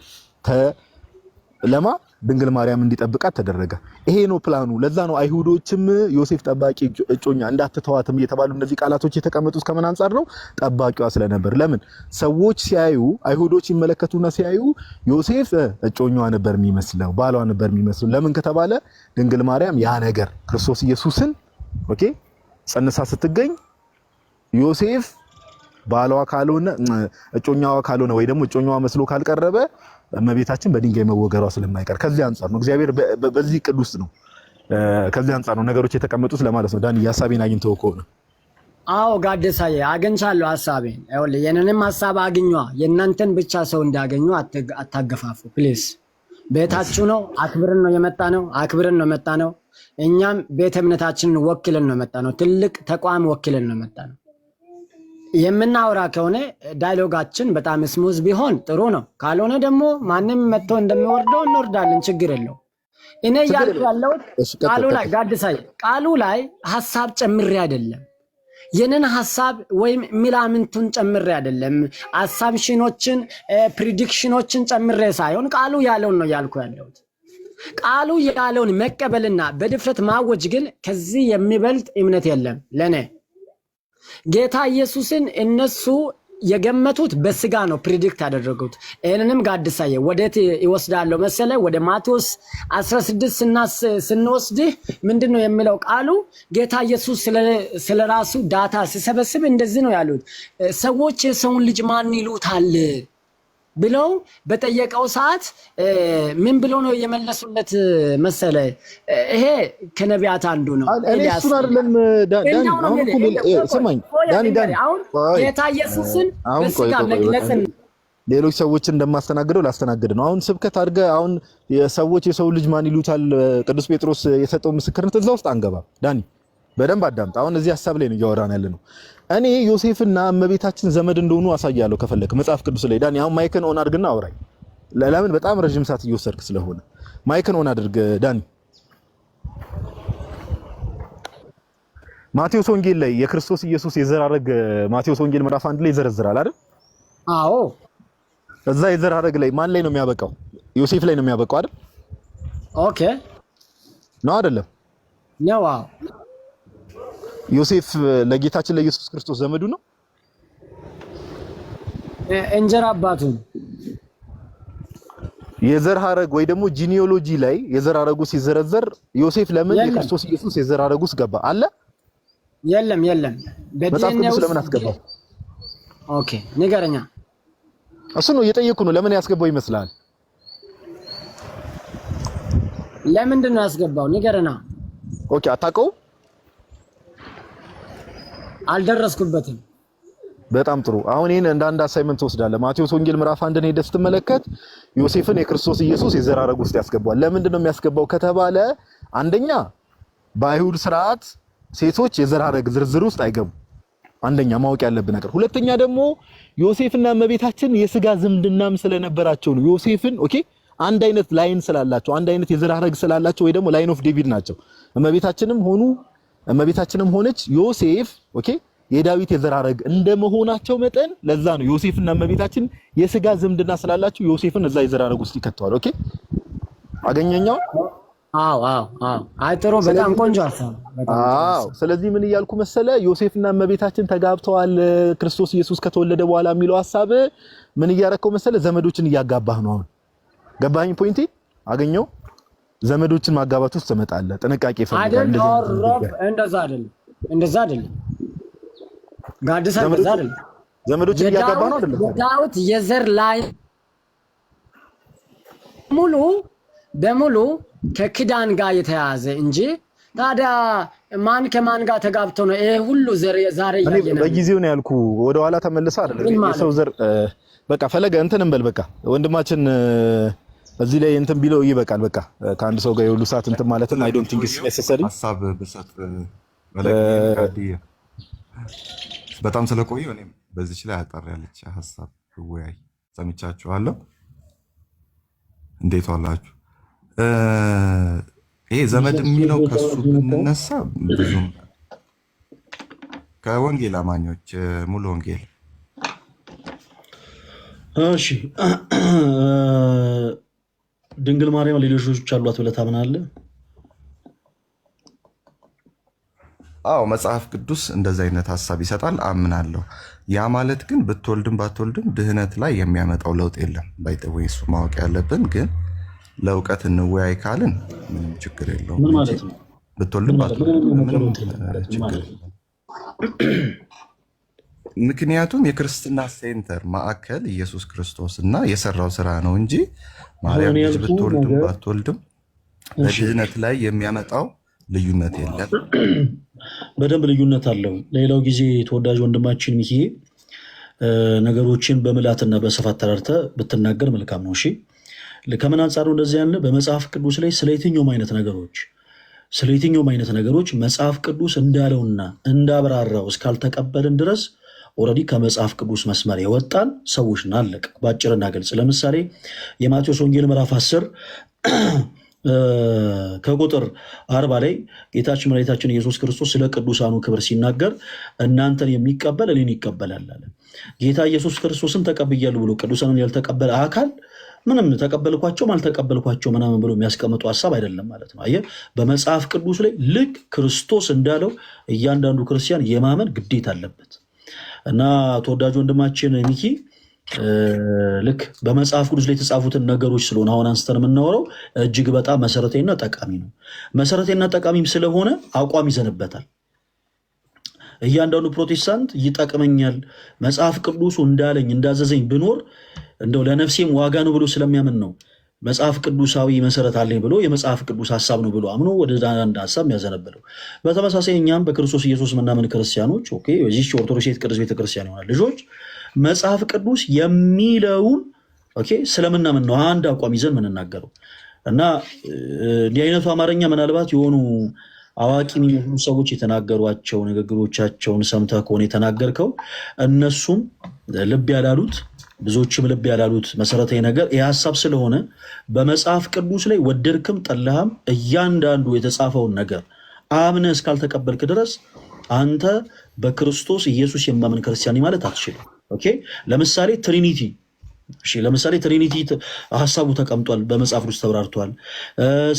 ለማ ድንግል ማርያም እንዲጠብቃት ተደረገ። ይሄ ነው ፕላኑ። ለዛ ነው አይሁዶችም ዮሴፍ ጠባቂ እጮኛ እንዳትተዋትም እየተባሉ እነዚህ ቃላቶች የተቀመጡት ከምን አንፃር ነው? ጠባቂዋ ስለነበር። ለምን ሰዎች ሲያዩ አይሁዶች ይመለከቱና ሲያዩ ዮሴፍ እጮኛዋ ነበር የሚመስለው፣ ባሏ ነበር የሚመስለው። ለምን ከተባለ ድንግል ማርያም ያ ነገር ክርስቶስ ኢየሱስን ኦኬ ጸንሳ ስትገኝ ዮሴፍ ባሏ ካልሆነ እጮኛዋ ካልሆነ ወይ ደግሞ እጮኛዋ መስሎ ካልቀረበ እመቤታችን በድንጋይ መወገሯ ስለማይቀር ከዚህ አንፃር ነው እግዚአብሔር በዚህ ቅዱስ ነው። ከዚህ አንፃር ነው ነገሮች የተቀመጡት ለማለት ነው። ዳኒ ሐሳቤን አግኝተው ከሆነ አዎ ጋደሳዬ አግኝቻለሁ ሐሳቤን። ይኸውልህ የኔንም ሐሳብ አግኟ። የእናንተን ብቻ ሰው እንዲያገኙ አታገፋፉ ፕሊዝ። ቤታችሁ ነው፣ አክብርን ነው የመጣ ነው፣ አክብርን ነው የመጣ ነው። እኛም ቤተ እምነታችንን ወክልን ነው የመጣ ነው። ትልቅ ተቋም ወክልን ነው የመጣ ነው። የምናወራ ከሆነ ዳይሎጋችን በጣም ስሙዝ ቢሆን ጥሩ ነው። ካልሆነ ደግሞ ማንም መጥቶ እንደሚወርደው እንወርዳለን፣ ችግር የለው። እኔ ያልኩ ያለሁት ቃሉ ላይ ጋድሳይ ቃሉ ላይ ሐሳብ ጨምሬ አይደለም፣ የነን ሐሳብ ወይም ሚላምንቱን ጨምሬ አይደለም፣ አሳምፕሽኖችን ፕሪዲክሽኖችን ጨምሬ ሳይሆን ቃሉ ያለውን ነው ያልኩ ያለሁት። ቃሉ ያለውን መቀበልና በድፍረት ማወጅ ግን ከዚህ የሚበልጥ እምነት የለም ለኔ። ጌታ ኢየሱስን እነሱ የገመቱት በስጋ ነው ፕሪዲክት ያደረጉት። ይህንንም ጋድሳዬ ወዴት ይወስዳለው መሰለ? ወደ ማቴዎስ 16 ስንወስድህ ምንድን ነው የሚለው ቃሉ? ጌታ ኢየሱስ ስለራሱ ዳታ ሲሰበስብ እንደዚህ ነው ያሉት፣ ሰዎች የሰውን ልጅ ማን ይሉታል ብለው በጠየቀው ሰዓት ምን ብሎ ነው የመለሱለት መሰለ? ይሄ ከነቢያት አንዱ ነው። እሱን አይደለም ዳኒ፣ ስማኝ ዳኒ አሁን ጌታ ኢየሱስን በስጋ መግለጽ ሌሎች ሰዎችን እንደማስተናግደው ላስተናግድ ነው። አሁን ስብከት አድርገህ አሁን የሰዎች የሰው ልጅ ማን ይሉታል ቅዱስ ጴጥሮስ የሰጠው ምስክርነት እዛ ውስጥ አንገባ። ዳኒ በደንብ አዳምጥ። አሁን እዚህ ሐሳብ ላይ ነው እያወራን ያለ ነው። እኔ ዮሴፍና እመቤታችን ዘመድ እንደሆኑ አሳያለሁ ከፈለክ መጽሐፍ ቅዱስ ላይ። ዳኒ አሁን ማይክን ኦን አድርግና አውራኝ። ለምን በጣም ረጅም ሰዓት እየወሰድክ ስለሆነ ማይክን ኦን አድርግ ዳኒ። ማቴዎስ ወንጌል ላይ የክርስቶስ ኢየሱስ የዘር ሐረግ ማቴዎስ ወንጌል ምዕራፍ 1 ላይ ይዘረዝራል አይደል? አዎ። እዛ የዘር ሐረግ ላይ ማን ላይ ነው የሚያበቃው? ዮሴፍ ላይ ነው የሚያበቃው አይደል? ኦኬ ነው አይደለም? ነው። ዮሴፍ ለጌታችን ለኢየሱስ ክርስቶስ ዘመዱ ነው፣ እንጀራ አባቱ። የዘር ሐረግ ወይ ደግሞ ጂኒዮሎጂ ላይ የዘር ሐረጉ ሲዘረዘር ዮሴፍ ለምን የክርስቶስ ኢየሱስ የዘር ሐረጉ ውስጥ ገባ አለ? የለም። መጽሐፍ ቅዱስ ለምን አስገባው? ኦኬ ንገረኛ። እሱ ነው እየጠየኩ ነው። ለምን ያስገባው ይመስላል? ለምንድን ነው ያስገባው? ንገረና። ኦኬ አታውቀውም? አልደረስኩበትም። በጣም ጥሩ። አሁን ይሄን እንደ አንድ አሳይመንት ወስዳለ። ማቴዎስ ወንጌል ምዕራፍ 1 ሄደህ ስትመለከት ዮሴፍን የክርስቶስ ኢየሱስ የዘር ሐረግ ውስጥ ያስገባዋል። ለምንድን ነው የሚያስገባው ከተባለ አንደኛ በአይሁድ ስርዓት ሴቶች የዘር ሐረግ ዝርዝር ውስጥ አይገቡም። አንደኛ ማወቅ ያለብን ነገር። ሁለተኛ ደግሞ ዮሴፍና እመቤታችን የስጋ ዝምድናም ስለነበራቸው ነው። ዮሴፍን ኦኬ አንድ አይነት ላይን ስላላቸው አንድ አይነት የዘር ሐረግ ስላላቸው ወይ ደግሞ ላይን ኦፍ ዴቪድ ናቸው። እመቤታችንም ሆነች ዮሴፍ ኦኬ የዳዊት የዘር ሐረግ እንደመሆናቸው መጠን ለዛ ነው ዮሴፍና እመቤታችን የስጋ ዝምድና ስላላቸው ዮሴፍን እዛ የዘር ሐረግ ውስጥ ይከተዋል። ኦኬ አገኘኛው? አዎ አይ ጥሩ፣ በጣም ቆንጆ ሐሳብ። አዎ ስለዚህ ምን እያልኩ መሰለ ዮሴፍና እመቤታችን ተጋብተዋል ክርስቶስ ኢየሱስ ከተወለደ በኋላ የሚለው ሐሳብ ምን እያረከው መሰለ ዘመዶችን እያጋባህ ነው። አሁን ገባኝ ፖይንቴ? አገኘው? ዘመዶችን ማጋባት ውስጥ ትመጣለህ። ጥንቃቄ ይፈልጋል። እንደዛ አይደለም ጋድሳ፣ እንደዛ አይደለም። ዘመዶችን እያጋባህ ነው አይደለም? ዳዊት የዘር ላይ በሙሉ ከክዳን ጋር የተያዘ እንጂ ታዲያ ማን ከማን ጋር ተጋብቶ ነው ይሄ ሁሉ ዘር ዛሬ ያየነው? በጊዜው ነው ያልኩ፣ ወደ ኋላ ተመልሳ አይደለም የሰው ዘር በቃ ፈለገ እንትን እንበል በቃ ወንድማችን እዚህ ላይ እንትን ቢለው ይበቃል። በቃ ከአንድ ሰው ጋር የሁሉ ሰዓት እንትን ማለትን አይ ዶንት ቲንክ ኢትስ ኔሰሰሪ። ሐሳብ በሰጥ በጣም ስለቆየ እኔም በዚች ላይ አጠር ያለች ሐሳብ ወይ ሰምቻችኋለሁ። እንዴት ዋላችሁ? ይሄ ዘመድ የሚለው ከሱ ብንነሳ ብዙም ከወንጌል አማኞች ሙሉ ወንጌል እሺ ድንግል ማርያም ሌሎች ልጆች አሏት ብለህ ታምናለህ? አዎ መጽሐፍ ቅዱስ እንደዚህ አይነት ሀሳብ ይሰጣል፣ አምናለሁ። ያ ማለት ግን ብትወልድም ባትወልድም ድህነት ላይ የሚያመጣው ለውጥ የለም። ባይተወይ እሱ ማወቅ ያለብን ግን ለእውቀት እንወያይ ካልን ምንም ችግር የለውም። ምን ማለት ነው? ብትወልድም ባትወልድም ምንም ችግር የለም። ምክንያቱም የክርስትና ሴንተር ማዕከል ኢየሱስ ክርስቶስ እና የሰራው ስራ ነው እንጂ ማርያም ልጅ ብትወልድም ባትወልድም በድህነት ላይ የሚያመጣው ልዩነት የለም። በደንብ ልዩነት አለው። ሌላው ጊዜ ተወዳጅ ወንድማችን ሚኪ ነገሮችን በምላትና በስፋት ተረድተህ ብትናገር መልካም ነው። እሺ ከምን አንጻር ነው እንደዚህ ያለ? በመጽሐፍ ቅዱስ ላይ ስለ የትኛውም አይነት ነገሮች መጽሐፍ ቅዱስ እንዳለውና እንዳብራራው እስካልተቀበልን ድረስ ኦልሬዲ ከመጽሐፍ ቅዱስ መስመር የወጣን ሰዎች ናለቅ። በአጭርና ግልጽ ለምሳሌ የማቴዎስ ወንጌል ምዕራፍ 10 ከቁጥር 40 ላይ ጌታችን መድኃኒታችን ኢየሱስ ክርስቶስ ስለ ቅዱሳኑ ክብር ሲናገር እናንተን የሚቀበል እኔን ይቀበላል አለ። ጌታ ኢየሱስ ክርስቶስን ተቀብያለሁ ብሎ ቅዱሳኑን ያልተቀበለ አካል ምንም ተቀበልኳቸውም አልተቀበልኳቸው ምናምን ብሎ የሚያስቀምጡ ሀሳብ አይደለም ማለት ነው። አየህ፣ በመጽሐፍ ቅዱስ ላይ ልክ ክርስቶስ እንዳለው እያንዳንዱ ክርስቲያን የማመን ግዴታ አለበት እና ተወዳጅ ወንድማችን ሚኪ ልክ በመጽሐፍ ቅዱስ ላይ የተጻፉትን ነገሮች ስለሆነ አሁን አንስተን የምናወራው እጅግ በጣም መሰረታዊና ጠቃሚ ነው። መሰረታዊና ጠቃሚም ስለሆነ አቋም ይዘንበታል። እያንዳንዱ ፕሮቴስታንት ይጠቅመኛል መጽሐፍ ቅዱሱ እንዳለኝ እንዳዘዘኝ ብኖር እንደው ለነፍሴም ዋጋ ነው ብሎ ስለሚያምን ነው መጽሐፍ ቅዱሳዊ መሰረት አለኝ ብሎ የመጽሐፍ ቅዱስ ሀሳብ ነው ብሎ አምኖ ወደ አንድ ሀሳብ የሚያዘነበለው። በተመሳሳይ እኛም በክርስቶስ ኢየሱስ ምናምን ክርስቲያኖች እዚህ ኦርቶዶክስ ቅዱስ ቤተክርስቲያን ይሆናል ልጆች መጽሐፍ ቅዱስ የሚለውን ስለምናምን ነው አንድ አቋም ይዘን የምንናገረው እና እንዲህ አይነቱ አማርኛ ምናልባት የሆኑ አዋቂ የሚመስሉ ሰዎች የተናገሯቸው ንግግሮቻቸውን ሰምተህ ከሆነ የተናገርከው እነሱም ልብ ያላሉት ብዙዎችም ልብ ያላሉት መሰረታዊ ነገር ይህ ሀሳብ ስለሆነ በመጽሐፍ ቅዱስ ላይ ወደድክም ጠላህም እያንዳንዱ የተጻፈውን ነገር አምነህ እስካልተቀበልክ ድረስ አንተ በክርስቶስ ኢየሱስ የማምን ክርስቲያን ማለት አትችልም። ለምሳሌ ትሪኒቲ ሀሳቡ ተቀምጧል፣ በመጽሐፍ ቅዱስ ተብራርቷል።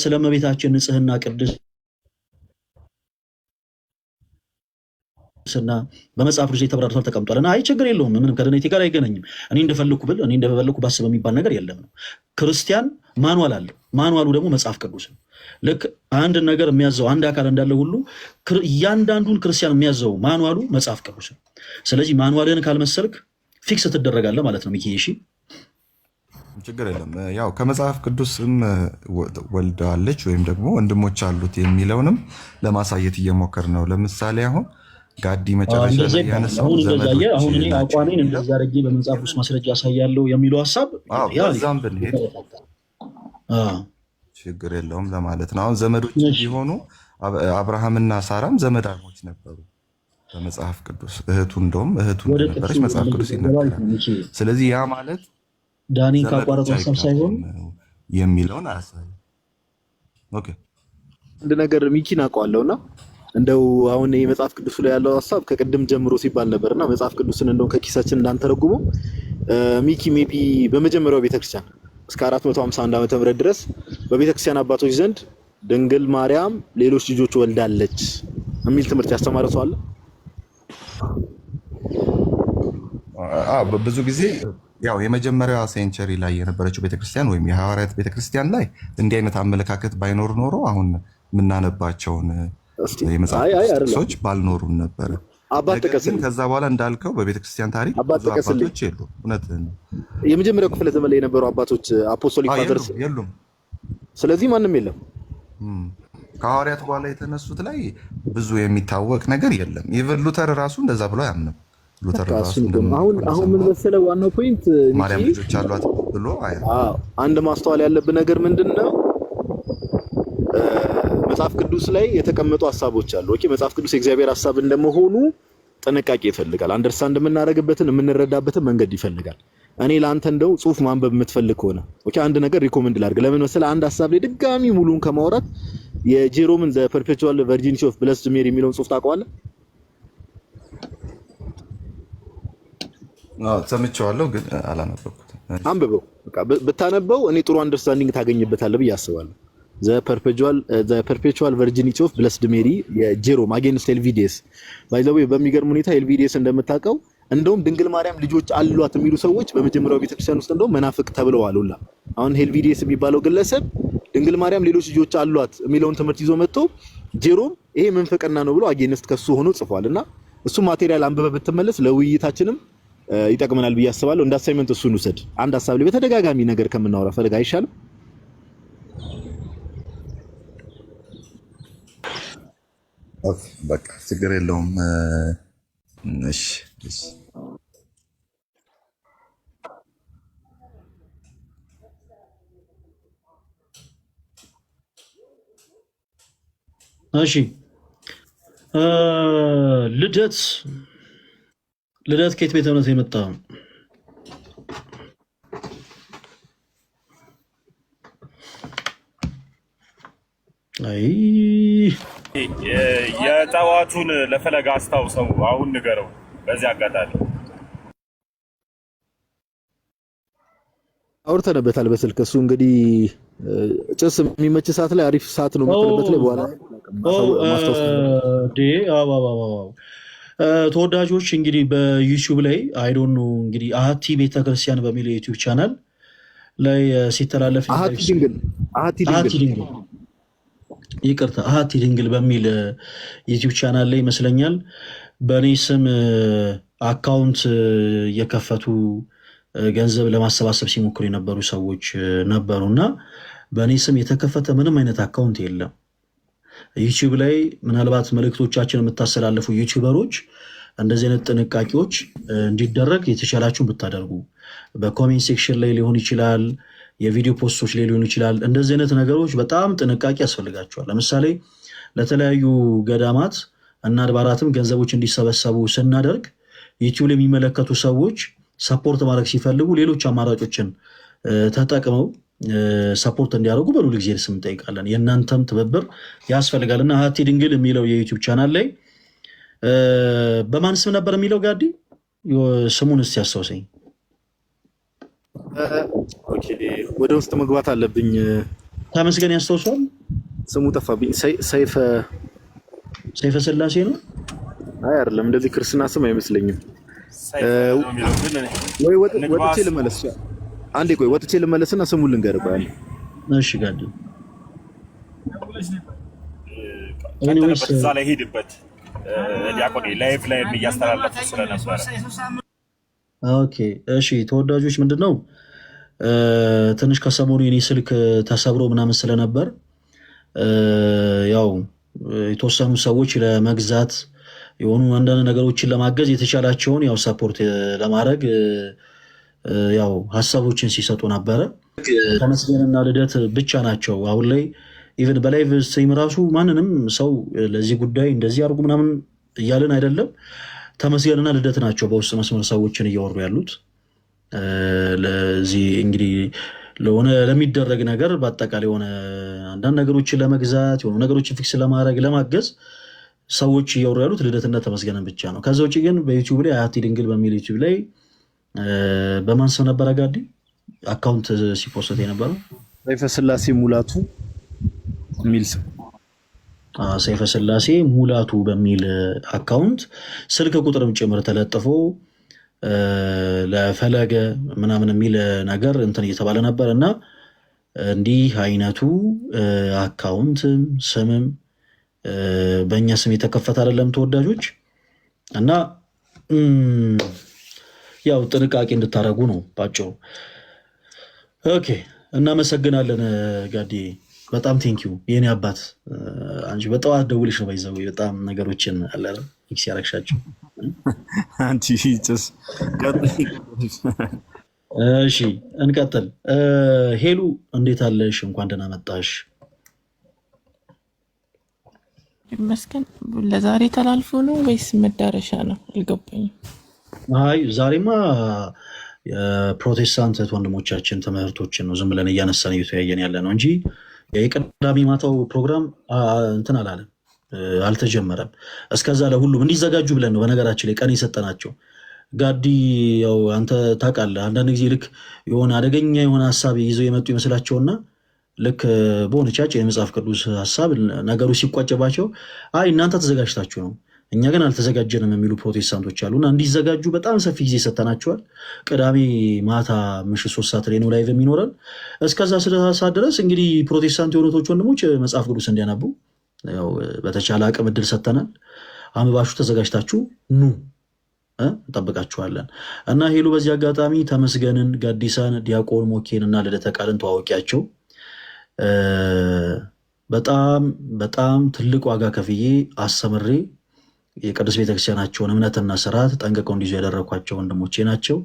ስለ እመቤታችን ንጽህና ቅድስና በመጽሐፍ ቅዱስ ተብራርቷል፣ ተቀምጧል እና አይ ችግር የለውም ምንም ከድነቴ ጋር አይገናኝም እኔ እንደፈለኩ ብል እኔ እንደፈለኩ ባስብ የሚባል ነገር የለም ነው። ክርስቲያን ማኑዋል አለው። ማኑዋሉ ደግሞ መጽሐፍ ቅዱስ ነው። ልክ አንድ ነገር የሚያዘው አንድ አካል እንዳለ ሁሉ እያንዳንዱን ክርስቲያን የሚያዘው ማኑዋሉ መጽሐፍ ቅዱስ ነው። ስለዚህ ማኑዋልን ካልመሰልክ ፊክስ ትደረጋለህ ማለት ነው። ሚኪ እሺ ችግር የለም። ያው ከመጽሐፍ ቅዱስም ወልደዋለች ወይም ደግሞ ወንድሞች አሉት የሚለውንም ለማሳየት እየሞከር ነው። ለምሳሌ አሁን ጋዲ መጨረሻ ላይ ያነሳው አሁን እኔ አቋሜን እንደዛ አድርጌ በመጽሐፍ ቅዱስ ማስረጃ ያሳያለው የሚለው ሀሳብ በዛም ብንሄድ ችግር የለውም ለማለት ነው። አሁን ዘመዶች ቢሆኑ አብርሃምና ሳራም ዘመዳሞች ነበሩ በመጽሐፍ ቅዱስ። እህቱ እንደውም እህቱ ነበረች መጽሐፍ ቅዱስ ይናገራል። ስለዚህ ያ ማለት ዳኒን ካቋረጠ ሀሳብ ሳይሆን የሚለውን አያሳይም። ኦኬ አንድ ነገር ሚኪን አውቀዋለሁና እንደው አሁን የመጽሐፍ ቅዱስ ላይ ያለው ሀሳብ ከቅድም ጀምሮ ሲባል ነበርና መጽሐፍ ቅዱስን እንደው ከኪሳችን እንዳንተረጉመው ሚኪ ሜቢ በመጀመሪያው ቤተክርስቲያን እስከ 451 ዓመተ ምህረት ድረስ በቤተክርስቲያን አባቶች ዘንድ ድንግል ማርያም ሌሎች ልጆች ወልዳለች የሚል ትምህርት ያስተማረ ሰው አለ? ብዙ ጊዜ ያው የመጀመሪያዋ ሴንቸሪ ላይ የነበረችው ቤተክርስቲያን ወይም የሐዋርያት ቤተክርስቲያን ላይ እንዲህ አይነት አመለካከት ባይኖር ኖሮ አሁን የምናነባቸውን የመጽሐፍ ቅዱሶች ባልኖሩም ነበረ። ግን ከዛ በኋላ እንዳልከው በቤተክርስቲያን ታሪክ ብዙ አባቶች የሉም። እውነትህን ነው። የመጀመሪያው ክፍለ ዘመን ላይ የነበሩ አባቶች አፖስቶሊክ ፋዘርስ የሉም። ስለዚህ ማንም የለም። ከሐዋርያት በኋላ የተነሱት ላይ ብዙ የሚታወቅ ነገር የለም። ኢቭን ሉተር ራሱ እንደዛ ብሎ አያምንም። ሉተር ራሱ አሁን ምን መሰለህ ዋናው ፖይንት ማርያም ልጆች አሏት ብሎ አንድ ማስተዋል ያለብን ነገር ምንድነው? መጽሐፍ ቅዱስ ላይ የተቀመጡ ሀሳቦች አሉ። መጽሐፍ ቅዱስ የእግዚአብሔር ሀሳብ እንደመሆኑ ጥንቃቄ ይፈልጋል። አንደርስታንድ የምናደርግበትን የምንረዳበትን መንገድ ይፈልጋል። እኔ ለአንተ እንደው ጽሁፍ ማንበብ የምትፈልግ ከሆነ አንድ ነገር ሪኮመንድ ላድርግ። ለምን መሰለህ? አንድ ሀሳብ ላይ ድጋሚ ሙሉን ከማውራት የጄሮምን ዘ ፐርፔቹዋል ቨርጂኒቲ ኦፍ ብለስድ ሜሪ የሚለውን ጽሁፍ ታውቀዋለህ? ሰምቼዋለሁ ግን አላነበብኩትም። አንብበው በቃ ብታነበው እኔ ጥሩ አንደርስታንዲንግ ታገኝበታለህ ብዬ አስባለሁ። ዘ ፐርፔቹዋል ቨርጂኒቲ ኦፍ ብለስድ ሜሪ የጄሮም አጌንስት ኤልቪዲኤስ ባይ ዘ ዌይ በሚገርም ሁኔታ ኤልቪዲኤስ እንደምታውቀው እንደውም ድንግል ማርያም ልጆች አሏት የሚሉ ሰዎች በመጀመሪያው ቤተክርስቲያን ውስጥ እንደውም መናፍቅ ተብለዋል ሁላ። አሁን ኤልቪዲኤስ የሚባለው ግለሰብ ድንግል ማርያም ሌሎች ልጆች አሏት የሚለውን ትምህርት ይዞ መጥቶ ጄሮም ይሄ መንፈቅና ነው ብሎ አጌንስት ከሱ ሆኖ ጽፏልና እሱ ማቴሪያል አንብበህ ብትመለስ ለውይይታችንም ይጠቅመናል ብዬ አስባለሁ። እንደ አሳይመንት እሱን ውሰድ። አንድ ሐሳብ ላይ በተደጋጋሚ ነገር ከምናወራ ፈለግ አይሻልም? በቃ ችግር የለውም። እሺ እሺ ልደት ከየት ቤተ እምነት የመጣ አይ የጠዋቱን ለፈለገ አስታውሰው አሁን ንገረው። በዚህ አጋጣሚ አውርተንበታል በስልክ። እሱ እንግዲህ ጭስ የሚመች ሰዓት ላይ አሪፍ ሰዓት ነው የምትልበት ላይ በኋላ ማስታወስ ተወዳጆች እንግዲህ በዩቲዩብ ላይ አይ ዶንት ኖ እንግዲህ አሃቲ ቤተክርስቲያን በሚል የዩቲዩብ ቻናል ላይ ሲተላለፍ አሃቲ ድንግል ይቅርታ አሃቲ ድንግል በሚል ዩቲዩብ ቻናል ላይ ይመስለኛል በእኔ ስም አካውንት እየከፈቱ ገንዘብ ለማሰባሰብ ሲሞክሩ የነበሩ ሰዎች ነበሩና በእኔ ስም የተከፈተ ምንም አይነት አካውንት የለም። ዩቲዩብ ላይ ምናልባት መልእክቶቻችን የምታስተላልፉ ዩቲዩበሮች እንደዚህ አይነት ጥንቃቄዎች እንዲደረግ የተቻላችሁን ብታደርጉ፣ በኮሜንት ሴክሽን ላይ ሊሆን ይችላል፣ የቪዲዮ ፖስቶች ላይ ሊሆን ይችላል። እንደዚህ አይነት ነገሮች በጣም ጥንቃቄ ያስፈልጋቸዋል። ለምሳሌ ለተለያዩ ገዳማት እና አድባራትም ገንዘቦች እንዲሰበሰቡ ስናደርግ ዩቲዩብ ላይ የሚመለከቱ ሰዎች ሰፖርት ማድረግ ሲፈልጉ ሌሎች አማራጮችን ተጠቅመው ሰፖርት እንዲያደርጉ በሁሉ ጊዜ ስም እንጠይቃለን። የእናንተም ትብብር ያስፈልጋልና አሃቲ ድንግል የሚለው የዩቲዩብ ቻናል ላይ በማን ስም ነበር የሚለው? ጋዲ ስሙን እስቲ ያስታውሰኝ። ኦኬ ወደ ውስጥ መግባት አለብኝ። ተመስገን ያስታውሷል? ስሙ ጠፋብኝ። ሰይፈ ስላሴ ነው? አይ አይደለም፣ እንደዚህ ክርስትና ስም አይመስለኝም። ወይ ወጥቼ ልመለስ። አንዴ ቆይ ወጥቼ ልመለስና ስሙን ልንገርህ። ቆይ እሺ ጋዲ እዛ ላይ ሄድበት ዲያቆን ላይቭ ላይ እያስተላለፉ ስለነበረ። ኦኬ እሺ ተወዳጆች፣ ምንድነው ትንሽ ከሰሞኑ የኔ ስልክ ተሰብሮ ምናምን ስለነበር ያው የተወሰኑ ሰዎች ለመግዛት የሆኑ አንዳንድ ነገሮችን ለማገዝ የተቻላቸውን ያው ሰፖርት ለማድረግ ያው ሀሳቦችን ሲሰጡ ነበረ። ተመስገንና ልደት ብቻ ናቸው አሁን ላይ ኢቨን በላይቭ ስትሪም ራሱ ማንንም ሰው ለዚህ ጉዳይ እንደዚህ አድርጉ ምናምን እያልን አይደለም። ተመስገንና ልደት ናቸው በውስጥ መስመር ሰዎችን እያወሩ ያሉት። ለዚህ እንግዲህ ለሆነ ለሚደረግ ነገር በአጠቃላይ የሆነ አንዳንድ ነገሮችን ለመግዛት የሆኑ ነገሮችን ፊክስ ለማድረግ ለማገዝ ሰዎች እያወሩ ያሉት ልደትና ተመስገንን ብቻ ነው። ከዛ ውጭ ግን በዩቲዩብ ላይ አሃቲ ድንግል በሚል ዩቲዩብ ላይ በማን ስም ነበረ ጋዲ አካውንት ሲፖስት የነበረው? ሰይፈ ስላሴ ሙላቱ የሚል ስም። ሰይፈ ስላሴ ሙላቱ በሚል አካውንት ስልክ ቁጥርም ጭምር ተለጥፎ ለፈለገ ምናምን የሚል ነገር እንትን እየተባለ ነበር እና እንዲህ አይነቱ አካውንትም ስምም በእኛ ስም የተከፈተ አይደለም ተወዳጆች፣ እና ያው ጥንቃቄ እንድታደርጉ ነው ባጭሩ። ኦኬ እናመሰግናለን ጋዲ፣ በጣም ቴንኪው የኔ አባት። አንቺ በጠዋት ደውልሽ ነው ባይዘው በጣም ነገሮችን አለ ፊክስ ያረግሻቸው አንቺ ጭስ። እሺ እንቀጥል። ሄሉ እንዴት አለሽ? እንኳን ደህና መጣሽ። ይመስገን። ለዛሬ ተላልፎ ነው ወይስ መዳረሻ ነው? አልገባኝም። አይ ዛሬማ የፕሮቴስታንት ወንድሞቻችን ትምህርቶችን ነው ዝም ብለን እያነሳን እየተወያየን ያለ ነው እንጂ የቅዳሜ ማታው ፕሮግራም እንትን አላለም፣ አልተጀመረም። እስከዛ ለሁሉም እንዲዘጋጁ ብለን ነው በነገራችን ላይ ቀን የሰጠናቸው። ጋዲ ያው አንተ ታውቃለህ፣ አንዳንድ ጊዜ ልክ የሆነ አደገኛ የሆነ ሀሳብ ይዘው የመጡ ይመስላቸውና ልክ በሆነቻቸው የመጽሐፍ ቅዱስ ሀሳብ ነገሩ ሲቋጨባቸው አይ እናንተ ተዘጋጅታችሁ ነው እኛ ግን አልተዘጋጀንም የሚሉ ፕሮቴስታንቶች አሉና እንዲዘጋጁ በጣም ሰፊ ጊዜ ሰጥተናቸዋል። ቅዳሜ ማታ ምሽት 3 ሰዓት ላይ ነው ላይቭ የሚኖረን። እስከዛ ሰዓት ድረስ እንግዲህ ፕሮቴስታንት የሆኑት ወንድሞች መጽሐፍ ቅዱስ እንዲያነቡ ያው በተቻለ አቅም እድል ሰጥተናል። አንባችሁ ተዘጋጅታችሁ ኑ እንጠብቃችኋለን። እና ሄሉ በዚህ አጋጣሚ ተመስገንን፣ ጋዲሳን፣ ዲያቆን ሞኬን እና ልደተ ቃልን ተዋወቂያቸው። በጣም በጣም ትልቅ ዋጋ ከፍዬ አስተምሬ የቅዱስ ቤተክርስቲያናቸውን እምነትና ስርዓት ጠንቅቀው እንዲይዙ ያደረኳቸው ወንድሞቼ ናቸው።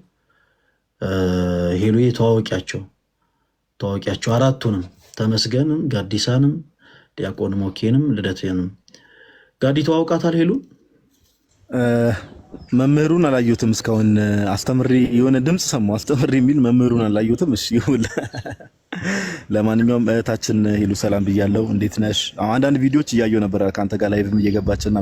ሄሉዬ ተዋወቂያቸው አራቱንም፣ ተመስገንም፣ ጋዲሳንም፣ ዲያቆን ሞኬንም ልደትንም። ጋዲ ተዋውቃታል ሄሉ? መምህሩን አላየሁትም እስካሁን። አስተምሪ የሆነ ድምፅ ሰማሁ አስተምሪ የሚል መምህሩን አላየሁትም። እሺ ይሁን። ለማንኛውም እህታችን ሄሉ ሰላም ብያለሁ። እንዴት ነሽ? አንዳንድ ቪዲዮዎች እያየሁ ነበር ከአንተ ጋር ላይቭም እየገባችና